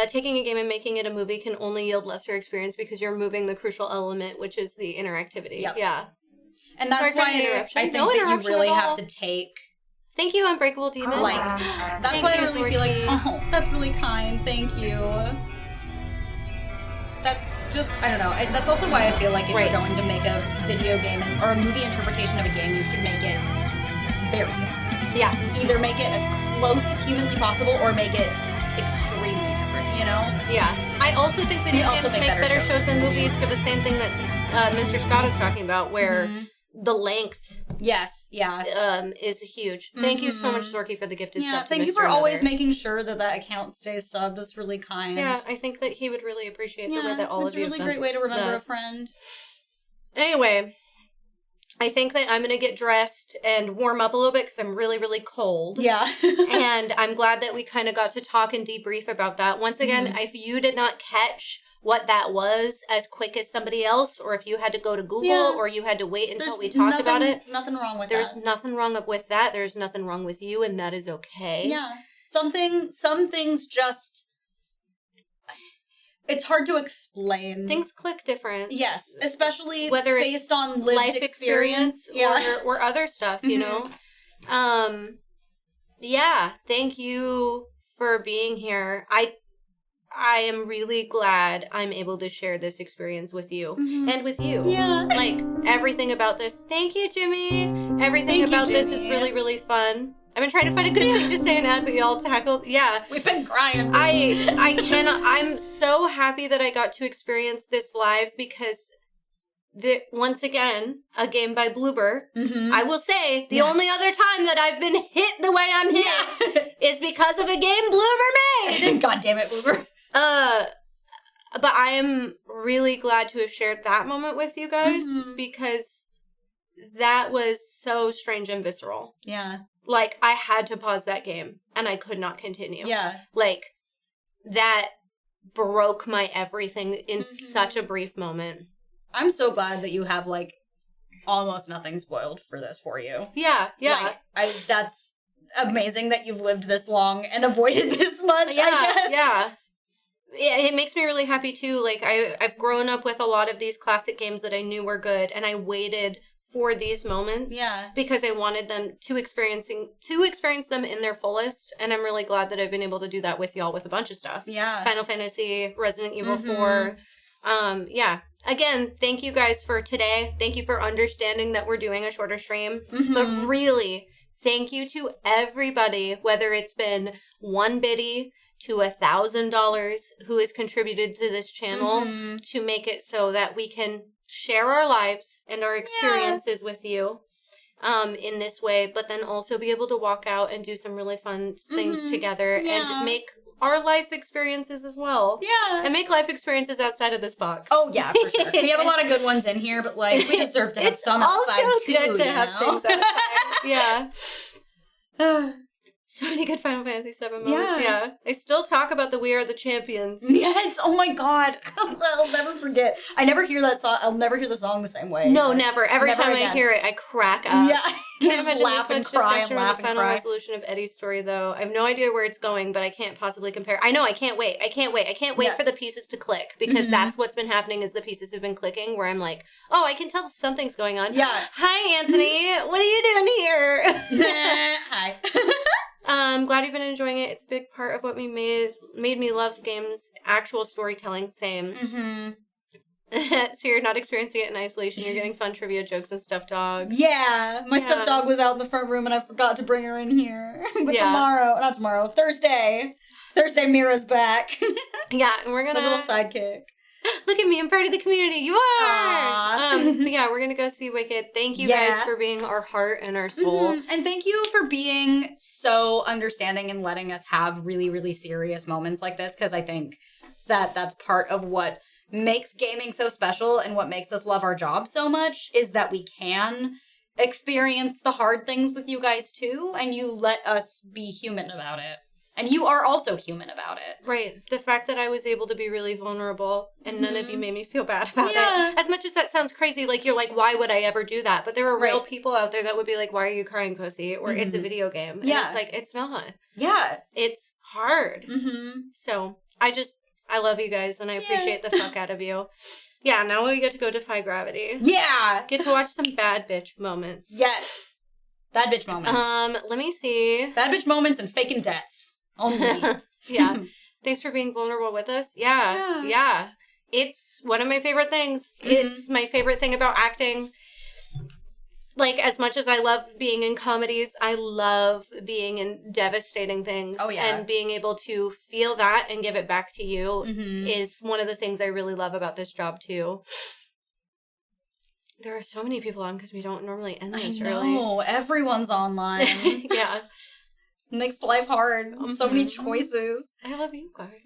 Taking a game and making it a movie can only yield lesser experience because you're moving the crucial element, which is the interactivity. Yep. Yeah. And that's why I think that you really have to take... Thank you, Unbreakable Demon. Like, that's why I really feel like, oh, that's really kind. Thank you. That's just, I don't know. That's also why I feel like if you're going to make a video game or a movie interpretation of a game, you should make it very good. Yeah. Either make it as close as humanly possible or make it extremely different, you know? Yeah. I also think video games make better shows than movies for the same thing that Mr. Scott is talking about, where the length is huge. Thank you so much, Zorky, for the gifted sub to thank you Mr. for Another. always making sure that that account stays subbed. That's really kind. Yeah, I think that he would really appreciate the way that all of you it's a really great way to remember a friend. Anyway, I think that I'm going to get dressed and warm up a little bit because I'm really, really cold. Yeah. And I'm glad that we kind of got to talk and debrief about that. Once again, if you did not catch what that was as quick as somebody else, or if you had to go to Google or you had to wait until we talked about it. Nothing wrong with There's that. nothing wrong with that. There's nothing wrong with you, and that is okay. Yeah. Some things just... It's hard to explain. Things click different. Yes, especially whether based it's on lived life experience or other stuff, you know? Yeah, thank you for being here. I am really glad I'm able to share this experience with you and with you. Yeah. Like, everything about this. Thank you, Jimmy. Everything about this is really, really fun. I've been trying to find a good thing to say and add, but y'all tackled. Yeah. We've been crying. I cannot. I'm so happy that I got to experience this live because, once again, a game by Bloober. I will say, the only other time that I've been hit the way I'm hit is because of a game Bloober made. God damn it, Bloober. But I am really glad to have shared that moment with you guys because that was so strange and visceral. Yeah. Like, I had to pause that game, and I could not continue. Yeah. Like, that broke my everything in such a brief moment. I'm so glad that you have, like, almost nothing spoiled for this for you. Yeah, yeah. Like, that's amazing that you've lived this long and avoided this much, I guess. Yeah. It makes me really happy, too. Like, I've grown up with a lot of these classic games that I knew were good, and I waited for these moments because I wanted them to experience them in their fullest, and I'm really glad that I've been able to do that with y'all with a bunch of stuff. Yeah. Final Fantasy, Resident Evil 4. Yeah. Again, thank you guys for today. Thank you for understanding that we're doing a shorter stream. But really, thank you to everybody, whether it's been one biddy to $1,000 who has contributed to this channel to make it so that we can share our lives and our experiences with you in this way, but then also be able to walk out and do some really fun things together and make our life experiences as well. Yeah. And make life experiences outside of this box. Oh, yeah, for sure. We have a lot of good ones in here, but, like, we deserve to have some outside, too. It's also good to have things outside. Yeah. So many good Final Fantasy VII moments. Yeah. I still talk about the We Are the Champions. Yes. Oh my God. I'll never forget. I never hear that song. I'll never hear the song the same way. No, never. Every time I hear it, I crack up. Yeah. Can't imagine this much discussion on the final resolution of Eddie's story, though. I have no idea where it's going, but I can't possibly compare. I know. I can't wait. I can't wait for the pieces to click because that's what's been happening is the pieces have been clicking where I'm like, oh, I can tell something's going on. Yeah. Hi, Anthony. What are you doing here? Hi. I'm glad you've been enjoying it. It's a big part of what made me love games. Actual storytelling, same. So you're not experiencing it in isolation. You're getting fun trivia jokes and stuffed dogs. Yeah. My stuffed dog was out in the front room and I forgot to bring her in here. But Thursday, Mira's back. Yeah, and we're gonna... A little sidekick. Look at me, I'm part of the community. You are! But yeah, we're gonna go see Wicked. Thank you guys for being our heart and our soul. Mm-hmm. And thank you for being so understanding and letting us have really, really serious moments like this, because I think that that's part of what makes gaming so special and what makes us love our job so much, is that we can experience the hard things with you guys too, and you let us be human about it. And you are also human about it. Right. The fact that I was able to be really vulnerable and none of you made me feel bad about it. As much as that sounds crazy, like, you're like, why would I ever do that? But there are real people out there that would be like, why are you crying, pussy? Or it's a video game. And it's like, it's not. Yeah. It's hard. So I love you guys and I appreciate the fuck out of you. Yeah, now we get to go defy gravity. Yeah. Get to watch some bad bitch moments. Yes. Bad bitch moments. Let me see. Bad bitch moments and faking deaths. Only. Yeah. Thanks for being vulnerable with us. Yeah. It's one of my favorite things. It's my favorite thing about acting. Like, as much as I love being in comedies, I love being in devastating things. Oh, yeah. And being able to feel that and give it back to you is one of the things I really love about this job, too. There are so many people on because we don't normally end this early. No, everyone's online. Yeah. Makes life hard. So many choices. I love you guys.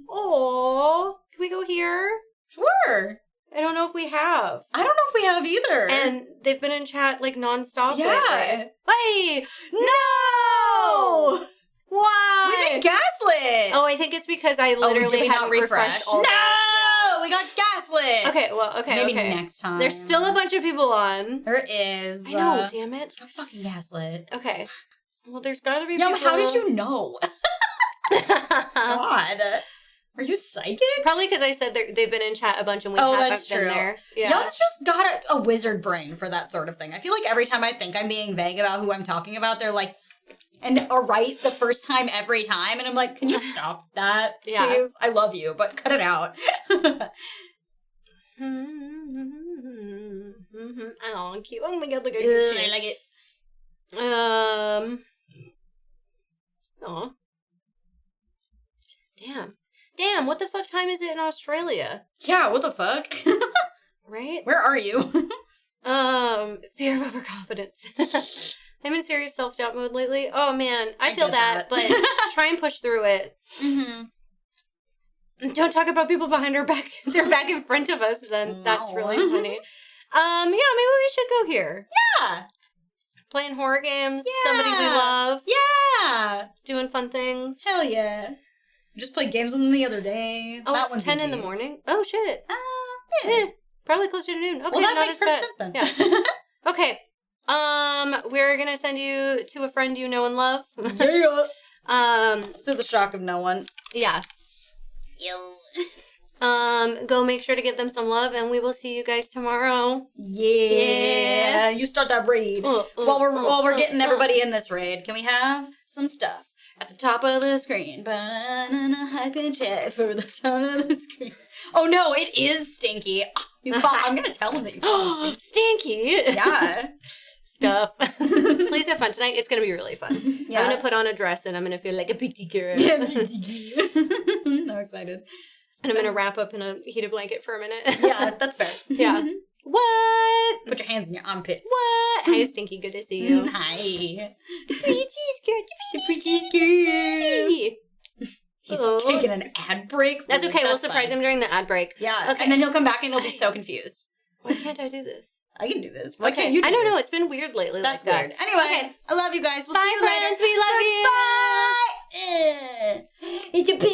Aww. Can we go here? Sure. I don't know if we have. I don't know if we have either. And they've been in chat, like, nonstop. Yeah. Lately. Hey! No! Why? We've been gaslit. Oh, I think it's because I literally haven't refreshed all No! We got gaslit. Okay, well, Maybe next time. There's still a bunch of people on. There is. I know, damn it. I'm fucking gaslit. Okay. Well, there's gotta be people... how did you know? God. Are you psychic? Probably because I said they've been in chat a bunch and we haven't been there. Yeah. Y'all's just got a wizard brain for that sort of thing. I feel like every time I think I'm being vague about who I'm talking about, they're like, and are right the first time every time. And I'm like, can you stop that, please? I love you, but cut it out. Oh, cute. Oh my god, look at this. I like it. Aw. Damn, what the fuck time is it in Australia? Yeah, what the fuck? Right? Where are you? Fear of overconfidence. I'm in serious self-doubt mode lately. Oh man, I feel that, but try and push through it. Don't talk about people behind our back. They're back in front of us, then. That's really funny. Yeah, maybe we should go here. Yeah. Playing horror games, somebody we love. Yeah. Doing fun things. Hell yeah. Just played games with them the other day. Oh, that it's 10 in the morning? Oh, shit. Probably closer to noon. Okay, well, that makes perfect sense then. Yeah. Okay. We're gonna send you to a friend you know and love. To the shock of no one. Yeah. Go make sure to give them some love, and we will see you guys tomorrow. Yeah. You start that raid. While we're getting everybody in this raid, can we have some stuff at the top of the screen? Banana hyphen chat for the top of the screen. Oh no, it is Stinky. I'm gonna tell him that you call him Stinky. Yeah. Stuff. Please have fun tonight. It's gonna be really fun. Yeah. I'm gonna put on a dress and I'm gonna feel like a pretty girl. Yeah, pretty girl. I'm excited. And I'm gonna wrap up in a heated blanket for a minute. Yeah, that's fair. Yeah. What? Put your hands in your armpits. What? Hi, Stinky. Good to see you. Hi. The pretty skirt. The pretty skirt. He's taking an ad break. That's okay. We'll surprise him during the ad break. Yeah. Okay. And then he'll come back and he'll be so confused. Why can't I do this? I can do this. Why can't you do I don't know. It's been weird lately. That's like weird. That. Anyway, I love you guys. We'll Bye, see you friends. later. We love you. Bye. It's a big